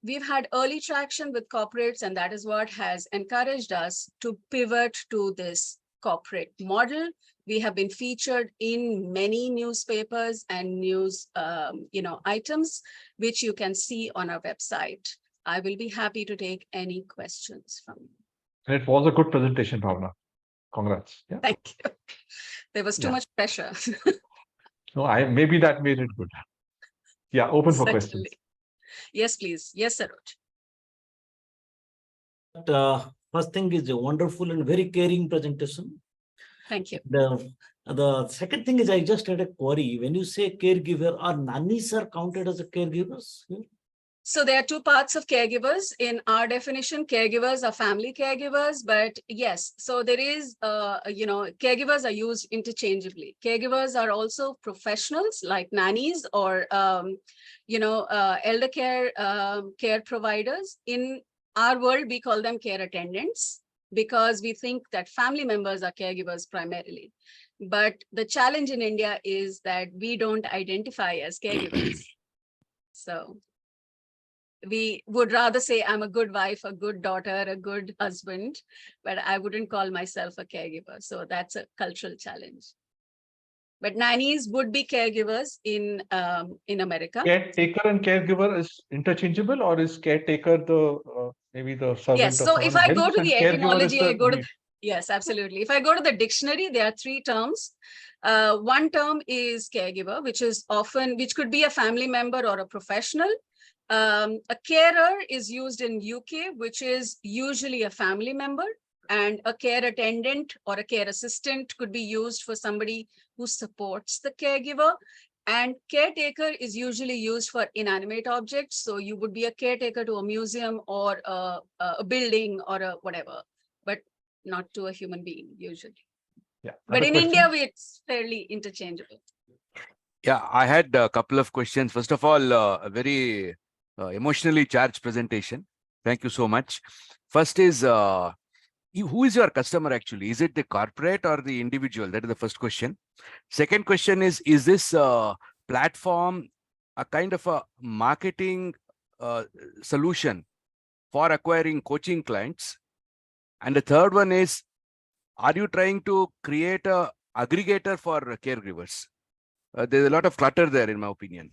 We've had early traction with corporates, and that is what has encouraged us to pivot to this corporate model. We have been featured in many newspapers and news items, which you can see on our website. I will be happy to take any questions from you. It was a good presentation, Bhavna. Congrats. Yeah. Thank you. There was too much pressure. No, maybe that made it good. Yeah, open for questions. Yes, please. Yes, Saroj. First thing is a wonderful and very caring presentation. Thank you. The second thing is I just had a query. When you say caregiver, are nannies are counted as a caregivers here? So there are two parts of caregivers. In our definition, caregivers are family caregivers, but yes, so there is, caregivers are used interchangeably. Caregivers are also professionals like nannies or, elder care, care providers. In our world, we call them care attendants because we think that family members are caregivers primarily. But the challenge in India is that we don't identify as caregivers. So we would rather say I'm a good wife, a good daughter, a good husband, but I wouldn't call myself a caregiver. So that's a cultural challenge. But nannies would be caregivers in America. Caretaker and caregiver is interchangeable, or is caretaker the maybe the servant Yes. of So someone if who I go helps, to and the caregiver is etymology, I go to the yes, absolutely. If I go to the dictionary, there are three terms. One term is caregiver, which could be a family member or a professional. A carer is used in UK, which is usually a family member, and a care attendant or a care assistant could be used for somebody who supports the caregiver. And caretaker is usually used for inanimate objects. So you would be a caretaker to a museum or a building or a whatever, but not to a human being usually. Yeah. But in India, it's fairly interchangeable. Yeah, I had a couple of questions. First of all, a very emotionally charged presentation. Thank you so much. First is, who is your customer actually? Is it the corporate or the individual? That is the first question. Second question is this platform a kind of a marketing solution for acquiring coaching clients? And the third one is, are you trying to create a aggregator for caregivers? There's a lot of clutter there, in my opinion.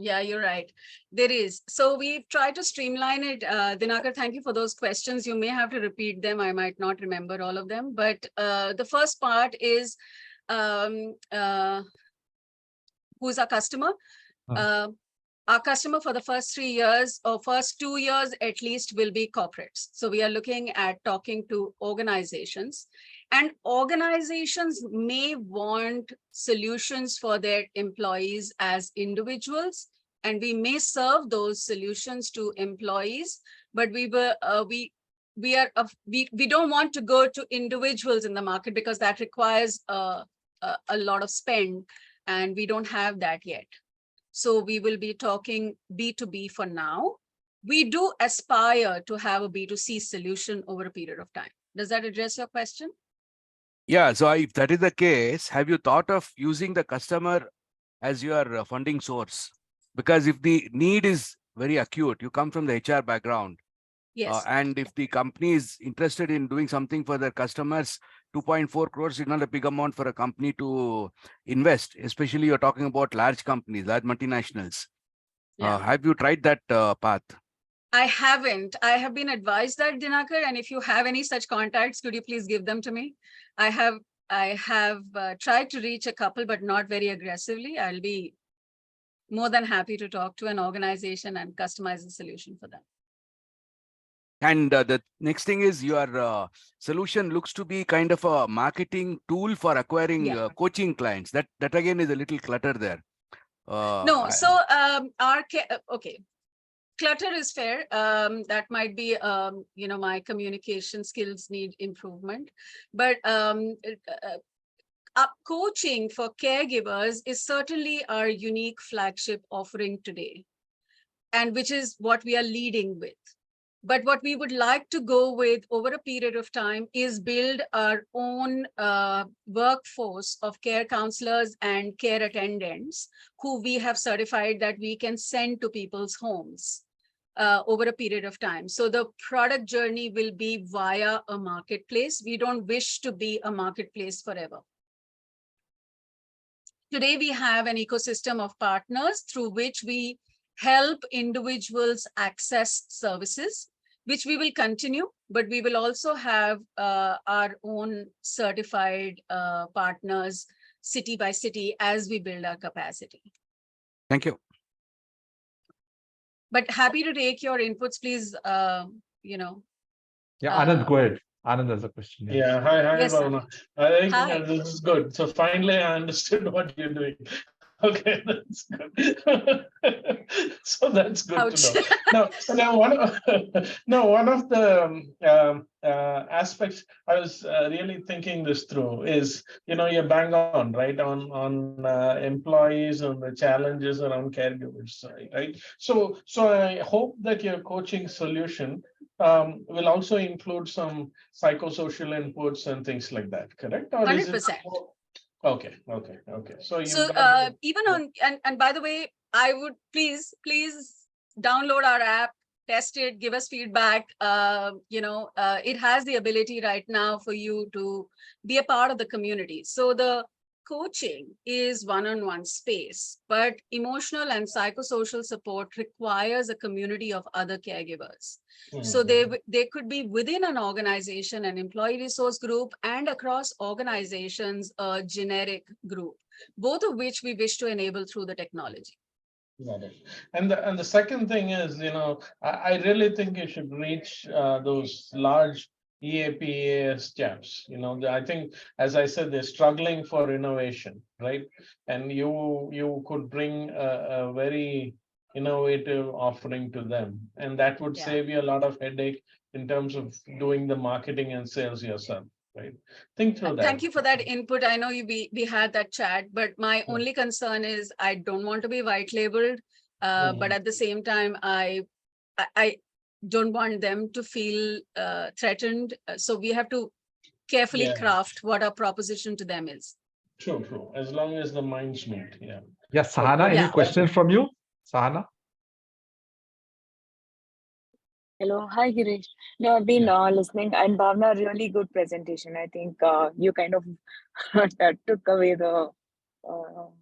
Yeah, you're right. There is. So we've tried to streamline it. Dinakar, thank you for those questions. You may have to repeat them. I might not remember all of them. But the first part is, who's our customer? Our customer for the first 3 years or first 2 years at least will be corporates. So we are looking at talking to organizations, and organizations may want solutions for their employees as individuals, and we may serve those solutions to employees, but we don't want to go to individuals in the market because that requires a lot of spend, and we don't have that yet. So we will be talking B2B for now. We do aspire to have a B2C solution over a period of time. Does that address your question? Yeah, so if that is the case, have you thought of using the customer as your funding source? Because if the need is very acute, you come from the HR background. Yes. And if the company is interested in doing something for their customers, 2.4 crores is not a big amount for a company to invest, especially you're talking about large companies, large multinationals. Yeah. Have you tried that path? I haven't. I have been advised that, Dinakar, and if you have any such contacts, could you please give them to me? I have tried to reach a couple, but not very aggressively. I'll be more than happy to talk to an organization and customize a solution for them. And the next thing is your solution looks to be kind of a marketing tool for acquiring coaching clients. That again is a little clutter there. No, so okay. Clutter is fair. That might be, my communication skills need improvement. But coaching for caregivers is certainly our unique flagship offering today, and which is what we are leading with. But what we would like to go with over a period of time is build our own workforce of care counselors and care attendants who we have certified that we can send to people's homes over a period of time. So the product journey will be via a marketplace. We don't wish to be a marketplace forever. Today, we have an ecosystem of partners through which we help individuals access services, which we will continue, but we will also have our own certified partners city by city as we build our capacity. Thank you. But happy to take your inputs, please, Yeah, Anand, go ahead. Anand has a question. Yeah, hi, Yes, Bhavna. I think Hi. this is good. So finally, I understood what you're doing. Okay, that's good. So that's good Ouch. to know. Now one of the aspects I was really thinking this through is, you're bang on, right, on employees and the challenges around caregivers, right? So I hope that your coaching solution will also include some psychosocial inputs and things like that, correct? Or is it 100%. Okay. So Even on, and by the way, I would please download our app, test it, give us feedback. It has the ability right now for you to be a part of the community. So the coaching is one-on-one space, but emotional and psychosocial support requires a community of other caregivers. So they could be within an organization, an employee resource group, and across organizations, a generic group, both of which we wish to enable through the technology. Got it. And the second thing is, I really think you should reach those large EAPAS chaps. I think, as I said, they're struggling for innovation, right? And you could bring a very innovative offering to them, and that would save you a lot of headache in terms of doing the marketing and sales yourself, right? Think through that. Thank you for that input. I know we had that chat, but my only concern is I don't want to be white labeled, but at the same time, I don't want them to feel threatened. So we have to carefully craft what our proposition to them is. True. As long as the minds meet, yeah. Yeah, Sahana, any questions from you? Sahana? Hello, hi Girish. No, I've been listening, and Bhavna, really good presentation. I think you kind of took away the,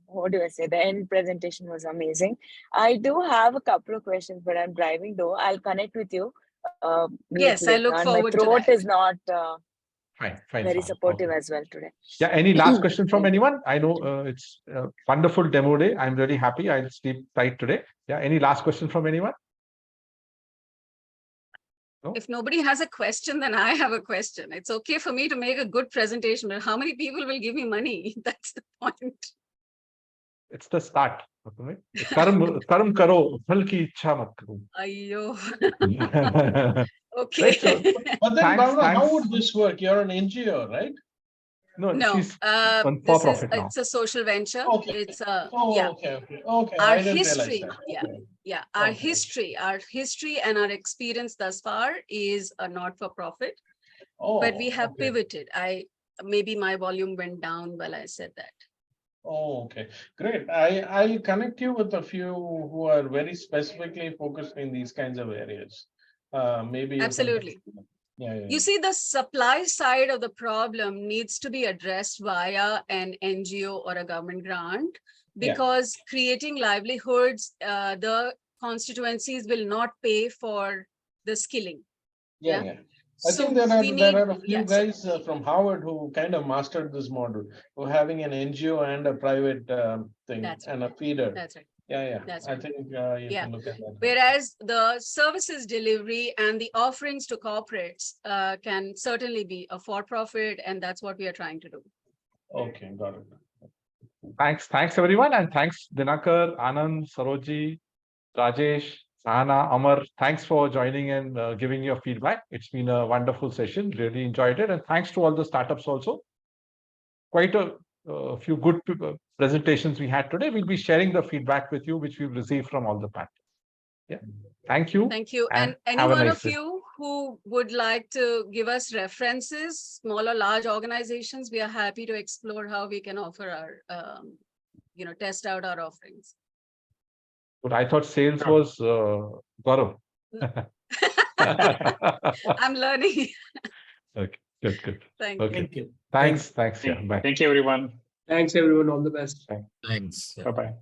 what do I say, the end presentation was amazing. I do have a couple of questions, but I'm driving though. I'll connect with you. Yes, I look forward to that. My throat is not Fine, very Sahana. supportive as well today. Yeah, any last question from anyone? I know it's a wonderful demo day. I'm really happy. I'll sleep tight today. Yeah, any last question from anyone? No? If nobody has a question, then I have a question. It's okay for me to make a good presentation, but how many people will give me money? That's the point. It's the start. Karam karo, phal ki ichha mat karo. Ayyo. Okay. Right, so, but then, Bhavna, how would this work? You're an NGO, right? No, she's it's a social venture. Okay. It's Okay. Our history, our history and our experience thus far is a not-for-profit, but we have pivoted. Maybe my volume went down while I said that. Oh, okay, great. I'll connect you with a few who are very specifically focused in these kinds of areas. Maybe absolutely. You see, the supply side of the problem needs to be addressed via an NGO or a government grant, because creating livelihoods, the constituencies will not pay for the skilling. I think there are a few guys from Harvard who kind of mastered this model, who are having an NGO and a private thing and a feeder. That's right. I think you can look at that. Whereas the services delivery and the offerings to corporates can certainly be a for-profit, and that's what we are trying to do. Okay, got it. Thanks everyone, and thanks Dinakar, Anand, Saroji, Rajesh, Sahana, Amar. Thanks for joining and giving your feedback. It's been a wonderful session. Really enjoyed it, and thanks to all the startups also. Quite a few good presentations we had today. We'll be sharing the feedback with you, which we've received from all the panelists. Yeah, thank you. Thank you. And any one of you who would like to give us references, small or large organizations, we are happy to explore how we can offer our, test out our offerings. But I thought sales was Gaurav. I'm learning. Okay, good. Thank you. Thanks. Yeah, bye. Thank you, everyone. Thanks, everyone. All the best. Thanks. Bye-bye.